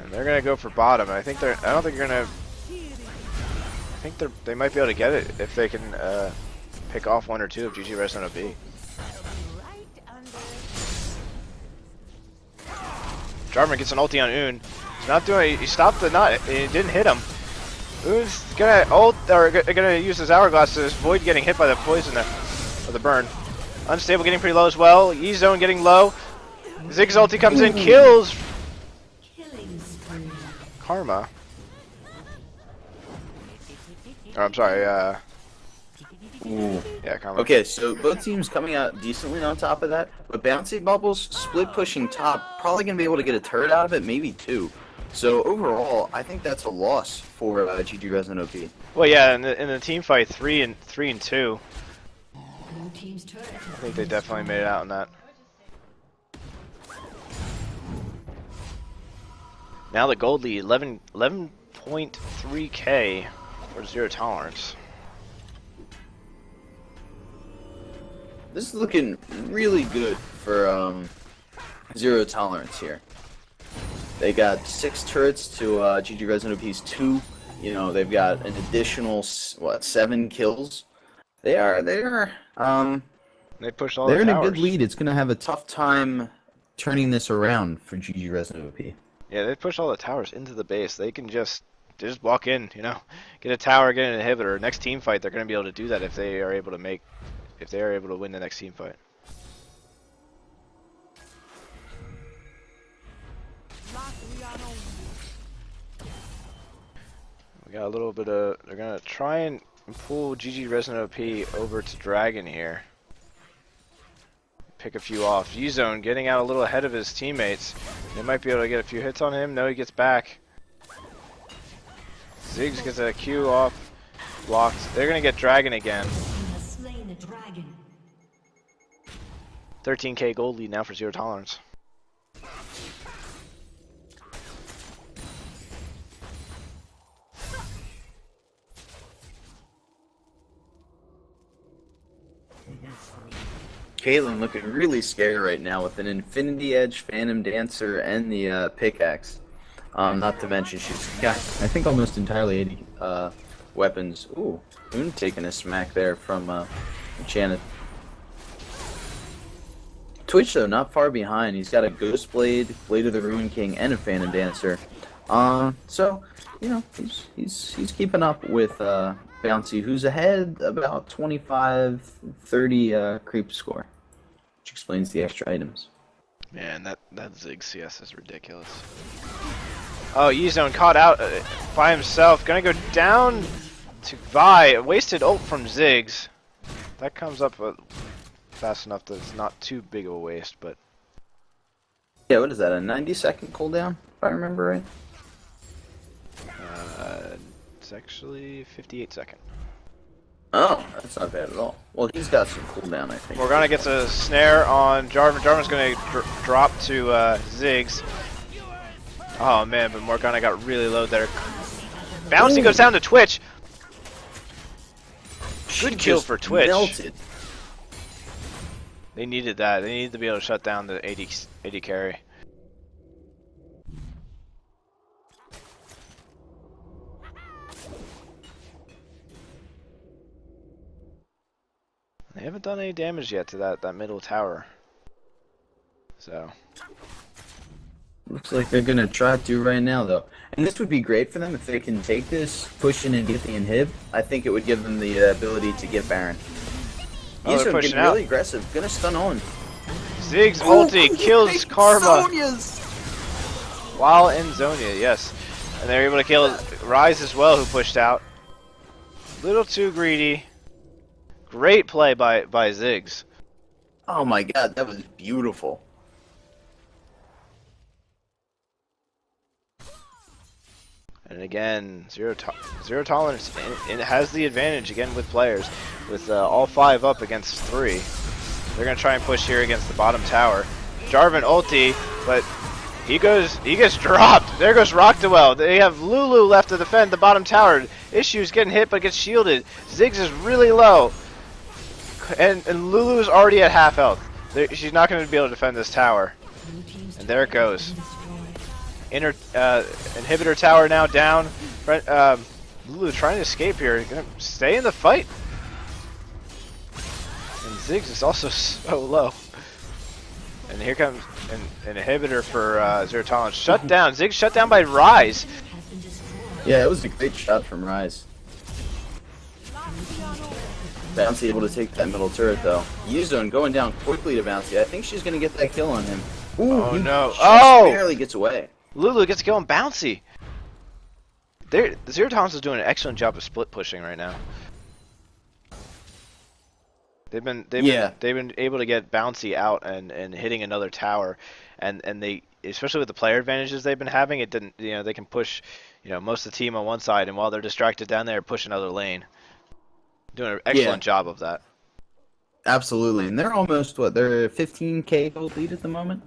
Speaker 1: And they're gonna go for bottom. And I don't think they're gonna. I think they might be able to get it if they can pick off 1 or 2 of GG Resident OP.
Speaker 4: Right under.
Speaker 1: Jarvan gets an ulti on Un. He's not doing. He stopped the nut. It didn't hit him. Un's gonna ult or gonna use his hourglass to avoid getting hit by the poison or the burn. Unstable getting pretty low as well. E-zone getting low. Ziggs ulti comes in, kills
Speaker 3: Killing spree.
Speaker 1: Karma. Oh, I'm sorry.
Speaker 2: Ooh.
Speaker 1: Yeah, Karma.
Speaker 2: Okay, so both teams coming out decently on top of that, but Bouncy Bubbles split pushing top, probably going to be able to get a turret out of it, maybe 2. So overall, I think that's a loss for GG Resident OP.
Speaker 1: Well, yeah, in the team fight, 3 and 2.
Speaker 3: Blue team's turret has
Speaker 1: I think they definitely made it out in that. Now the gold lead, 11.3k for Zero Tolerance.
Speaker 2: This is looking really good for Zero Tolerance here. They got 6 turrets to GG Resident OP's 2. You know, they've got an additional 7 kills. They're
Speaker 1: They pushed all
Speaker 2: they're
Speaker 1: the
Speaker 2: in a
Speaker 1: towers.
Speaker 2: good lead. It's gonna have a tough time turning this around for GG Resident OP.
Speaker 1: Yeah, they pushed all the towers into the base. They can just walk in, you know, get a tower, get an inhibitor. Next team fight, they're going to be able to do that if they are able to win the next team fight. We got a little bit of. They're going to try and pull GG Resident OP over to Dragon here. Pick a few off. G-Zone getting out a little ahead of his teammates. They might be able to get a few hits on him. No, he gets back. Ziggs gets a Q off. Blocked. They're going to get Dragon again.
Speaker 3: He has slain the dragon.
Speaker 1: 13k gold lead now for Zero Tolerance.
Speaker 2: Caitlyn looking really scary right now with an Infinity Edge, Phantom Dancer, and the pickaxe. Not to mention she's got, I think, almost entirely 80 weapons. Ooh, Moon taking a smack there from Enchanted. Twitch, though, not far behind. He's got a Ghost Blade, Blade of the Ruin King, and a Phantom Dancer. So, you know, he's keeping up with Bouncy, who's ahead about 25-30 creep score. Which explains the extra items.
Speaker 1: Man, that Ziggs CS is ridiculous. Oh, E-Zone caught out by himself. Gonna go down to Vi. A wasted ult from Ziggs. That comes up fast enough that it's not too big of a waste, but...
Speaker 2: Yeah, what is that, a 90-second cooldown, if I remember right?
Speaker 1: It's actually 58 second.
Speaker 2: Oh, that's not bad at all. Well, he's got some cooldown, I think.
Speaker 1: Morgana gets a snare on Jarvan. Jarvan's going to drop to Ziggs. Oh man, but Morgana got really low there. Bouncy goes down to Twitch. Good kill for Twitch.
Speaker 2: Melted.
Speaker 1: They needed that. They needed to be able to shut down the AD carry. They haven't done any damage yet to that middle tower. So.
Speaker 2: Looks like they're gonna try to right now, though. And this would be great for them if they can take this, push in, and get the inhib. I think it would give them the ability to get Baron.
Speaker 1: Oh,
Speaker 2: He's
Speaker 1: they're pushing
Speaker 2: getting really
Speaker 1: out.
Speaker 2: aggressive. Gonna stun on.
Speaker 1: Ziggs ulti kills Karma while in Zonia, yes. And they're able to kill Ryze as well, who pushed out. Little too greedy. Great play by Ziggs.
Speaker 2: Oh my god, that was beautiful.
Speaker 1: And again, zero tolerance, and it has the advantage again with players, with all 5 up against 3. They're gonna try and push here against the bottom tower. Jarvan ulti, but he gets dropped. There goes Rocktowell. They have Lulu left to defend the bottom tower. Issues getting hit, but gets shielded. Ziggs is really low, and Lulu is already at half health. She's not gonna be able to defend this tower. And there it goes. Inhibitor tower now down. Lulu trying to escape here. Gonna stay in the fight. And Ziggs is also so low. And here comes an inhibitor for Zero Tolerance. Shut down. Ziggs shut down by Ryze.
Speaker 2: Yeah, it was a great shot from Ryze. Bouncy able to take that middle turret, though. Yuzone going down quickly to Bouncy. I think she's going to get that kill on him. Ooh,
Speaker 1: Oh no.
Speaker 2: Just
Speaker 1: Oh!
Speaker 2: barely gets away.
Speaker 1: Lulu gets a kill on Bouncy. Zero Tolerance is doing an excellent job of split pushing right now. They've been able to get Bouncy out and hitting another tower, and they, especially with the player advantages they've been having, it didn't, they can push most of the team on one side, and while they're distracted down there, push another lane. Doing an excellent job of that.
Speaker 2: Absolutely, and they're almost they're 15k gold lead at the moment.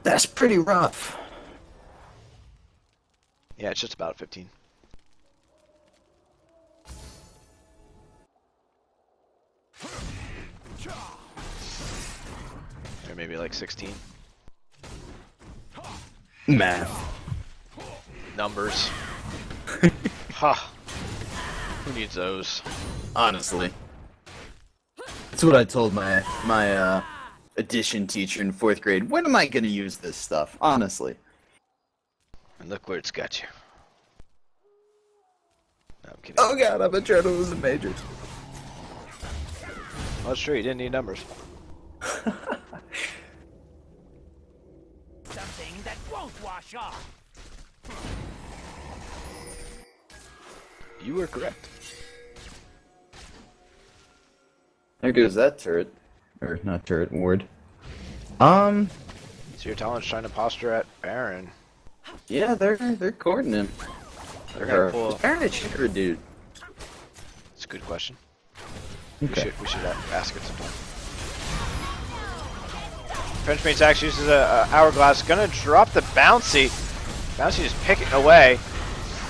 Speaker 2: That's pretty rough.
Speaker 1: Yeah, it's just about 15. Or maybe like 16.
Speaker 2: Math.
Speaker 1: Numbers. Ha. Who needs those?
Speaker 2: Honestly, that's what I told my addition teacher in 4th grade. When am I gonna use this stuff? Honestly.
Speaker 1: And look where it's got you. No, I'm kidding.
Speaker 2: Oh god, I've been trying to lose a major.
Speaker 1: Oh, that's true. You didn't need numbers.
Speaker 4: Something that won't wash off.
Speaker 1: You were correct.
Speaker 2: There goes that turret. Or not turret, ward.
Speaker 1: So your talent's trying to posture at Baron.
Speaker 2: Yeah, they're courting him.
Speaker 1: They're gonna pull.
Speaker 2: Is Baron a cheater, dude?
Speaker 1: It's a good question.
Speaker 2: Okay.
Speaker 1: We should ask it sometime. Frenchmaid's Axe uses a hourglass. Gonna drop the Bouncy. Bouncy just picking away.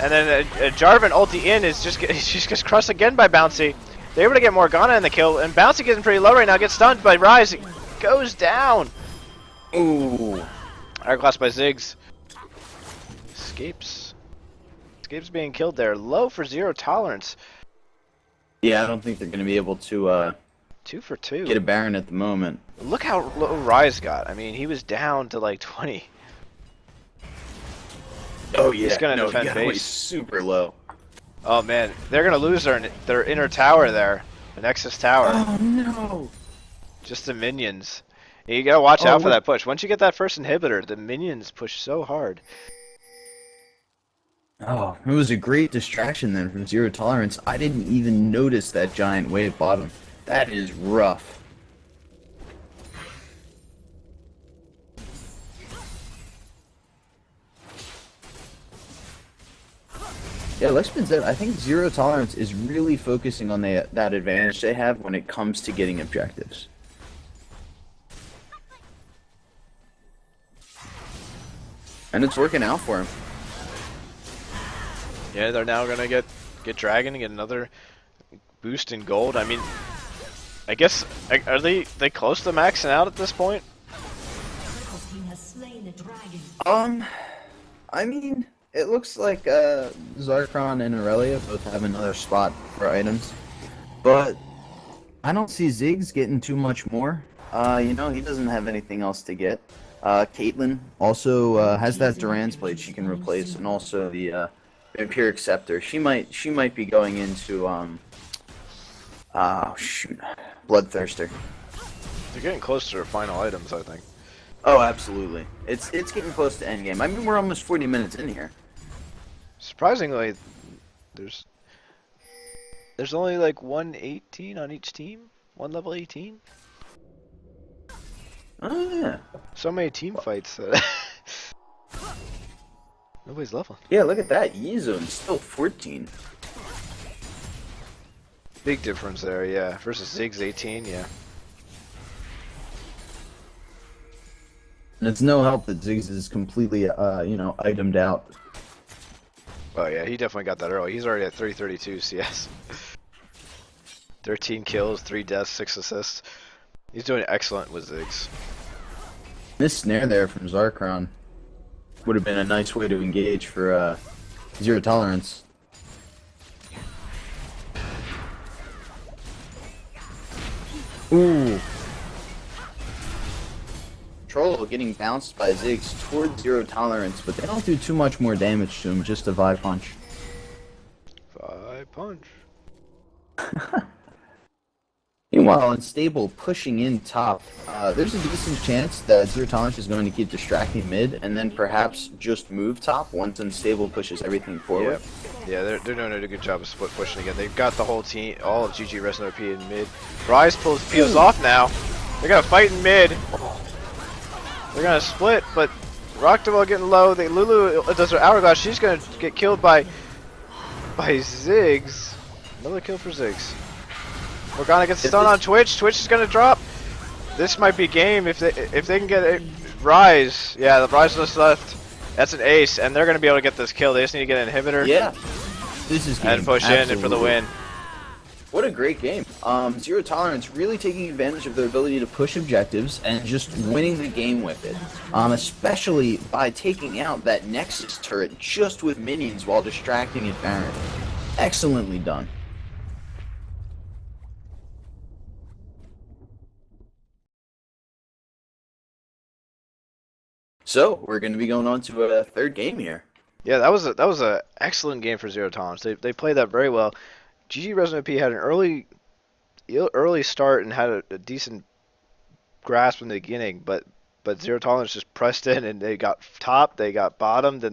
Speaker 1: And then Jarvan ulti in is just gets crushed again by Bouncy. They're able to get Morgana in the kill, and Bouncy getting pretty low right now. Gets stunned by Ryze. It goes down.
Speaker 2: Ooh.
Speaker 1: Hourglass by Ziggs. Escapes being killed there. Low for Zero Tolerance.
Speaker 2: Yeah, I don't think they're gonna be able to
Speaker 1: 2 for 2.
Speaker 2: get a Baron at the moment.
Speaker 1: Look how low Ryze got. I mean, he was down to like 20.
Speaker 2: Oh yeah,
Speaker 1: He's gonna
Speaker 2: no,
Speaker 1: defend
Speaker 2: he got away
Speaker 1: base.
Speaker 2: super low.
Speaker 1: Oh man, they're gonna lose their inner tower there, the Nexus tower.
Speaker 2: Oh no.
Speaker 1: Just the minions. You gotta watch out for
Speaker 2: what-
Speaker 1: that push. Once you get that first inhibitor, the minions push so hard.
Speaker 2: Oh, it was a great distraction then from Zero Tolerance. I didn't even notice that giant wave bottom. That is rough. Yeah, like Spin said, I think Zero Tolerance is really focusing on that advantage they have when it comes to getting objectives. And it's working out for him.
Speaker 1: Yeah, they're now gonna get Dragon and get another boost in gold. I mean, I guess are they close to maxing out at this point?
Speaker 3: Purple team has slain the dragon.
Speaker 2: I mean, it looks like Zarkon and Aurelia both have another spot for items, but I don't see Ziggs getting too much more. You know, he doesn't have anything else to get. Caitlyn also has that Duran's blade she can replace, and also the Vampiric Scepter. She might be going into shoot, Bloodthirster.
Speaker 1: They're getting close to their final items, I think.
Speaker 2: Oh, absolutely. It's getting close to endgame. I mean, we're almost 40 minutes in here.
Speaker 1: Surprisingly, there's only like 118 on each team, one level 18.
Speaker 2: Oh yeah.
Speaker 1: So many team fights that nobody's leveling.
Speaker 2: Yeah, look at that. Yizone's still 14.
Speaker 1: Big difference there, yeah. Versus Ziggs 18, yeah.
Speaker 2: And it's no help that Ziggs is completely, itemed out.
Speaker 1: Oh yeah, he definitely got that early. He's already at 332 CS. 13 kills, 3 deaths, 6 assists. He's doing excellent with Ziggs.
Speaker 2: This snare there from Zarkon would have been a nice way to engage for Zero Tolerance. Ooh. Troll getting bounced by Ziggs towards Zero Tolerance, but they don't do too much more damage to him, just a Vi punch.
Speaker 1: 5 punch.
Speaker 2: Meanwhile, Unstable pushing in top, there's a decent chance that Zero Tolerance is going to keep distracting mid, and then perhaps just move top once Unstable pushes everything forward.
Speaker 1: Yeah, they're doing a good job of split pushing again. They've got the whole team, all of GG Resident OP in mid. Rise peels off now. They're gonna fight in mid. They're gonna split, but Rocktable getting low. Lulu does her hourglass. She's gonna get killed by Ziggs. Another kill for Ziggs. Morgana gets stunned on Twitch. Twitch is gonna drop. This might be game if they can get a Rise. Yeah, the Rise just left. That's an ace, and they're gonna be able to get this kill. They just need to get an inhibitor.
Speaker 2: Yeah, this is game.
Speaker 1: And push in and for the win.
Speaker 2: What a great game. Zero Tolerance really taking advantage of their ability to push objectives and just winning the game with it. Especially by taking out that Nexus turret just with minions while distracting it Baron. Excellently done. So, we're going to be going on to a third game here.
Speaker 1: Yeah, that was a excellent game for Zero Tolerance. They played that very well. GG Resident OP had an early start and had a decent grasp in the beginning, but Zero Tolerance just pressed in and they got top, they got bottom, they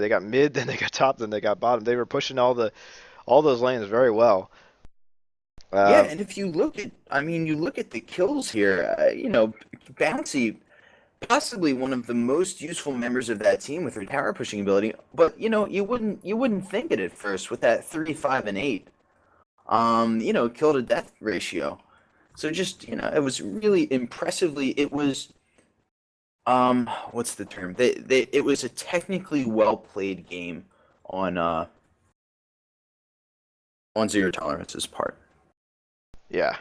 Speaker 1: got mid, then they got top, then they got bottom. They were pushing all those lanes very well.
Speaker 2: Yeah, and if you look at, you look at the kills here, Bouncy, possibly one of the most useful members of that team with her tower pushing ability, but you wouldn't think it at first with that 3, 5, and 8, kill to death ratio. So just it was really impressively. It was, what's the term? It was a technically well played game on Zero Tolerance's part.
Speaker 1: Yeah.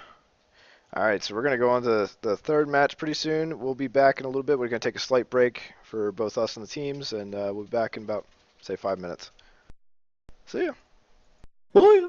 Speaker 1: All right, so we're going to go on to the third match pretty soon. We'll be back in a little bit. We're going to take a slight break for both us and the teams, and we'll be back in about, say, 5 minutes. See ya.
Speaker 2: Bye.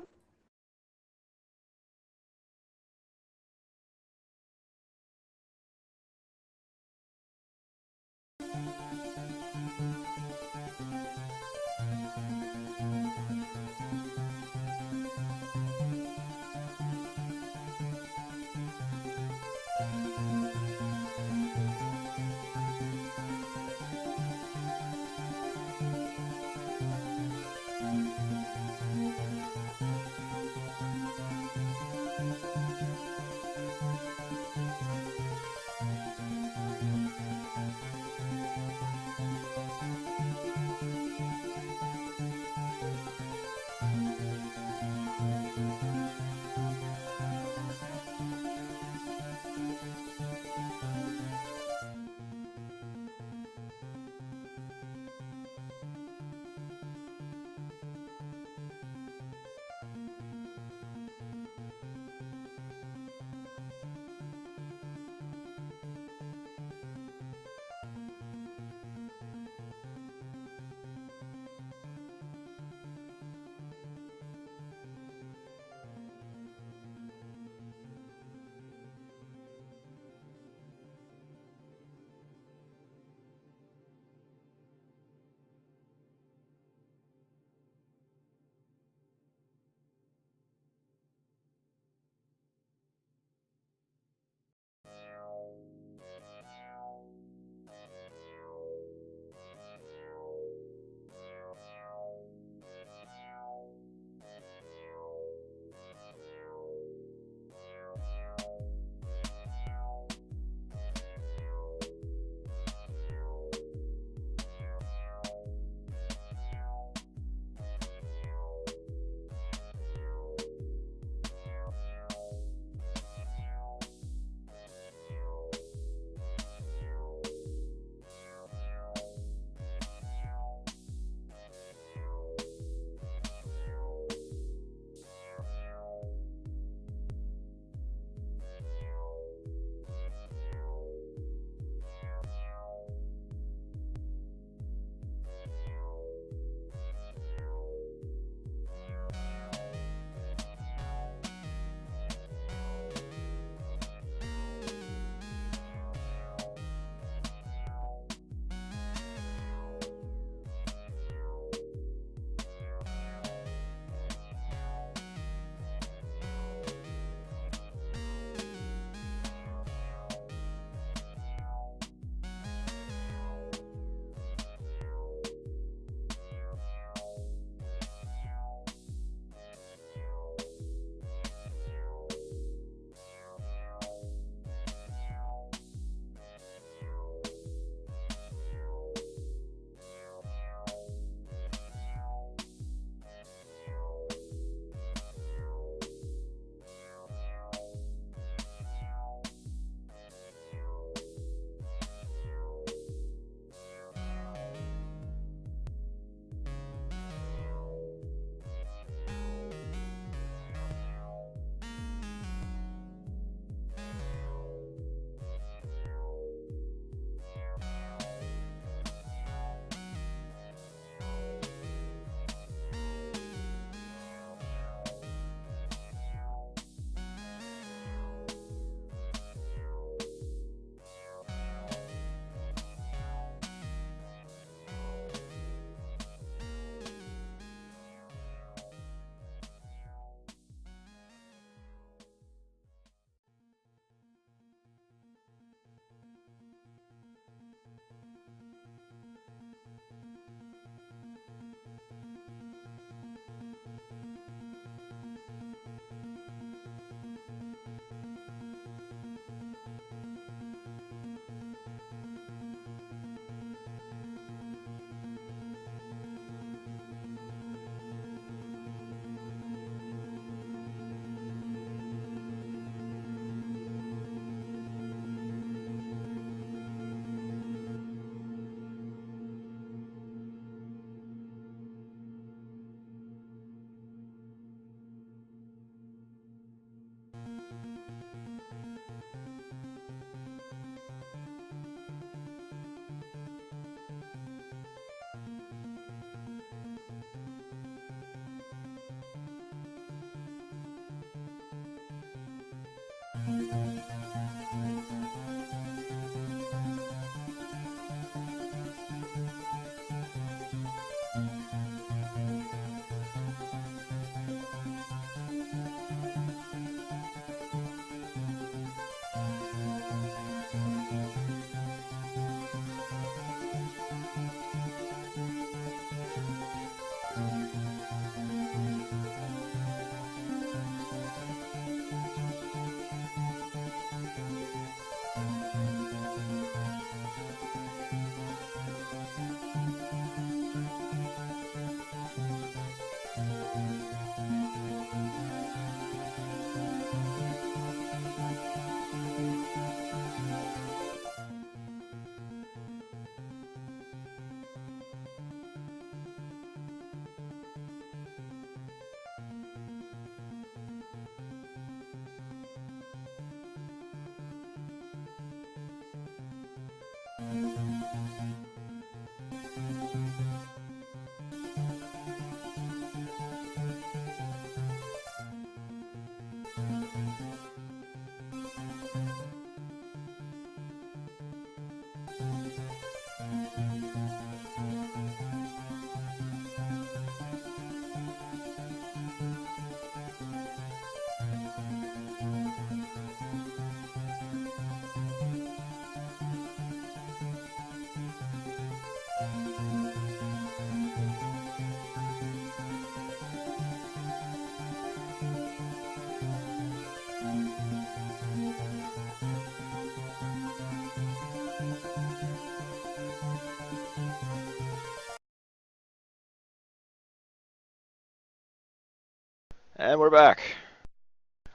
Speaker 1: And we're back.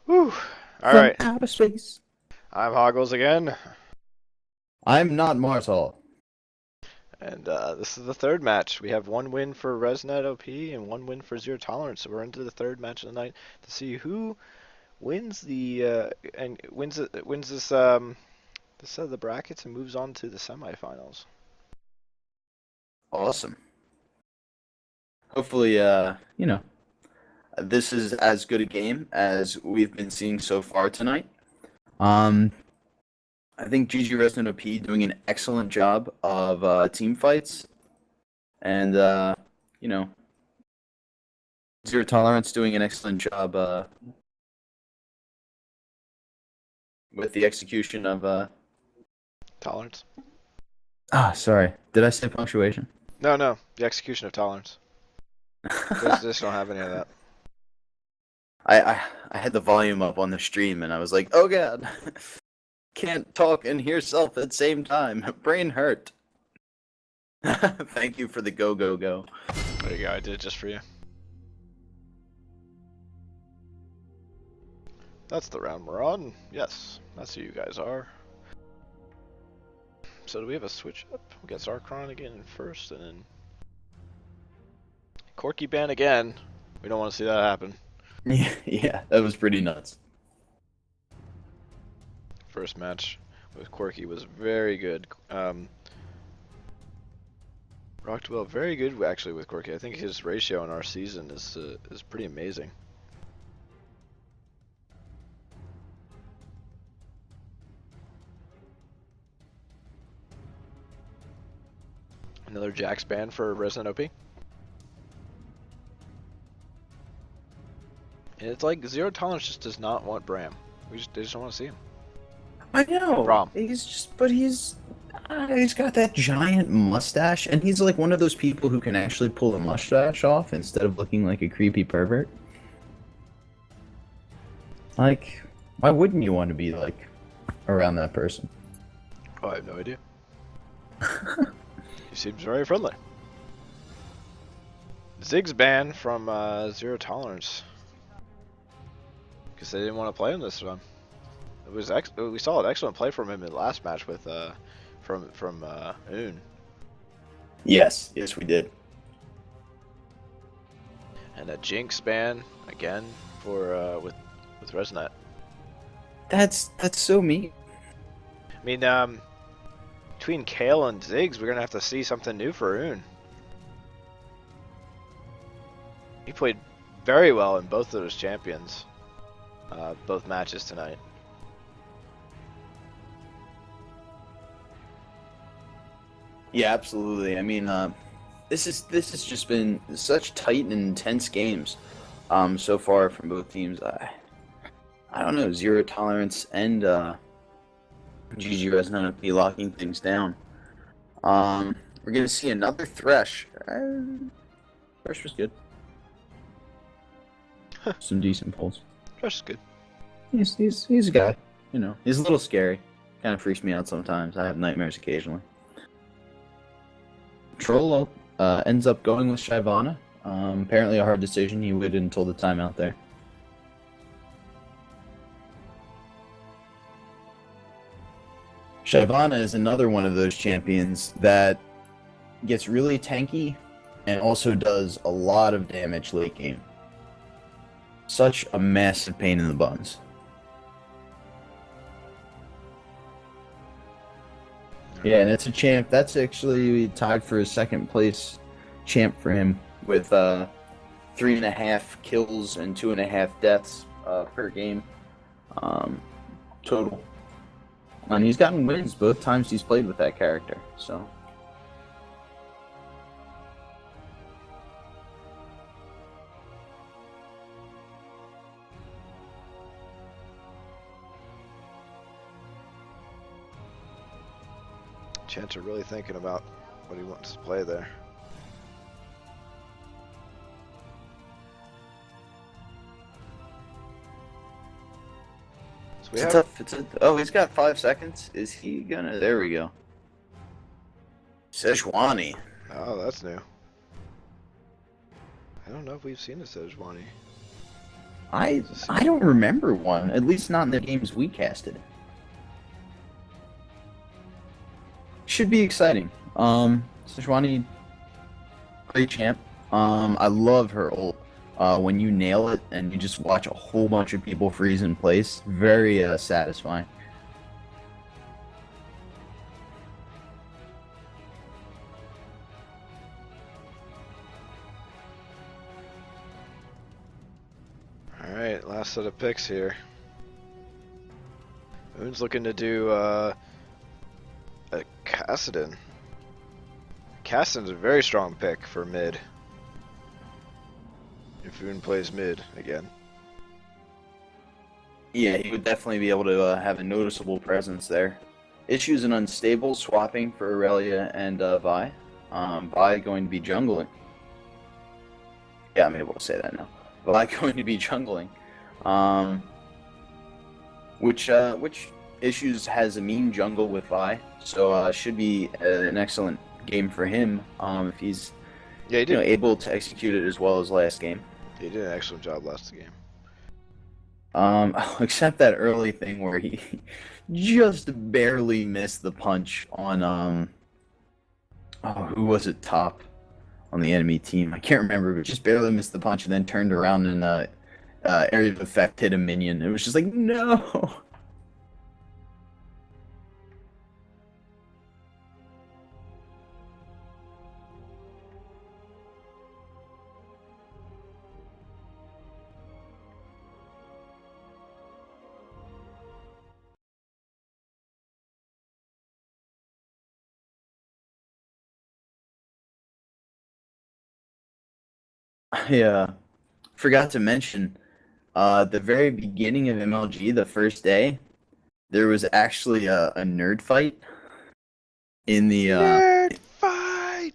Speaker 1: Whew. All
Speaker 2: From
Speaker 1: right.
Speaker 2: outer space.
Speaker 1: I'm Hoggles again,
Speaker 2: I'm not Martel.
Speaker 1: and this is the third match. We have one win for ResNet OP and one win for Zero Tolerance. So we're into the third match of the night to see who wins the wins this set of the brackets and moves on to the semifinals.
Speaker 2: Awesome. Hopefully, this is as good a game as we've been seeing so far tonight. I think GG Resident OP doing an excellent job of team fights, and Zero Tolerance doing an excellent job with the execution of.
Speaker 1: Tolerance?
Speaker 2: Sorry. Did I say punctuation?
Speaker 1: No, the execution of Tolerance. They just don't have any of that.
Speaker 2: I had the volume up on the stream and I was like, oh god, can't talk and hear self at the same time. Brain hurt. Thank you for the go.
Speaker 1: There you go. I did it just for you. That's the round we're on. Yes, that's who you guys are. So do we have a switch up? We got Zarkron again in first, and then Corky ban again. We don't want to see that happen.
Speaker 2: Yeah, that was pretty nuts.
Speaker 1: First match with Corky was very good. Rocked well, very good actually with Corky. I think his ratio in our season is pretty amazing. Another Jax ban for Resident OP. And it's like Zero Tolerance just does not want Bram. They just don't want to see him.
Speaker 2: I know.
Speaker 1: Rom.
Speaker 2: He's got that giant mustache, and he's like one of those people who can actually pull a mustache off instead of looking like a creepy pervert. Like, why wouldn't you want to be like around that person?
Speaker 1: Oh, I have no idea. He seems very friendly. Ziggs ban from Zero Tolerance because they didn't want to play him this time. It was we saw an excellent play from him in the last match with from Oon.
Speaker 2: Yes, we did.
Speaker 1: And a Jinx ban again for with Resnet.
Speaker 2: That's so mean.
Speaker 1: I mean, between Kale and Ziggs, we're gonna have to see something new for Oon. He played very well in both of those champions, both matches tonight.
Speaker 2: Yeah, absolutely. I mean, this has just been such tight and intense games, so far from both teams. I don't know, zero tolerance and Gigi Resna be locking things down. We're gonna see another Thresh. Thresh was good. Some decent pulls.
Speaker 1: Thresh is good.
Speaker 2: He's a guy. You know, he's a little scary. Kind of freaks me out sometimes. I have nightmares occasionally. Troll ends up going with Shyvana. Apparently a hard decision. He waited until the timeout there. Shyvana is another one of those champions that gets really tanky and also does a lot of damage late game. Such a massive pain in the buns. Yeah, and it's a champ. That's actually tied for a second place champ for him with 3.5 kills and 2.5 deaths per game total. And he's gotten wins both times he's played with that character, so.
Speaker 1: Chance are really thinking about what he wants to play there. So we have
Speaker 2: Oh, he's got 5 seconds. Is he gonna? There we go. Sejuani.
Speaker 1: Oh, that's new. I don't know if we've seen a Sejuani.
Speaker 2: I don't remember one. At least not in the games we casted. Should be exciting. Sejuani, great champ. I love her ult. When you nail it and you just watch a whole bunch of people freeze in place, very satisfying.
Speaker 1: All right, last set of picks here. Moon's looking to do a Kassadin. Kassadin's a very strong pick for mid. If Moon plays mid again.
Speaker 2: Yeah, he would definitely be able to have a noticeable presence there. Issues and unstable swapping for Aurelia and Vi. Vi going to be jungling. Yeah, I'm able to say that now. Vi going to be jungling. Which Issues has a mean jungle with Vi, so should be an excellent game for him if he's able to execute it as well as last game.
Speaker 1: He did an excellent job last game.
Speaker 2: Except that early thing where he just barely missed the punch on who was it, top on the enemy team? I can't remember, but just barely missed the punch and then turned around and area of effect hit a minion. It was just like, no. I forgot to mention, the very beginning of MLG, the first day, there was actually a nerd fight in the
Speaker 1: Nerd fight!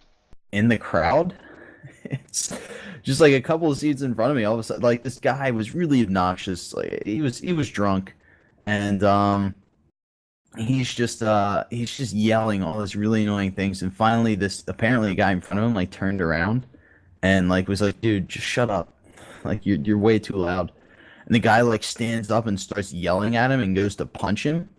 Speaker 2: in the crowd. It's just like a couple of seats in front of me. All of a sudden, like this guy was really obnoxious. Like he was drunk, and he's just yelling all this really annoying things. And finally, this apparently a guy in front of him like turned around and like was like, dude, just shut up. Like you're way too loud. And the guy like stands up and starts yelling at him and goes to punch him.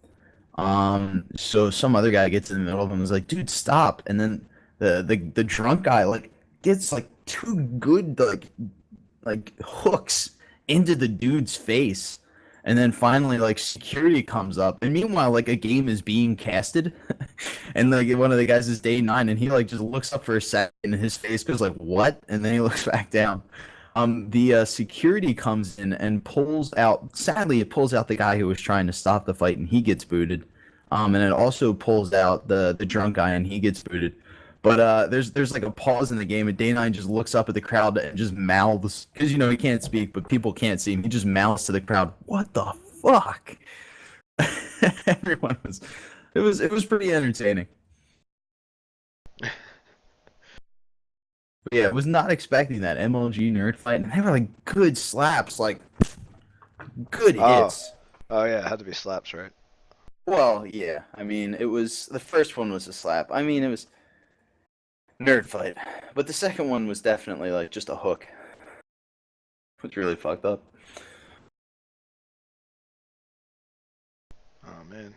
Speaker 2: So some other guy gets in the middle of him and is like, dude, stop. And then the drunk guy like gets like 2 good like hooks into the dude's face. And then finally, like, security comes up, and meanwhile, like, a game is being casted, and like one of the guys is day 9, and he like just looks up for a second, and his face goes like, "What?" And then he looks back down. The security comes in and pulls out. Sadly, it pulls out the guy who was trying to stop the fight, and he gets booted. And it also pulls out the drunk guy, and he gets booted. But there's like a pause in the game, and Day9 just looks up at the crowd and just mouths, because he can't speak, but people can't see him. He just mouths to the crowd, "What the fuck?" Everyone was, it was pretty entertaining. But yeah, I was not expecting that MLG nerd fight, and they were like good slaps, like good
Speaker 1: Oh.
Speaker 2: hits.
Speaker 1: Oh yeah, it had to be slaps, right?
Speaker 2: Well, yeah, I mean, it was the first one was a slap. I mean, it was nerd fight, but the second one was definitely like just a hook. It was really fucked up.
Speaker 1: Oh man.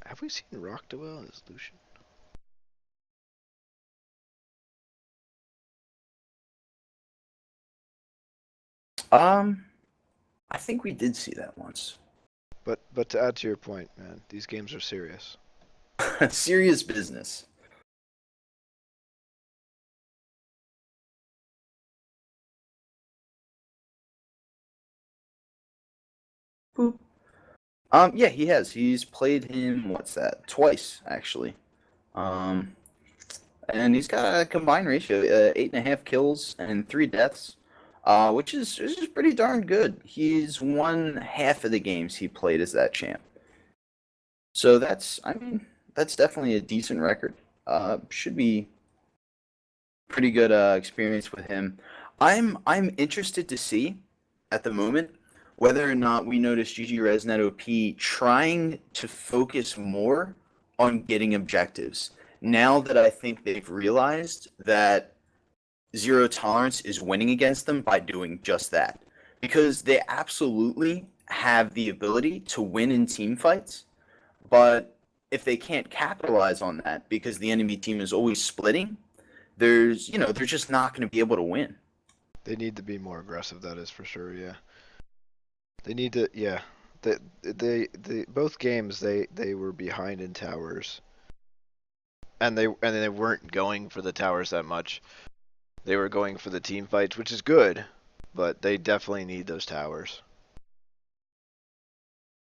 Speaker 1: Have we seen Rockdwell as Lucian?
Speaker 2: I think we did see that once.
Speaker 1: But to add to your point, man, these games are serious.
Speaker 2: Serious business. Boop. Yeah, he has. He's played him, what's that? Twice, actually. Um, and he's got a combined ratio, 8.5 kills and 3 deaths, which is pretty darn good. He's won half of the games he played as that champ. So that's definitely a decent record. Should be pretty good experience with him. I'm interested to see at the moment whether or not we notice GG ResNet OP trying to focus more on getting objectives. Now that I think they've realized that Zero Tolerance is winning against them by doing just that. Because they absolutely have the ability to win in team fights, but if they can't capitalize on that because the enemy team is always splitting, they're just not going to be able to win.
Speaker 1: They need to be more aggressive, that is for sure, yeah. They need to, yeah. They both games they were behind in towers. And they weren't going for the towers that much. They were going for the team fights, which is good, but they definitely need those towers.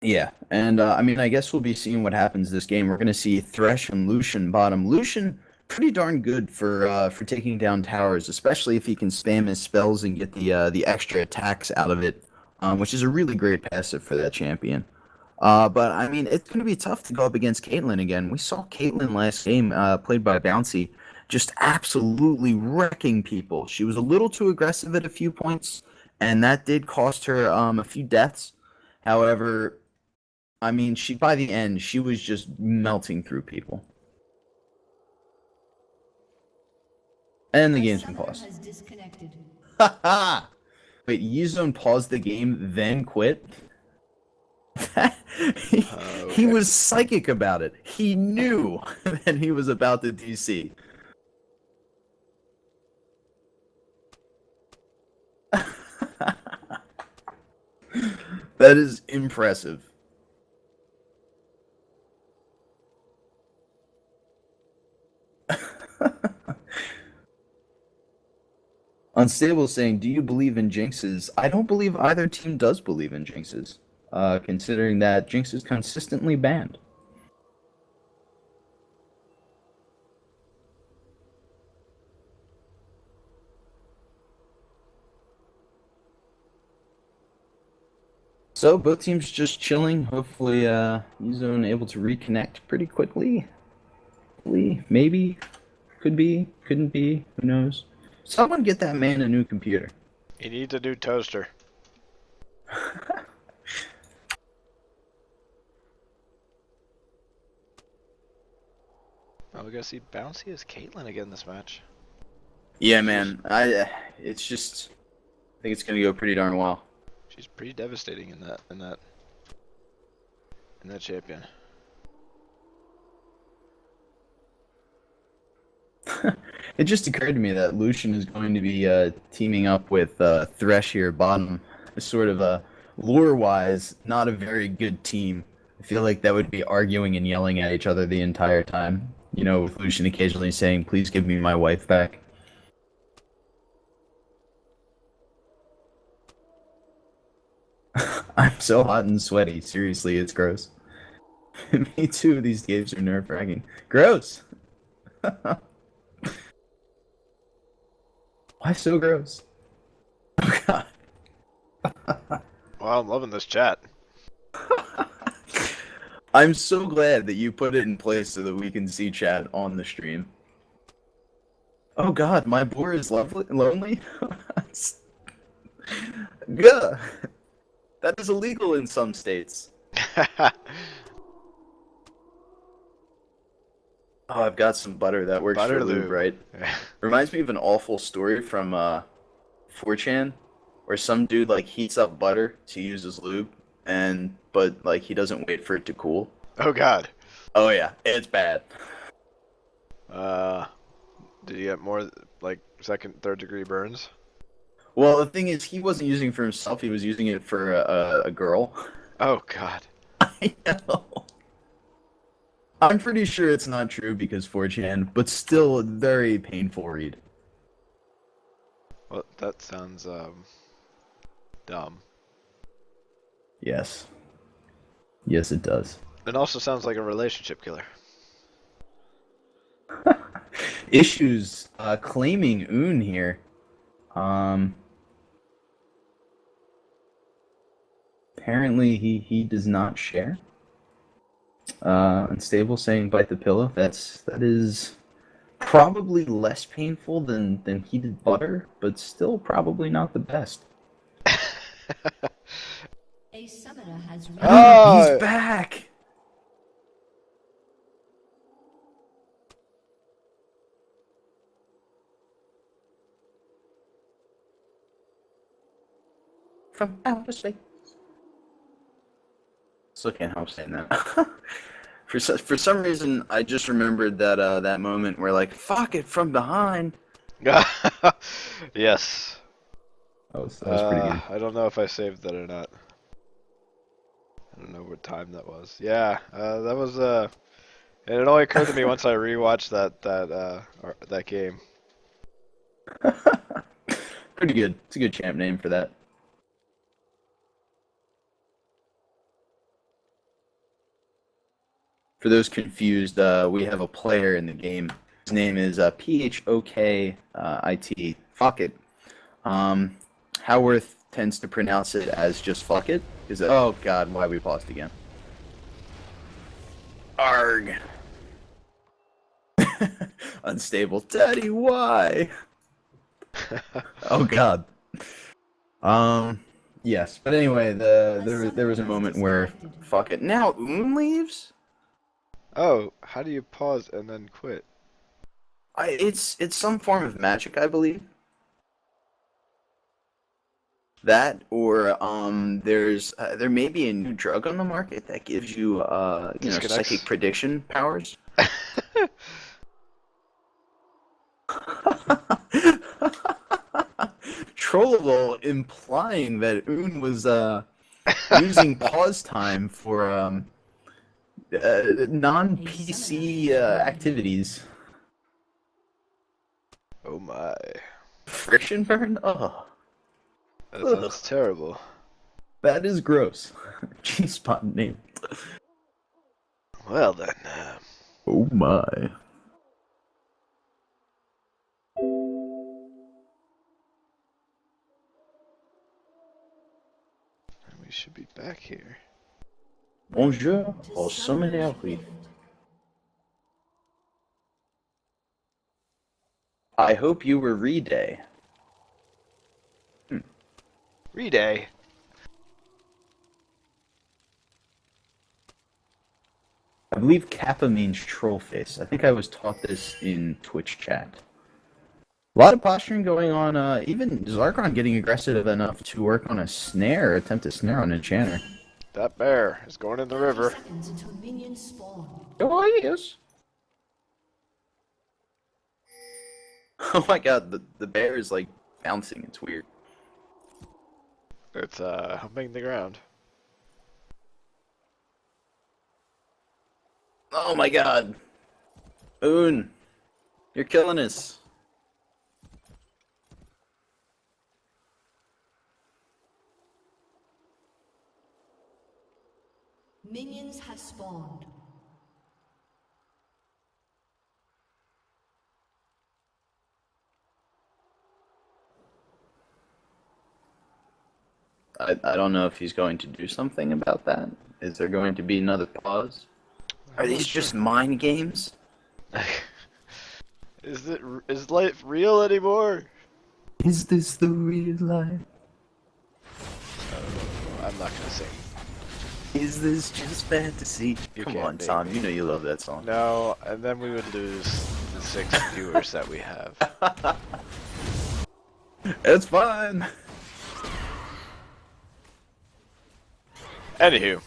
Speaker 2: Yeah, and I guess we'll be seeing what happens this game. We're going to see Thresh and Lucian bottom. Lucian pretty darn good for taking down towers, especially if he can spam his spells and get the extra attacks out of it, which is a really great passive for that champion. But I mean, it's going to be tough to go up against Caitlyn again. We saw Caitlyn last game, played by Bouncy, just absolutely wrecking people. She was a little too aggressive at a few points, and that did cost her a few deaths. However, I mean, by the end, she was just melting through people. And the game's been paused.
Speaker 3: Has disconnected.
Speaker 2: Haha! Wait, Yuzone paused the game, then quit? He was psychic about it. He knew that he was about to DC. That is impressive. Unstable saying, do you believe in jinxes? I don't believe either team does believe in jinxes, considering that Jinx is consistently banned. So both teams just chilling. Hopefully, Yuzone able to reconnect pretty quickly. Maybe, could be, couldn't be. Who knows? Someone get that man a new computer.
Speaker 1: He needs a new toaster. Oh, we gotta see Bouncy as Caitlyn again this match.
Speaker 2: Yeah, man. It's just, I think it's gonna go pretty darn well.
Speaker 1: She's pretty devastating in that champion.
Speaker 2: It just occurred to me that Lucian is going to be teaming up with Thresh here bottom. Sort of lore-wise, not a very good team. I feel like that would be arguing and yelling at each other the entire time. You know, with Lucian occasionally saying, "Please give me my wife back." I'm so hot and sweaty. Seriously, it's gross. Me too. These games are nerve-wracking. Gross. Why so gross? Oh god.
Speaker 1: Wow, I'm loving this chat.
Speaker 2: I'm so glad that you put it in place so that we can see chat on the stream. Oh god, my boar is lovely, lonely? Gah! That is illegal in some states. Oh, I've got some butter that works
Speaker 1: Butter
Speaker 2: for lube,
Speaker 1: lube.
Speaker 2: right? Reminds me of an awful story from 4chan, where some dude like heats up butter to use as lube, but like he doesn't wait for it to cool.
Speaker 1: Oh god.
Speaker 2: Oh yeah, it's bad.
Speaker 1: Uh, did you get more like second, third degree burns?
Speaker 2: Well, the thing is, he wasn't using it for himself; he was using it for a girl.
Speaker 1: Oh god.
Speaker 2: I know. I'm pretty sure it's not true because 4chan, but still a very painful read.
Speaker 1: Well, that sounds dumb.
Speaker 2: Yes. Yes, it does.
Speaker 1: It also sounds like a relationship killer.
Speaker 2: Issues claiming Un here. Apparently he does not share. Unstable saying bite the pillow. That is probably less painful than heated butter, but still probably not the best.
Speaker 3: A summoner has
Speaker 1: Oh!
Speaker 2: He's back. From outer space. Still can't help saying that. For some reason, I just remembered that moment where like fuck it from behind.
Speaker 1: Yes.
Speaker 2: That was pretty good.
Speaker 1: I don't know if I saved that or not. I don't know what time that was. Yeah, that was and it only occurred to me once I rewatched that game.
Speaker 2: Pretty good. It's a good champ name for that. For those confused, we have a player in the game. His name is Phokit. Fuck it. Howarth tends to pronounce it as just fuck it. Oh god, why we paused again? Arg. Unstable. Daddy, why? Oh god. Yes. But anyway, there was a moment where fuck it. Now leaves?
Speaker 1: Oh, how do you pause and then quit?
Speaker 2: It's some form of magic, I believe. That or there may be a new drug on the market that gives you
Speaker 1: Disconnects.
Speaker 2: psychic prediction powers. Trollable implying that Un was using pause time for non-PC activities.
Speaker 1: Oh my.
Speaker 2: Friction burn? Oh,
Speaker 1: That sounds terrible.
Speaker 2: that is gross. G-spot name.
Speaker 1: Well then,
Speaker 2: Oh my.
Speaker 1: we should be back here.
Speaker 2: Bonjour
Speaker 3: to
Speaker 2: au
Speaker 3: summoner's
Speaker 2: sommet
Speaker 3: rift.
Speaker 2: I hope you were Re-Day.
Speaker 1: Reday.
Speaker 2: I believe Kappa means troll face. I think I was taught this in Twitch chat. A lot of posturing going on, even Zarkon getting aggressive enough to work on a snare, attempt a snare on Enchanter.
Speaker 1: That bear is going in the river.
Speaker 3: Seconds until minions spawn.
Speaker 2: Oh, yes. Oh my god, the bear is like bouncing, it's weird.
Speaker 1: It's humping the ground.
Speaker 2: Oh my god. Un, you're killing us.
Speaker 3: Minions have spawned.
Speaker 2: I don't know if he's going to do something about that. Is there going to be another pause? Are these just mind games?
Speaker 1: Is life real anymore?
Speaker 2: Is this the real life?
Speaker 1: I'm not gonna sing.
Speaker 2: Is this just fantasy?
Speaker 1: You
Speaker 2: Come
Speaker 1: can't
Speaker 2: on,
Speaker 1: make
Speaker 2: Tom.
Speaker 1: me.
Speaker 2: You know you love that song.
Speaker 1: No, and then we would lose the 6 viewers that we have.
Speaker 2: It's fine.
Speaker 1: Anywho,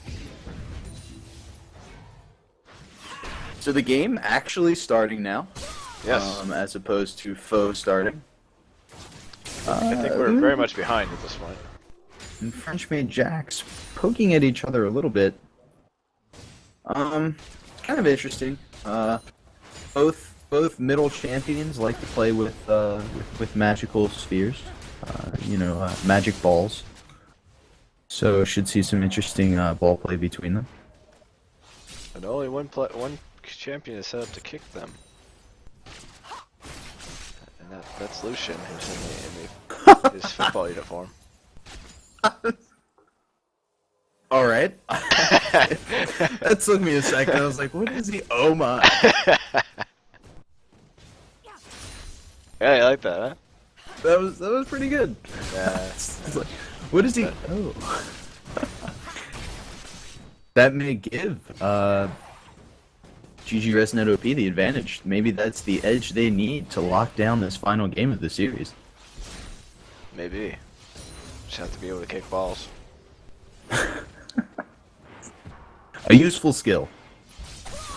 Speaker 2: So the game actually starting now,
Speaker 1: yes,
Speaker 2: as opposed to faux starting.
Speaker 1: I think we're very much behind at this point.
Speaker 2: And French made Jacks poking at each other a little bit. Kind of interesting. Both middle champions like to play with magical spheres. Magic balls. So should see some interesting ball play between them.
Speaker 1: And only one champion is set up to kick them. And that's Lucian, who's in his football uniform.
Speaker 2: All right. That took me a second. I was like, "What is he? Oh my!"
Speaker 1: Yeah, you like that, huh?
Speaker 2: That was pretty good.
Speaker 1: Yeah.
Speaker 2: It's like, what is he? Oh. That may give GG Resnet OP the advantage. Maybe that's the edge they need to lock down this final game of the series.
Speaker 1: Maybe. Just have to be able to kick balls.
Speaker 2: A useful skill.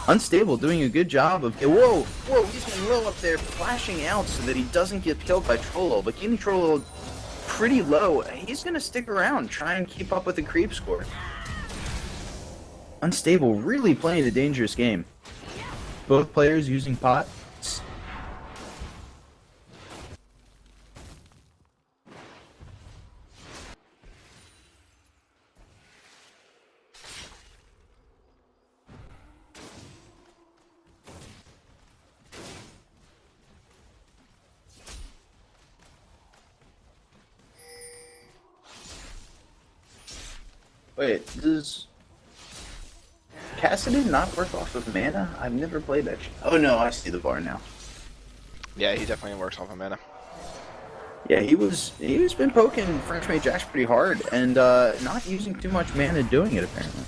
Speaker 2: Unstable doing a good job of... Whoa! He's getting low up there, flashing out so that he doesn't get killed by Trollo. But getting Trollo pretty low, he's going to stick around, try and keep up with the creep score. Unstable really playing a dangerous game. Both players using pots. Wait, does Cassidy not work off of mana? I've never played that shit. Oh no, I see the bar now.
Speaker 1: Yeah, he definitely works off of mana.
Speaker 2: Yeah, he's been poking French Mage Jax pretty hard and not using too much mana doing it apparently.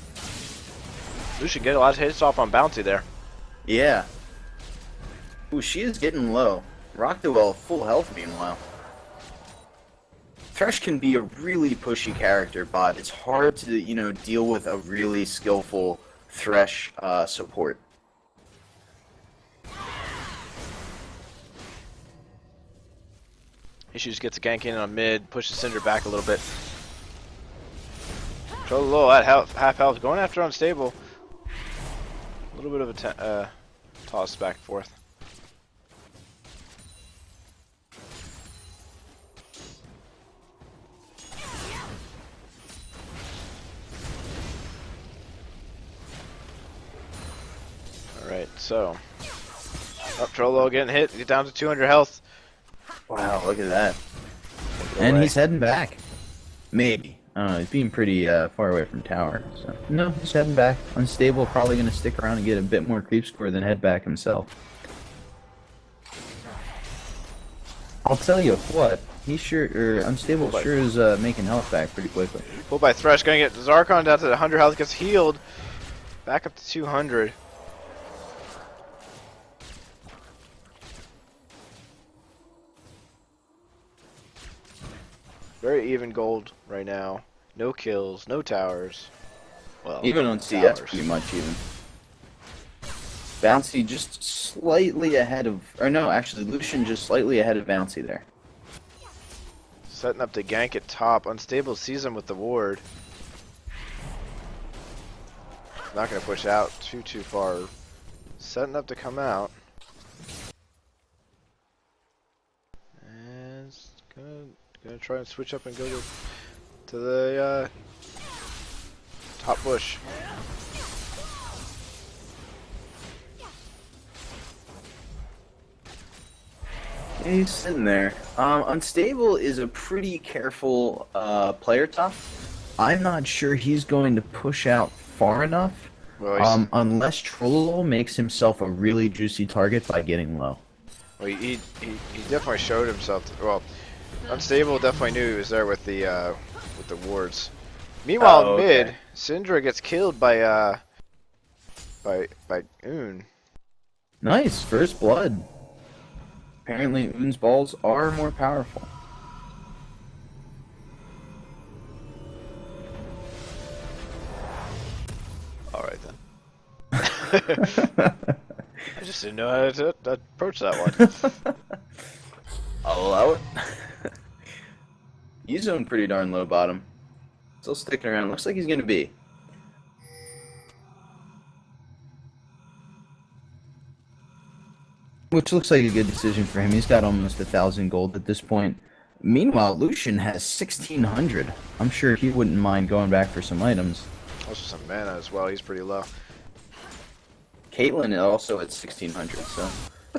Speaker 1: Lucian get a lot of hits off on bounty there.
Speaker 2: Yeah. Ooh, she is getting low. Rockdewell full health meanwhile. Thresh can be a really pushy character, but it's hard to, deal with a really skillful Thresh support.
Speaker 1: Issues gets a gank in on mid, pushes Syndra back a little bit. Control low at half health, going after Unstable. A little bit of a toss back and forth. Alright, so Trollo getting hit, get down to 200 health.
Speaker 2: Wow, look at that. And he's heading back. Maybe. I don't know, he's being pretty far away from tower. So no, he's heading back. Unstable, probably going to stick around and get a bit more creep score than head back himself. I'll tell you what, Unstable sure is making health back pretty quickly.
Speaker 1: Pulled by Thresh, gonna get Zarkon down to 100 health, gets healed. Back up to 200. Very even gold right now. No kills, no towers. Well,
Speaker 2: Even on CS,
Speaker 1: towers.
Speaker 2: pretty much even. Bouncy just slightly ahead of... Or no, actually, Lucian just slightly ahead of Bouncy there.
Speaker 1: Setting up to gank at top. Unstable sees him with the ward. Not gonna push out too far. Setting up to come out. And it's gonna try and switch up and go to the top bush.
Speaker 2: Yeah, he's sitting there. Unstable is a pretty careful player top. I'm not sure he's going to push out far enough,
Speaker 1: Well,
Speaker 2: unless Trollolo makes himself a really juicy target by getting low.
Speaker 1: he definitely showed himself. Well, Unstable definitely knew he was there with the wards. Meanwhile,
Speaker 2: Oh, okay.
Speaker 1: mid, Syndra gets killed by Oon.
Speaker 2: Nice, first blood. Apparently, Oon's balls are more powerful.
Speaker 1: All right then. I just didn't know how to approach that one.
Speaker 2: I'll allow it. He's on pretty darn low bottom. Still sticking around. Looks like he's gonna be. Which looks like a good decision for him. He's got almost 1,000 gold at this point. Meanwhile, Lucian has 1,600. I'm sure he wouldn't mind going back for some items.
Speaker 1: Also some mana as well. He's pretty low.
Speaker 2: Caitlyn is also at 1,600, so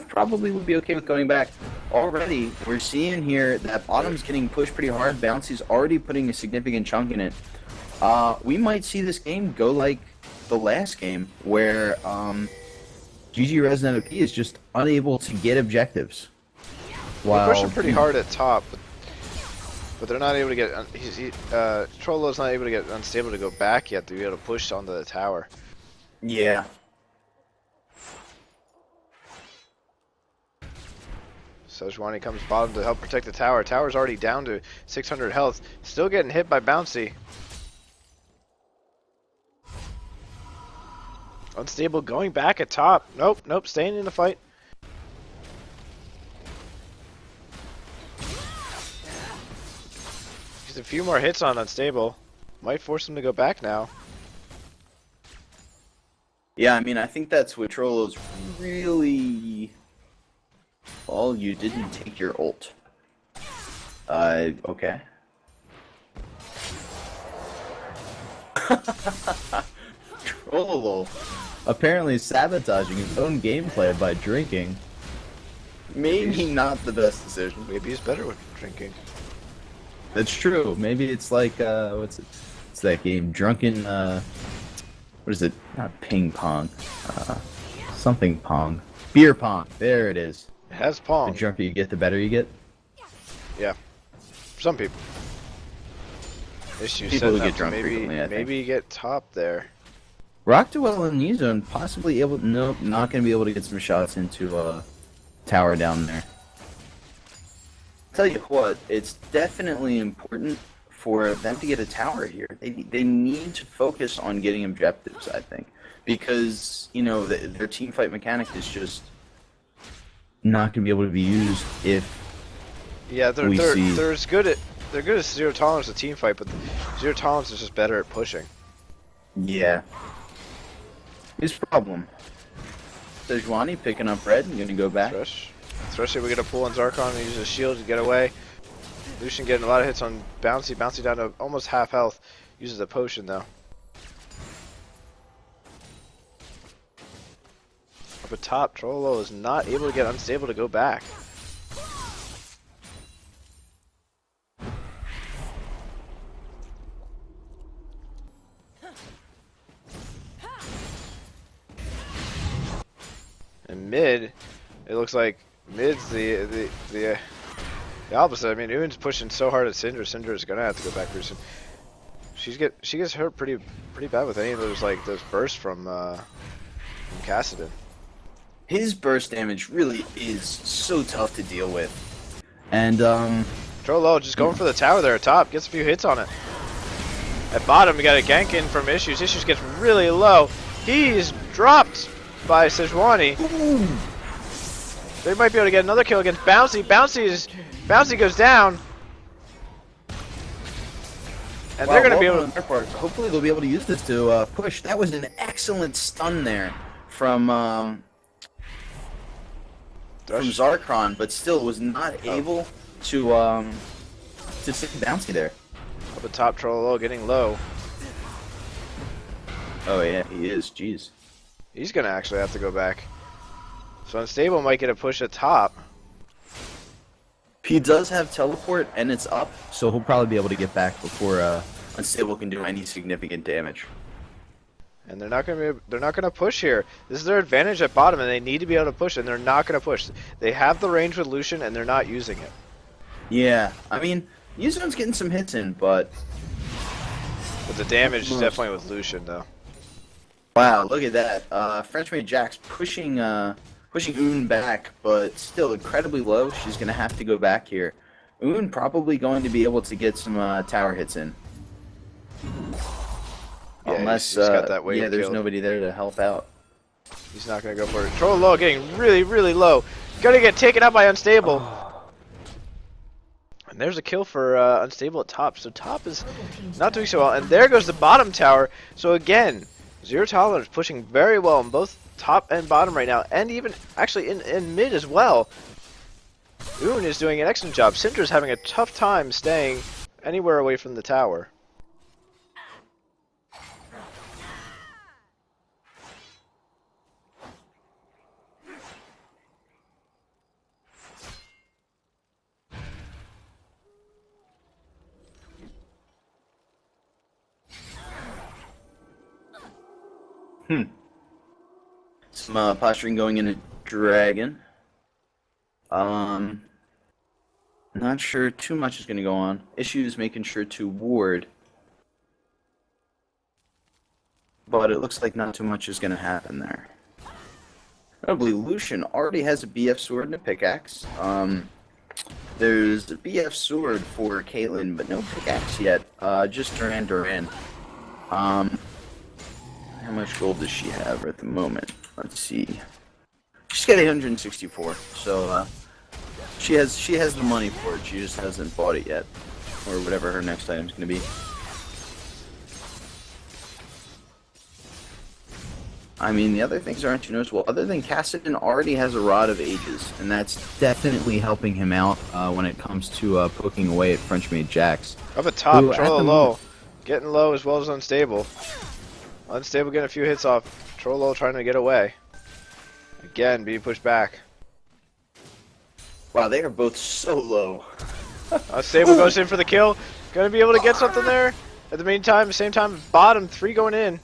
Speaker 2: probably would be okay with going back. Already, we're seeing here that bottom's getting pushed pretty hard. Bouncy's already putting a significant chunk in it. We might see this game go like the last game, where GG Resident OP is just unable to get objectives.
Speaker 1: They're pushing pretty hard at top, but they're not able to get. Trollolo's not able to get Unstable to go back yet to be able to push onto the tower.
Speaker 2: Yeah.
Speaker 1: Sejuani comes bottom to help protect the tower. Tower's already down to 600 health. Still getting hit by Bouncy. Unstable going back at top. Nope, staying in the fight. Just a few more hits on Unstable. Might force him to go back now.
Speaker 2: Yeah, I mean, I think that's what Trollolo's really... Well, you didn't take your ult. Okay. Trollolo apparently sabotaging his own gameplay by drinking. Maybe not the best decision.
Speaker 1: Maybe he's better with drinking.
Speaker 2: That's true. Maybe it's like, what's it? It's that game, Drunken, what is it? Not ping pong. Something pong. Beer pong. There it is.
Speaker 1: It has
Speaker 2: The
Speaker 1: Pong.
Speaker 2: drunker you get, the better you get.
Speaker 1: Yeah. For some people. Issues
Speaker 2: People who
Speaker 1: setting
Speaker 2: get
Speaker 1: up,
Speaker 2: drunk
Speaker 1: maybe,
Speaker 2: frequently, I think.
Speaker 1: maybe you get top there.
Speaker 2: Rockduel and Nizone possibly able. Nope, not going to be able to get some shots into tower down there. Tell you what, it's definitely important for them to get a tower here. They need to focus on getting objectives, I think, because you know their team fight mechanic is just not going to be able to be used if
Speaker 1: Yeah, they're
Speaker 2: see-
Speaker 1: as good at zero tolerance to team fight, but zero tolerance is just better at pushing.
Speaker 2: yeah. His problem. Sejuani picking up red and gonna go back.
Speaker 1: Especially we get a pull on Zarkon and use his shield to get away. Lucian getting a lot of hits on Bouncy. Bouncy down to almost half health. Uses a potion though. Up at top, Trollolo is not able to get Unstable to go back. And mid, it looks like mid's the opposite. I mean, Uyn's pushing so hard at Syndra. Syndra is gonna have to go back pretty soon. She gets hurt pretty bad with any of those those bursts from Kassadin.
Speaker 2: His burst damage really is so tough to deal with. And
Speaker 1: Trollolo just going for the tower there at top, gets a few hits on it. At bottom, we got a gank in from Issues. Issues gets really low. He's dropped by Sejuani. They might be able to get another kill against Bouncy. Bouncy goes down. And they're going to be able to...
Speaker 2: Hopefully they'll be able to use this to push. That was an excellent stun there from Zarkon, but still was not able to save Bouncy there.
Speaker 1: Up at top, Trollolo getting low.
Speaker 2: Oh yeah, he is. Jeez.
Speaker 1: He's going to actually have to go back. So Unstable might get a push at top.
Speaker 2: He does have teleport, and it's up, so he'll probably be able to get back before Unstable can do any significant damage.
Speaker 1: And they're not gonna push here. This is their advantage at bottom, and they need to be able to push, and they're not gonna push. They have the range with Lucian, and they're not using it.
Speaker 2: Yeah, I mean, Yuzone's getting some hits in, but
Speaker 1: The damage is definitely with Lucian, though.
Speaker 2: wow, look at that. French-made Jax pushing Un back, but still incredibly low. She's gonna have to go back here. Un probably going to be able to get some tower hits in.
Speaker 1: Yeah,
Speaker 2: Unless,
Speaker 1: he's got that wave
Speaker 2: yeah, there's
Speaker 1: killed.
Speaker 2: nobody there to help out.
Speaker 1: He's not gonna go for it. Troll low, getting really, really low. Gonna get taken out by Unstable. And there's a kill for Unstable at top. So top is not doing so well. And there goes the bottom tower. So again, Zero Tolerance pushing very well on both top and bottom right now. And even actually in mid as well. Un is doing an excellent job. Syndra's having a tough time staying anywhere away from the tower.
Speaker 2: Some posturing going into Dragon. Not sure too much is going to go on. Issues making sure to ward. But it looks like not too much is going to happen there. Notably, Lucian already has a BF sword and a pickaxe. There's a BF sword for Caitlyn, but no pickaxe yet. Just Duran. How much gold does she have at the moment? Let's see. She's got 864, so she has the money for it. She just hasn't bought it yet, or whatever her next item's gonna be. I mean, the other things aren't too noticeable. Other than Kassadin already has a Rod of Ages, and that's definitely helping him out when it comes to poking away at French-made Jax.
Speaker 1: Up at top,
Speaker 2: Who, at
Speaker 1: Troll
Speaker 2: the
Speaker 1: low.
Speaker 2: moment-
Speaker 1: Getting low as well as Unstable. Unstable getting a few hits off. Trollo trying to get away. Again, being pushed back.
Speaker 2: Wow, they are both so low.
Speaker 1: Unstable goes in for the kill. Gonna be able to get something there. At the meantime, same time, bottom 3 going in.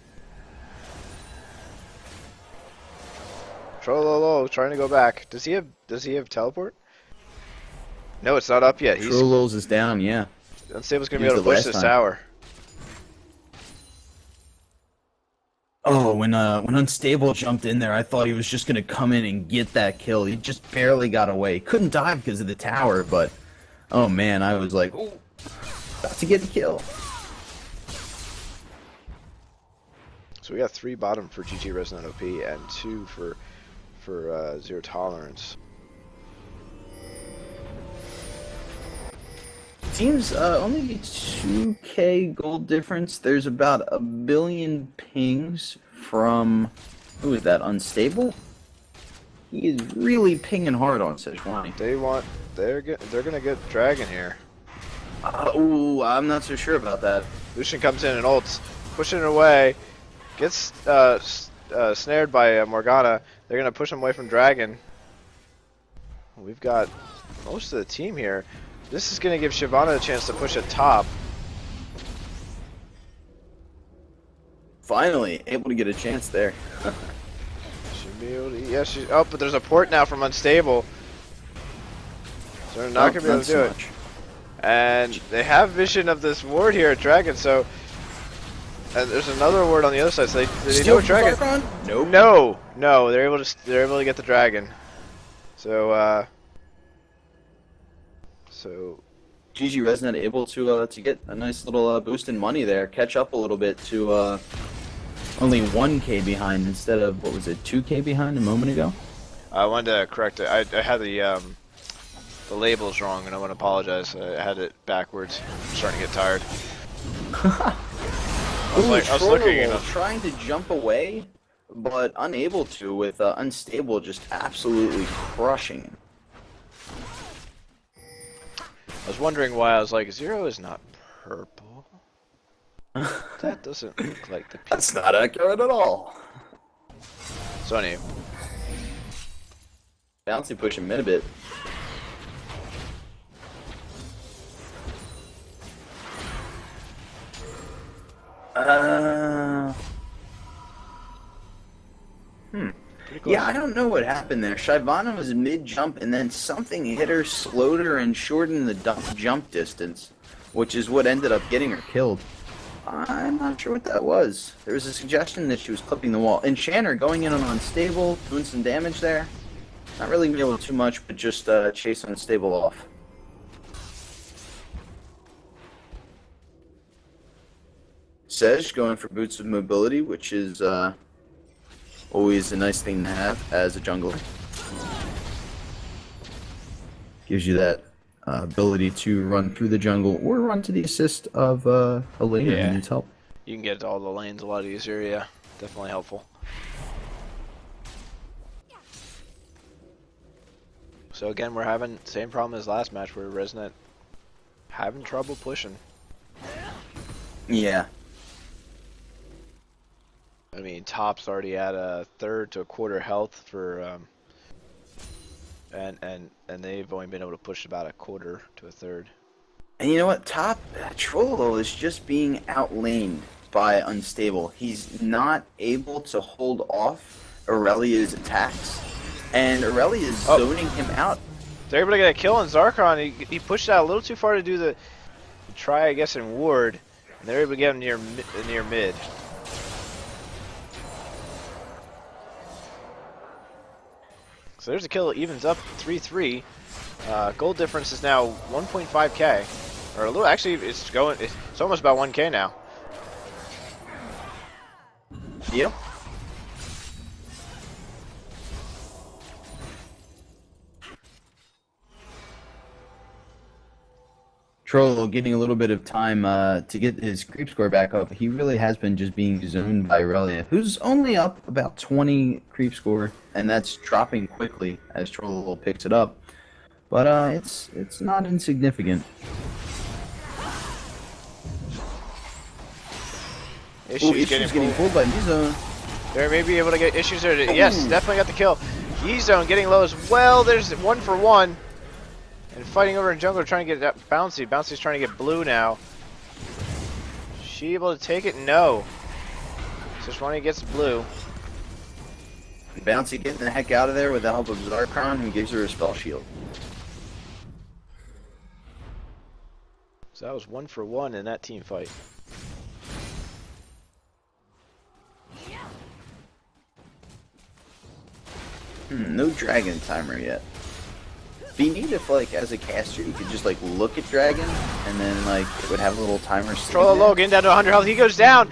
Speaker 1: Trollo low, trying to go back. Does he have teleport? No, it's not up yet.
Speaker 2: Trollo's is down, yeah.
Speaker 1: Unstable's gonna be
Speaker 2: He's
Speaker 1: able to
Speaker 2: the
Speaker 1: push
Speaker 2: last
Speaker 1: this
Speaker 2: time.
Speaker 1: tower.
Speaker 2: Oh, when Unstable jumped in there, I thought he was just gonna come in and get that kill. He just barely got away. Couldn't dive because of the tower, but oh man, I was like, oh, about to get a kill.
Speaker 1: So we got 3 bottom for GG Resonant OP and 2 for Zero Tolerance.
Speaker 2: Seems only 2k gold difference. There's about 1 billion pings from who is that? Unstable. He is really pinging hard on Sejuani.
Speaker 1: They're gonna get Dragon here.
Speaker 2: Ooh, I'm not so sure about that.
Speaker 1: Lucian comes in and ults, pushing it away, gets snared by Morgana. They're gonna push him away from Dragon. We've got most of the team here. This is gonna give Shyvana a chance to push at top.
Speaker 2: Finally, able to get a chance there.
Speaker 1: Should be able to, yeah, oh, but there's a port now from Unstable. So they're not gonna be able to do it. And they have vision of this ward here at Dragon, so. And there's another ward on the other side, so they know Dragon.
Speaker 2: Nope.
Speaker 1: No, they're able to get the Dragon. So
Speaker 2: GG Resnet able to get a nice little boost in money there, catch up a little bit to only 1k behind instead of, what was it, 2k behind a moment ago?
Speaker 1: I wanted to correct it. I had the labels wrong, and I want to apologize. I had it backwards. I'm starting to get tired. I was looking and
Speaker 2: trying to jump away, but unable to with Unstable just absolutely crushing him.
Speaker 1: I was wondering why. I was like, Zero is not purple. That doesn't look like the.
Speaker 2: That's not accurate at all.
Speaker 1: So anyway,
Speaker 2: Bouncy pushing mid a bit. Uh,
Speaker 1: Pretty close.
Speaker 2: Yeah, I don't know what happened there. Shyvana was mid-jump, and then something hit her, slowed her, and shortened the jump distance, which is what ended up getting her killed. I'm not sure what that was. There was a suggestion that she was clipping the wall. And Shanner going in on Unstable, doing some damage there. Not really being able to do too much, but just chase Unstable off. Sej going for Boots of Mobility, which is always a nice thing to have as a jungler. Gives you that ability to run through the jungle or run to the assist of a laner
Speaker 1: Yeah.
Speaker 2: who needs help.
Speaker 1: You can get to all the lanes a lot easier, yeah. Definitely helpful. So again, we're having the same problem as last match where Resnet having trouble pushing.
Speaker 2: Yeah.
Speaker 1: I mean, Top's already at a third to a quarter health for, and they've only been able to push about a quarter to a third.
Speaker 2: And you know what? Top Troll is just being outlaned by Unstable. He's not able to hold off Aurelia's attacks, and Aurelia is zoning him out.
Speaker 1: They're able to get a kill on Zarkon. He pushed out a little too far to do the try, I guess, in ward, and they're able to get him near mid. So there's a kill. It evens up 3-3. Gold difference is now 1.5k, or a little. Actually, it's almost about 1k now.
Speaker 2: Yep. Troll getting a little bit of time to get his creep score back up. He really has been just being zoned by Aurelia, who's only up about 20 creep score, and that's dropping quickly as Troll picks it up. But it's not insignificant.
Speaker 1: Issues
Speaker 2: getting pulled by Z-Zone.
Speaker 1: They may be able to get issues there. Yes, definitely got the kill. E-Zone getting low as well. There's 1-for-1. And fighting over in jungle, trying to get that Bouncy. Bouncy's trying to get blue now. She able to take it? No. Sejuani gets blue.
Speaker 2: Bouncy getting the heck out of there with the help of Zarkon, who gives her a spell shield.
Speaker 1: So that was 1-for-1 in that team fight.
Speaker 2: No dragon timer yet. Be neat if, like, as a caster, you could just, like, look at dragon, and then, like, it would have a little timer.
Speaker 1: Troll low, getting down to 100 health. He goes down.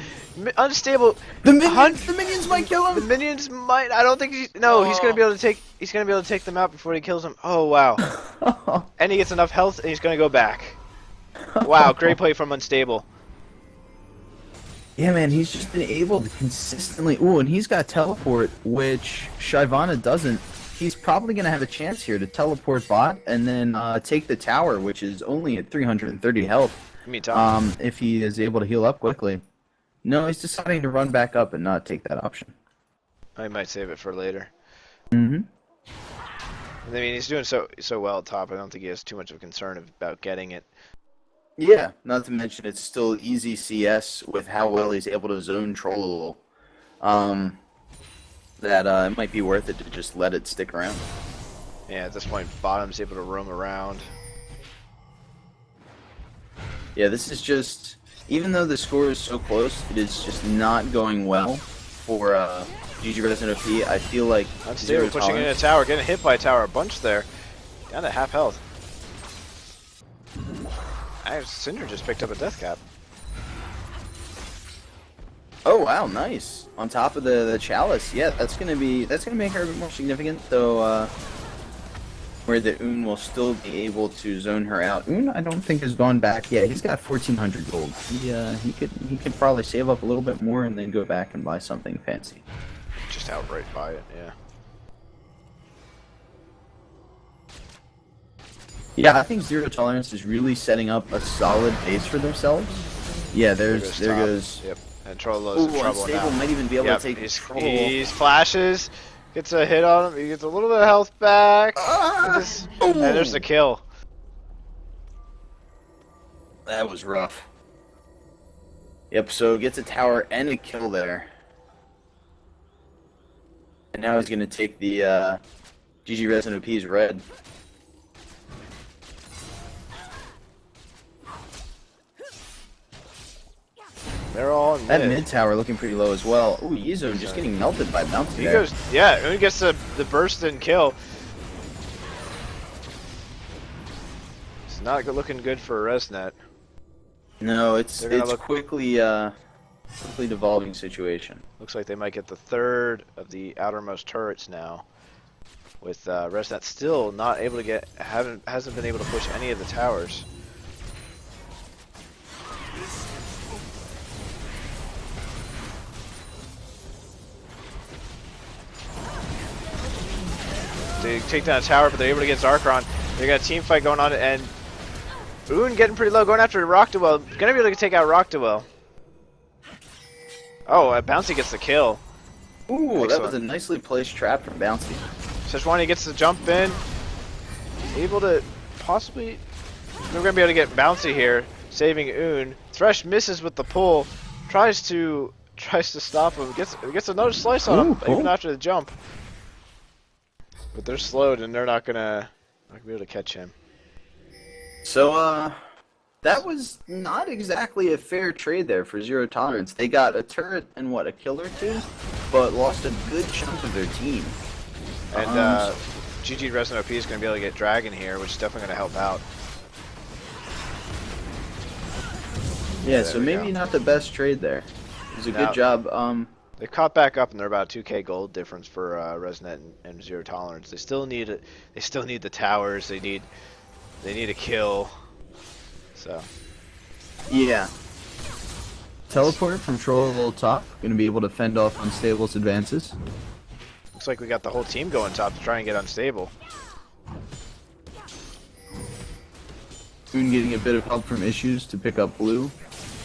Speaker 1: Unstable.
Speaker 2: The minions might kill him.
Speaker 1: The minions might. I don't think he's. No, he's gonna be able to take. He's gonna be able to take them out before he kills them. Oh wow. And he gets enough health, and he's gonna go back. Wow, great play from Unstable.
Speaker 2: Yeah, man, he's just been able to consistently. Ooh, and he's got teleport, which Shyvana doesn't. He's probably going to have a chance here to teleport bot and then take the tower, which is only at 330 health. If he is able to heal up quickly. No, he's deciding to run back up and not take that option.
Speaker 1: I might save it for later.
Speaker 2: Mm-hmm.
Speaker 1: I mean, he's doing so well at top. I don't think he has too much of a concern about getting it.
Speaker 2: Yeah, not to mention it's still easy CS with how well he's able to zone troll. That it might be worth it to just let it stick around.
Speaker 1: Yeah, at this point, bottom's able to roam around.
Speaker 2: Yeah, this is just, even though the score is so close, it is just not going well for GG Resident OP. I feel like
Speaker 1: Unstable pushing in a tower, getting hit by a tower, a bunch there. Down to half health. Syndra just picked up a death cap.
Speaker 2: Oh wow, nice. On top of the chalice, yeah, that's gonna make her a bit more significant, though. Where the Un will still be able to zone her out. Un, I don't think has gone back yet. He's got 1,400 gold. He could probably save up a little bit more and then go back and buy something fancy.
Speaker 1: Just outright buy it, yeah.
Speaker 2: Yeah, I think Zero Tolerance is really setting up a solid base for themselves. Yeah, there goes.
Speaker 1: Yep. And Trollow's in trouble
Speaker 2: Unstable
Speaker 1: now.
Speaker 2: might even be able
Speaker 1: Yep,
Speaker 2: to take control.
Speaker 1: He flashes, gets a hit on him, he gets a little bit of health back, and there's the kill.
Speaker 2: That was rough. Yep, so gets a tower and a kill there. And now he's going to take the GG Resident OP's red.
Speaker 1: They're all in
Speaker 2: That
Speaker 1: mid.
Speaker 2: mid tower looking pretty low as well. Ooh, Yizo just getting melted by Bouncy
Speaker 1: He
Speaker 2: there.
Speaker 1: goes, yeah, he gets the burst and kill. It's not looking good for Resnet.
Speaker 2: No, it's
Speaker 1: They're gonna look-
Speaker 2: quickly quickly devolving situation.
Speaker 1: Looks like they might get the third of the outermost turrets now. With Resnet still not able to get, hasn't been able to push any of the towers. They take down a tower, but they're able to get Zarkron. They got a team fight going on, and Boone getting pretty low, going after Rockdwell. Gonna be able to take out Rockdwell. Oh, Bouncy gets the kill.
Speaker 2: Ooh, that
Speaker 1: Excellent.
Speaker 2: was a nicely placed trap from Bouncy.
Speaker 1: Sejuani gets the jump in. Able to possibly... They're gonna be able to get Bouncy here, saving Oon. Thresh misses with the pull. Tries to stop him. Gets another slice on him,
Speaker 2: Ooh,
Speaker 1: even
Speaker 2: cool.
Speaker 1: after the jump. But they're slowed and they're not gonna be able to catch him.
Speaker 2: So, that was not exactly a fair trade there for Zero Tolerance. They got a turret and what, a kill or two, but lost a good chunk of their team.
Speaker 1: And GG Resident OP is going to be able to get Dragon here, which is definitely going to help out.
Speaker 2: Yeah,
Speaker 1: there
Speaker 2: so
Speaker 1: we
Speaker 2: maybe
Speaker 1: go.
Speaker 2: not the best trade there. It was a
Speaker 1: Now-
Speaker 2: good job.
Speaker 1: They caught back up and they're about 2k gold difference for Resnet and Zero Tolerance. They still need it. They still need the towers. They need a kill. So
Speaker 2: Yeah. Teleport from Troll level top, gonna be able to fend off Unstable's advances.
Speaker 1: looks like we got the whole team going top to try and get unstable.
Speaker 2: Boone getting a bit of help from Issues to pick up blue.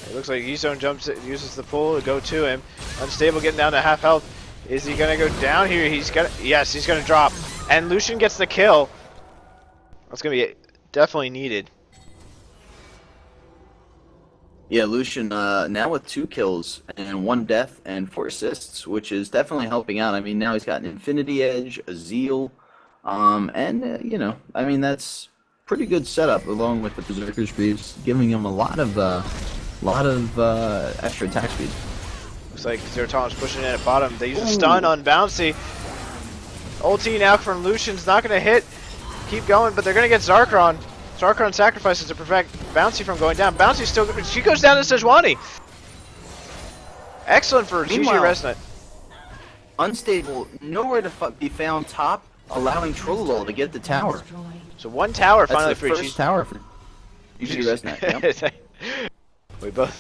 Speaker 1: It looks like Yzone uses the pull to go to him. Unstable getting down to half health. Is he gonna go down here? Yes, he's gonna drop. And Lucian gets the kill. That's gonna be definitely needed.
Speaker 2: Yeah, Lucian now with 2 kills and 1 death and 4 assists, which is definitely helping out. I mean, now he's got an Infinity Edge, a Zeal, and you know, I mean that's pretty good setup along with the Berserker's Greaves, giving him a lot of extra attack speed.
Speaker 1: Looks like Zero Tolerance pushing in at bottom. They use a stun on Bouncy. Ulti now from Lucian's not going to hit. Keep going, but they're going to get Zarkron. Zarkron sacrifices to prevent Bouncy from going down. Bouncy still... She goes down to Sejuani. Excellent for GG
Speaker 2: Meanwhile-
Speaker 1: Resnet.
Speaker 2: Unstable, nowhere to be found top, allowing Trollolol to get the tower.
Speaker 3: Destroyed.
Speaker 1: So one tower
Speaker 2: That's
Speaker 1: finally
Speaker 2: the
Speaker 1: for
Speaker 2: first tower for GG Resnet. Yep.
Speaker 1: We both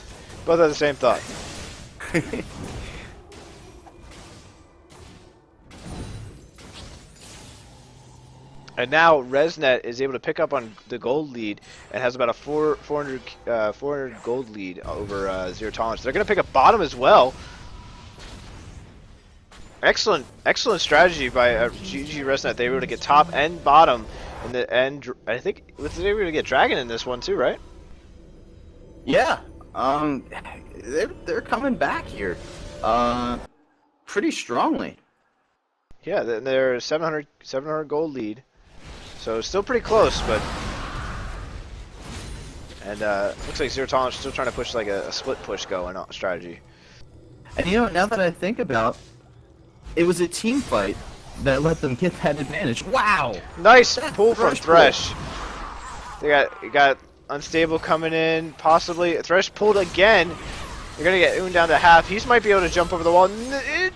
Speaker 1: have the same thought. And now Resnet is able to pick up on the gold lead and has about a 400 gold lead over Zero Tolerance. They're going to pick up bottom as well. Excellent strategy by GG Resnet. They were able to get top and bottom, and I think they were able to get Dragon in this one too, right?
Speaker 2: Yeah, they're coming back here, pretty strongly.
Speaker 1: Yeah, they're 700 gold lead, so still pretty close, but and looks like Zero Tolerance still trying to push like a split push going on strategy.
Speaker 2: And you know, now that I think about, it was a team fight that let them get that advantage. Wow!
Speaker 1: Nice pull from
Speaker 2: Thresh
Speaker 1: Thresh. They got Unstable coming in, possibly. Thresh pulled again. They're gonna get Oon down to half. He might be able to jump over the wall.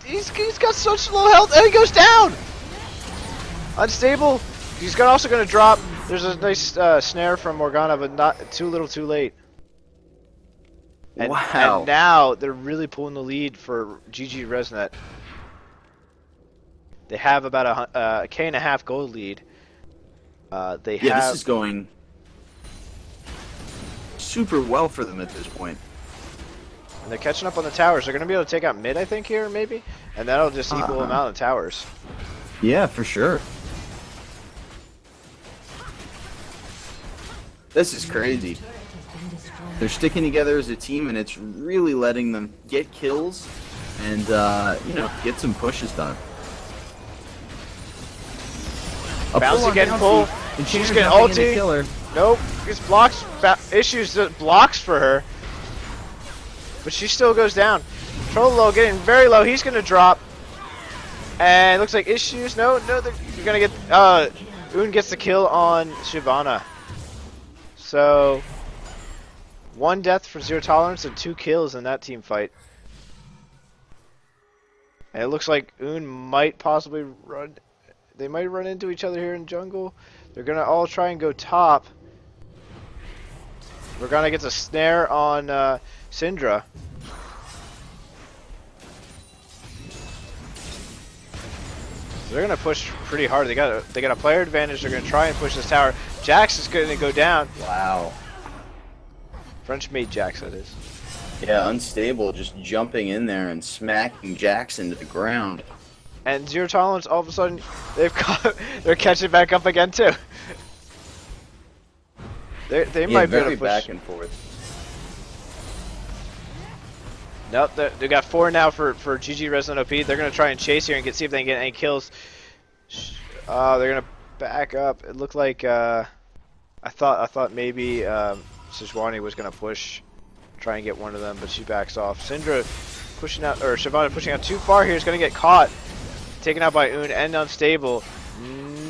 Speaker 1: He's got such low health, and he goes down. Unstable. He's also gonna drop. There's a nice snare from Morgana, but not too little, too late. And,
Speaker 2: Wow.
Speaker 1: And now they're really pulling the lead for GG Resnet. They have about a K&a-half gold lead. They
Speaker 2: Yeah,
Speaker 1: have.
Speaker 2: this is going super well for them at this point.
Speaker 1: And they're catching up on the towers. They're going to be able to take out mid, I think, here, maybe? And that'll just equal them out in towers.
Speaker 2: Yeah, for sure. This is crazy.
Speaker 3: Turret has been destroyed.
Speaker 2: They're sticking together as a team, and it's really letting them get kills and, you know, get some pushes done. A
Speaker 1: Bouncy
Speaker 2: pull on
Speaker 1: getting
Speaker 2: Bouncy.
Speaker 1: pulled.
Speaker 2: The
Speaker 1: She's
Speaker 2: Changer's
Speaker 1: getting
Speaker 2: not being a
Speaker 1: ulti.
Speaker 2: killer.
Speaker 1: Nope. Gets blocks. Issues blocks for her. But she still goes down. Trollo getting very low. He's going to drop. And it looks like Issues. No, they're going to get... Un gets the kill on Shyvana. So... 1 death for Zero Tolerance and 2 kills in that team fight. And it looks like Un might possibly run... They might run into each other here in jungle. They're going to all try and go top. Morgana gets a snare on Syndra. They're gonna push pretty hard. They got a player advantage. They're gonna try and push this tower. Jax is gonna go down.
Speaker 2: Wow.
Speaker 1: French made Jax, that is.
Speaker 2: Yeah, Unstable just jumping in there and smacking Jackson to the ground.
Speaker 1: And Zero Tolerance, all of a sudden, they're catching back up again too. They might be able
Speaker 2: very
Speaker 1: to push.
Speaker 2: back and forth.
Speaker 1: Nope, they got 4 now for GG Resident OP. They're gonna try and chase here and see if they can get any kills. They're gonna back up. It looked like I thought maybe Sejuani was gonna push, try and get one of them, but she backs off. Syndra pushing out, or Shyvana pushing out too far here is gonna get caught, taken out by Un and Unstable.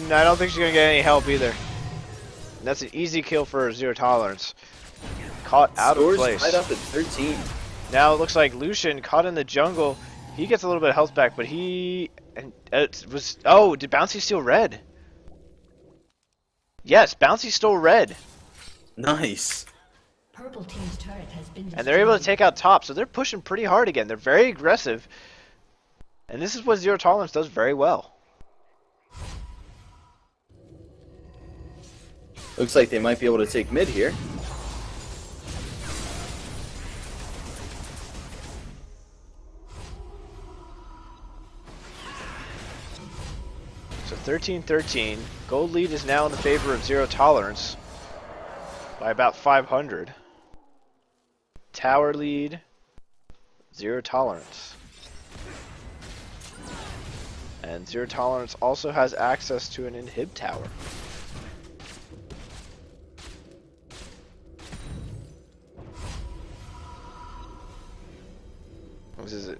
Speaker 1: I don't think she's gonna get any help either. And that's an easy kill for Zero Tolerance. Caught out of place.
Speaker 2: Tied up at 13.
Speaker 1: Now it looks like Lucian caught in the jungle. He gets a little bit of health back, but did Bouncy steal red? Yes, Bouncy stole red.
Speaker 2: Nice.
Speaker 3: Purple team's turret has been destroyed.
Speaker 1: And they're able to take out top, so they're pushing pretty hard again. They're very aggressive. And this is what Zero Tolerance does very well.
Speaker 2: Looks like they might be able to take mid here.
Speaker 1: So 13-13. Gold lead is now in the favor of Zero Tolerance by about 500. Tower lead, Zero Tolerance. And Zero Tolerance also has access to an inhib tower.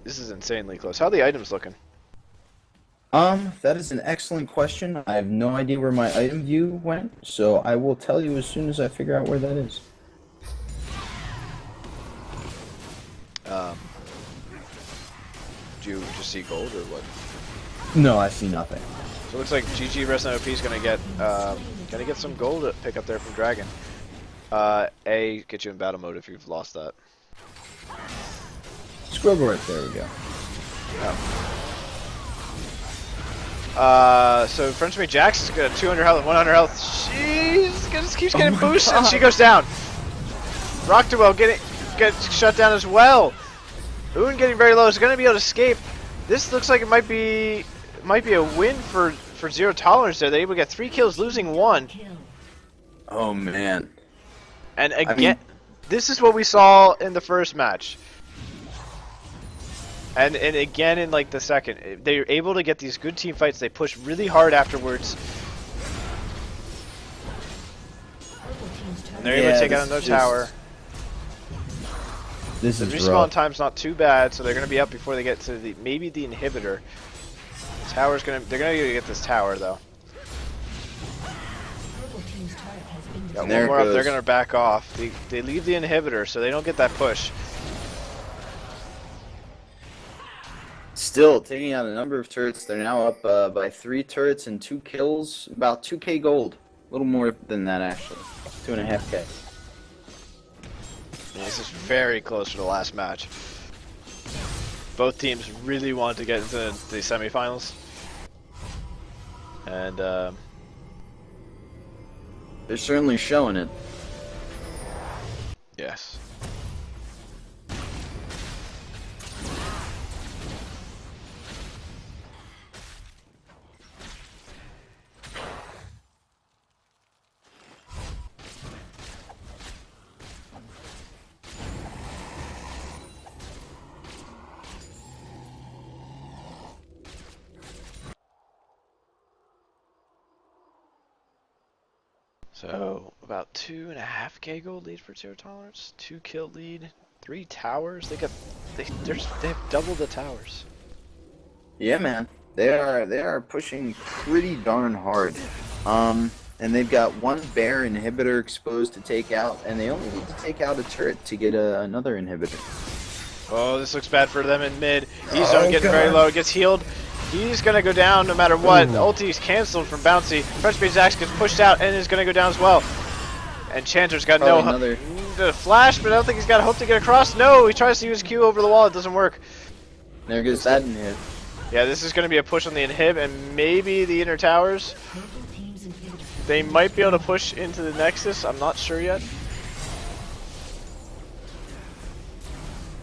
Speaker 1: This is insanely close. How are the items looking?
Speaker 2: That is an excellent question. I have no idea where my item view went, so I will tell you as soon as I figure out where that is.
Speaker 1: Do you just see gold or what?
Speaker 2: No, I see nothing.
Speaker 1: So it looks like GG Resident OP is gonna get some gold to pick up there from Dragon. Get you in battle mode if you've lost that.
Speaker 2: Scrub right there we go.
Speaker 1: So Frenchmade Jax has got 200 health, 100 health. She's just keeps getting boosted. And she goes down. Rocktowell gets shut down as well. Un getting very low is going to be able to escape. This looks like it might be a win for Zero Tolerance there. They're able to get 3 kills, losing 1.
Speaker 2: Oh man.
Speaker 1: And again, this is what we saw in the first match. And again in like the second. They're able to get these good team fights. They push really hard afterwards. And they're able to take out another tower.
Speaker 2: This
Speaker 1: The
Speaker 2: is
Speaker 1: respawn
Speaker 2: rough.
Speaker 1: time's not too bad, so they're gonna be up before they get to maybe the inhibitor. They're gonna get this tower though.
Speaker 3: Purple team's turret has been
Speaker 1: Got
Speaker 2: There
Speaker 1: one
Speaker 2: it
Speaker 1: more up, they're
Speaker 2: goes.
Speaker 1: gonna back off. They leave the inhibitor, so they don't get that push.
Speaker 2: Still taking out a number of turrets. They're now up by 3 turrets and 2 kills. About 2k gold. A little more than that actually. 2.5k.
Speaker 1: Yeah, this is very close to the last match. Both teams really want to get into the semifinals. And
Speaker 2: They're certainly showing it.
Speaker 1: yes. So about 2.5k gold lead for Zero Tolerance, 2 kill lead, 3 towers. They have double the towers.
Speaker 2: Yeah, man. They are pushing pretty darn hard. And they've got one bear inhibitor exposed to take out, and they only need to take out a turret to get another inhibitor.
Speaker 1: Oh, this looks bad for them in mid. He's getting very low. Gets healed. He's gonna go down no matter what. The ulti's canceled from Bouncy. Fresh Base Axe gets pushed out and is gonna go down as well. And Chanter's got
Speaker 2: Probably
Speaker 1: no flash, but I don't think he's got a hope to get across. No, he tries to use Q over the wall. It doesn't work.
Speaker 2: There goes that inhib.
Speaker 1: Yeah, this is gonna be a push on the inhib and maybe the inner towers.
Speaker 3: Purple team's inhibitor.
Speaker 1: They might be able to push into the Nexus. I'm not sure yet.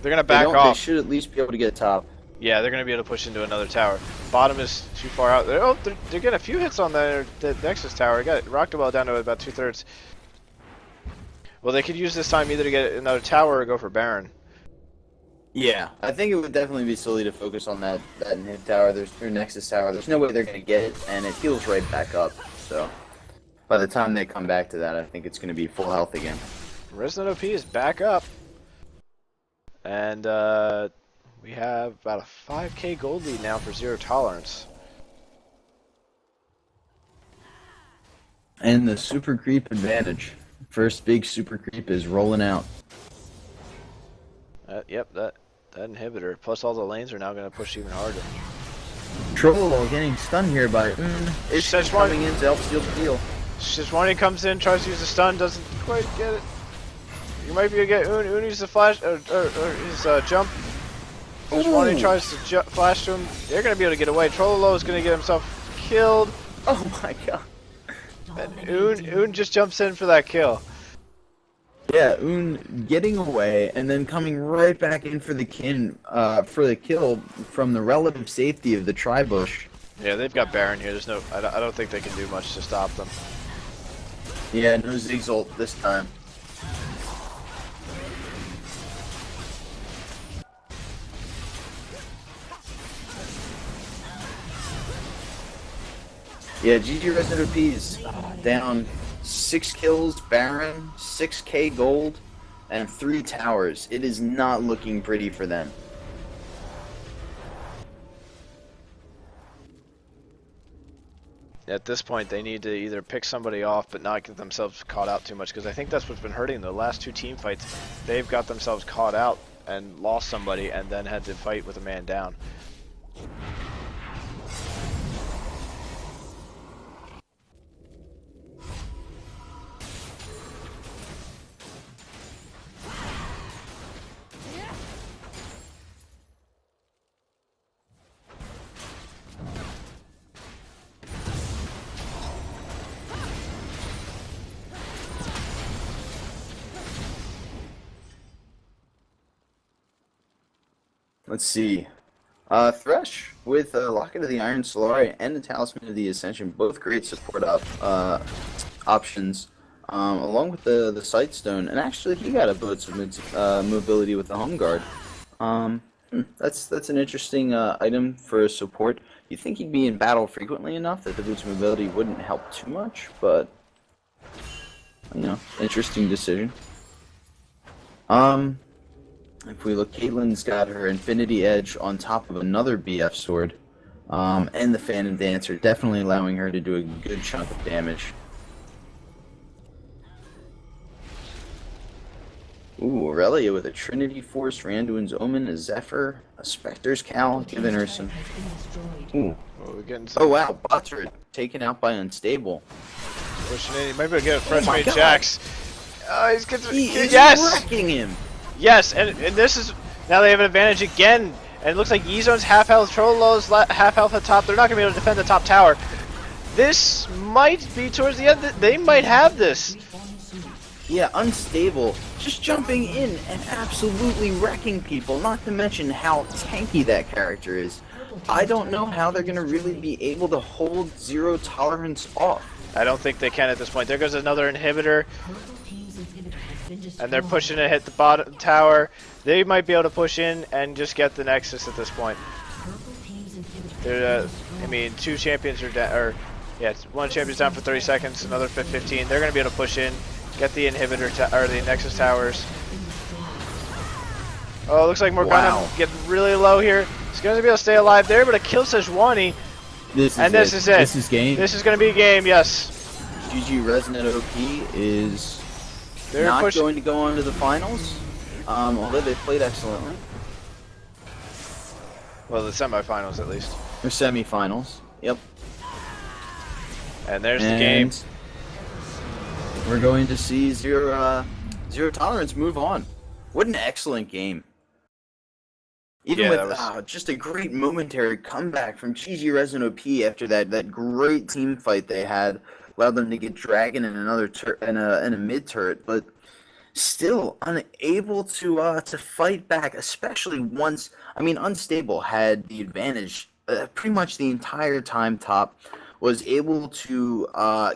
Speaker 1: They're gonna back
Speaker 2: They
Speaker 1: off.
Speaker 2: should at least be able to get top.
Speaker 1: Yeah, they're going to be able to push into another tower. Bottom is too far out. They're getting a few hits on the Nexus tower. Got Rockdwell down to about 2/3. Well, they could use this time either to get another tower or go for Baron.
Speaker 2: Yeah, I think it would definitely be silly to focus on that inhib tower. Or Nexus tower. There's no way they're gonna get it, and it heals right back up. So by the time they come back to that, I think it's gonna be full health again.
Speaker 1: Resident OP is back up. And we have about a 5k gold lead now for Zero Tolerance.
Speaker 2: And the super creep advantage. First big super creep is rolling out.
Speaker 1: Yep, that inhibitor. Plus all the lanes are now going to push even harder.
Speaker 2: Troll getting stunned here by It's
Speaker 1: Szechuan.
Speaker 2: coming in to help seal the deal.
Speaker 1: Szechuani comes in, tries to use the stun, doesn't quite get it. You might be able to get Un uses the flash, or his jump. Szechuani tries to flash to him. They're going to be able to get away. Trollolo is going to get himself killed.
Speaker 2: Oh my god.
Speaker 1: And Un just jumps in for that kill.
Speaker 2: Yeah, Un getting away and then coming right back in for the kill from the relative safety of the Tribush.
Speaker 1: Yeah, they've got Baron here. I don't think they can do much to stop them.
Speaker 2: Yeah, no Ziggs ult this time. Yeah, GG Resident OPs down 6 kills, Baron, 6k gold, and 3 towers. It is not looking pretty for them.
Speaker 1: At this point, they need to either pick somebody off but not get themselves caught out too much, because I think that's what's been hurting the last 2 team fights. They've got themselves caught out and lost somebody and then had to fight with a man down.
Speaker 2: Let's see. Thresh with Locket of the Iron Solari and the Talisman of the Ascension, both great support options, along with the Sightstone, and actually he got a boost of mobility with the Home Guard. That's an interesting item for support. You think he'd be in battle frequently enough that the boost of mobility wouldn't help too much, but you know, interesting decision. If we look, Caitlyn's got her Infinity Edge on top of another BF sword, and the Phantom Dancer, definitely allowing her to do a good chunk of damage. Ooh, Aurelia with a Trinity Force, Randuin's Omen, a Zephyr, a Spectre's Cowl, giving her some... Ooh.
Speaker 1: Oh, we're getting some
Speaker 2: Oh wow, bots are taken out by Unstable.
Speaker 1: pushing in. He might be able to get a fresh
Speaker 2: my
Speaker 1: made
Speaker 2: God.
Speaker 1: Jax. He's getting
Speaker 2: He is
Speaker 1: yes!
Speaker 2: wrecking him!
Speaker 1: Yes, and this is now they have an advantage again, and it looks like E-Zone's half health, Trollolo's half health at top. They're not gonna be able to defend the top tower. This might be towards the end. They might have this.
Speaker 2: Yeah, Unstable, just jumping in and absolutely wrecking people, not to mention how tanky that character is. I don't know how they're gonna really be able to hold Zero Tolerance off.
Speaker 1: I don't think they can at this point. There goes another inhibitor,
Speaker 3: Purple team's inhibitor has been destroyed.
Speaker 1: and they're pushing to hit the bottom tower. They might be able to push in and just get the Nexus at this point.
Speaker 3: Purple team's inhibitor
Speaker 1: They're,
Speaker 3: has been
Speaker 1: I mean, 2 champions are down, or Yeah, it's one champion's down for 30 seconds, another 15. They're going to be able to push in, get the inhibitor or the Nexus towers. Oh, it looks like Morgana
Speaker 2: Wow.
Speaker 1: getting really low here. He's going to be able to stay alive there, but a kill Sejuani.
Speaker 2: This
Speaker 1: And this is it.
Speaker 2: This is game.
Speaker 1: This is going to be a game, yes.
Speaker 2: GG Resnet OP is
Speaker 1: They're
Speaker 2: not
Speaker 1: pushing.
Speaker 2: going to go on to the finals, although they played excellently.
Speaker 1: Well, the semifinals at least.
Speaker 2: Or semifinals. Yep.
Speaker 1: And there's the game.
Speaker 2: We're going to see Zero Tolerance move on. What an excellent game. Even
Speaker 1: Yeah,
Speaker 2: with
Speaker 1: that was-
Speaker 2: just a great momentary comeback from GG Resident OP after that great team fight they had, allowed them to get Dragon in another in a mid turret, but still unable to fight back, especially once. I mean, Unstable had the advantage pretty much the entire time. Top was able to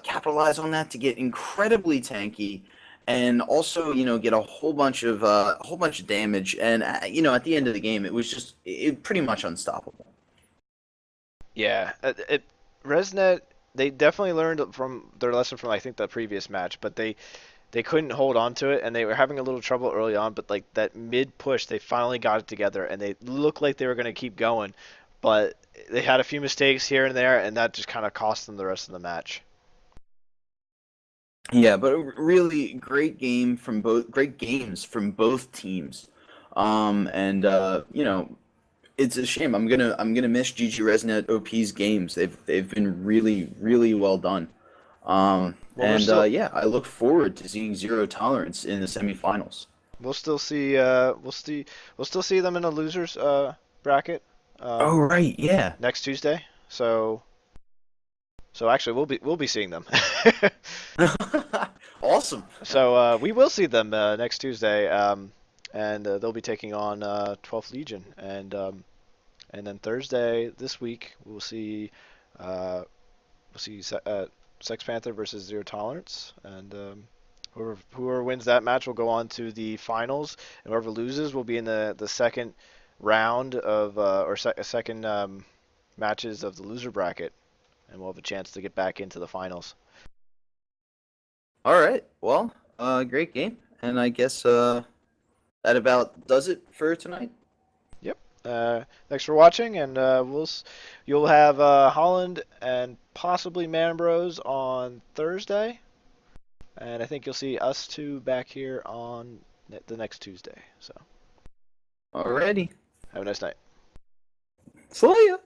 Speaker 2: capitalize on that to get incredibly tanky. And also, get a whole bunch of damage, and at the end of the game, it was just pretty much unstoppable.
Speaker 1: Yeah, Resnet, they definitely learned from their lesson from I think the previous match, but they couldn't hold on to it, and they were having a little trouble early on. But like that mid push, they finally got it together, and they looked like they were going to keep going, but they had a few mistakes here and there, and that just kind of cost them the rest of the match.
Speaker 2: Yeah, but a really great games from both teams. It's a shame. I'm gonna miss GG Resnet OP's games. They've been really, really well done. I look forward to seeing Zero Tolerance in the semifinals.
Speaker 1: We'll still see them in a losers bracket.
Speaker 2: Oh right, yeah.
Speaker 1: Next Tuesday. So actually we'll be seeing them.
Speaker 2: Awesome.
Speaker 1: So we will see them next Tuesday, and they'll be taking on 12th Legion, and then Thursday this week we'll see Sex Panther versus Zero Tolerance, and whoever wins that match will go on to the finals, and whoever loses will be in the second round of second matches of the loser bracket, and we'll have a chance to get back into the finals.
Speaker 2: All right. Well, great game, and I guess that about does it for tonight.
Speaker 1: Thanks for watching, and you'll have Holland and possibly Man Bros on Thursday, and I think you'll see us two back here on the next Tuesday. So,
Speaker 2: Alrighty.
Speaker 1: have a nice night.
Speaker 2: See ya.